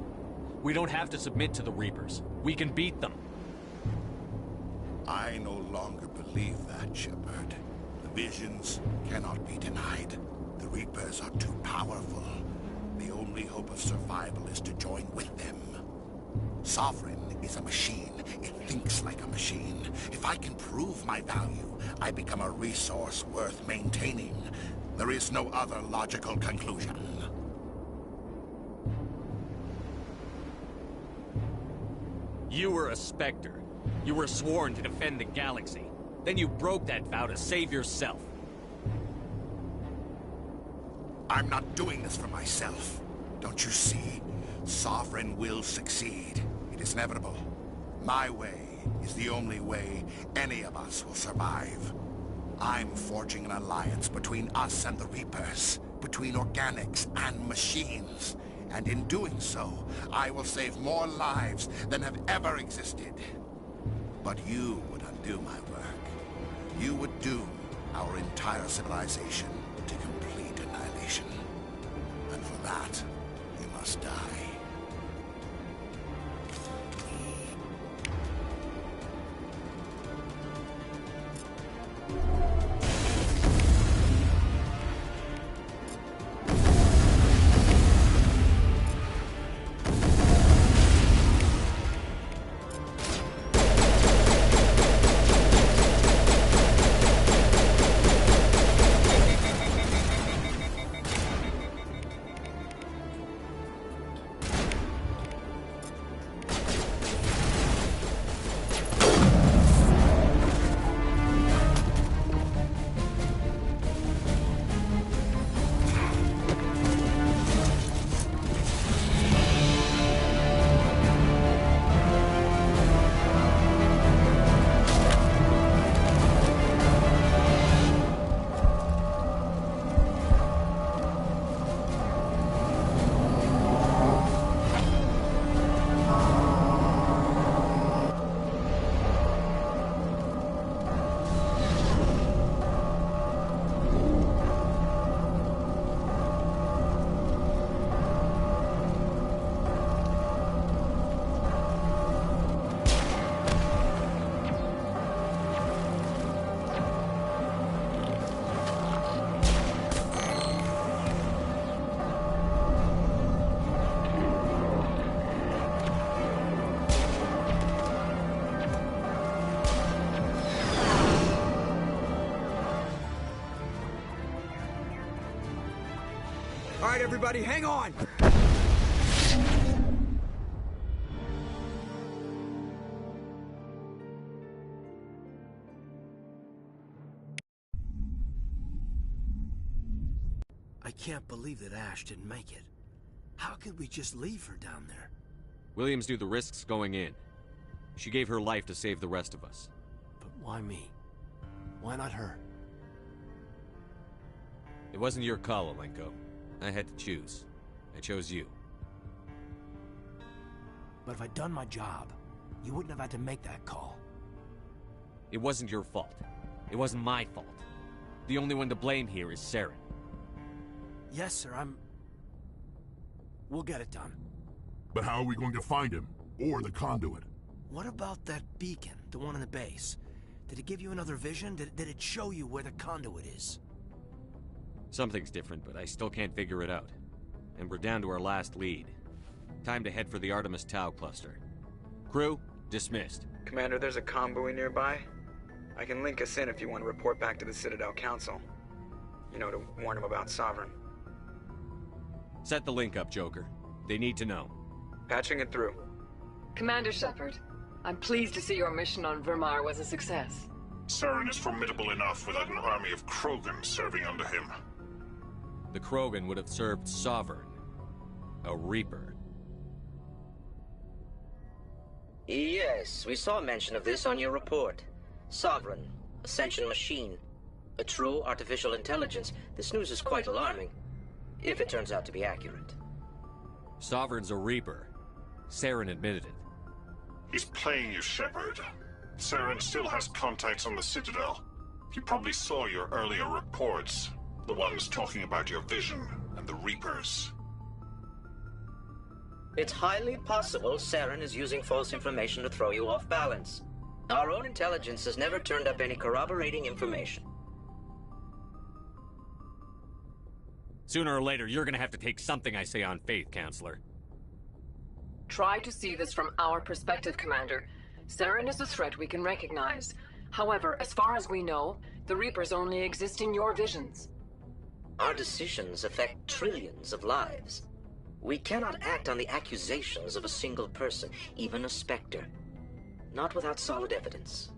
We don't have to submit to the Reapers. We can beat them. I no longer believe that, Shepard. The visions cannot be denied. The Reapers are too powerful. The only hope of survival is to join with them. Sovereign is a machine. It thinks like a machine. If I can prove my value, I become a resource worth maintaining. There is no other logical conclusion. You were a Spectre. You were sworn to defend the galaxy. Then you broke that vow to save yourself. I'm not doing this for myself. Don't you see? Sovereign will succeed. It is inevitable. My way is the only way any of us will survive. I'm forging an alliance between us and the Reapers, between organics and machines. And in doing so, I will save more lives than have ever existed. But you would undo my work. You would doom our entire civilization to complete annihilation. And for that, you must die. everybody, hang on! I can't believe that Ash didn't make it. How could we just leave her down there? Williams knew the risks going in. She gave her life to save the rest of us. But why me? Why not her? It wasn't your call, Alenko. I had to choose. I chose you. But if I'd done my job, you wouldn't have had to make that call. It wasn't your fault. It wasn't my fault. The only one to blame here is Saren. Yes, sir, We'll get it done. But how are we going to find him? Or the conduit? What about that beacon, the one in the base? Did it give you another vision? Did it show you where the conduit is? Something's different, but I still can't figure it out. And we're down to our last lead. Time to head for the Artemis Tau cluster. Crew, dismissed. Commander, there's a comm buoy nearby. I can link us in if you want to report back to the Citadel Council. You know, to warn them about Sovereign. Set the link up, Joker. They need to know. Patching it through. Commander Shepard, I'm pleased to see your mission on Vermar was a success. Saren is formidable enough without an army of Krogan serving under him. The Krogan would have served Sovereign. A Reaper. Yes, we saw mention of this on your report. Sovereign, Ascension machine, a true artificial intelligence. This news is quite alarming, if it turns out to be accurate. Sovereign's a Reaper. Saren admitted it. He's playing you, Shepard. Saren still has contacts on the Citadel. He probably saw your earlier reports. The ones talking about your vision and the Reapers. It's highly possible Saren is using false information to throw you off balance. Our own intelligence has never turned up any corroborating information. Sooner or later, you're gonna have to take something I say on faith, Counselor. Try to see this from our perspective, Commander. Saren is a threat we can recognize. However, as far as we know, the Reapers only exist in your visions. Our decisions affect trillions of lives. We cannot act on the accusations of a single person, even a Spectre. Not without solid evidence.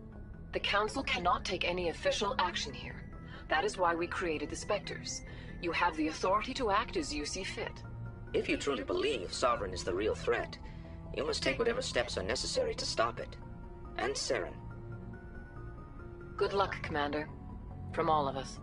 The Council cannot take any official action here. That is why we created the Spectres. You have the authority to act as you see fit. If you truly believe Sovereign is the real threat, you must take whatever steps are necessary to stop it. And Saren. Good luck, Commander. From all of us.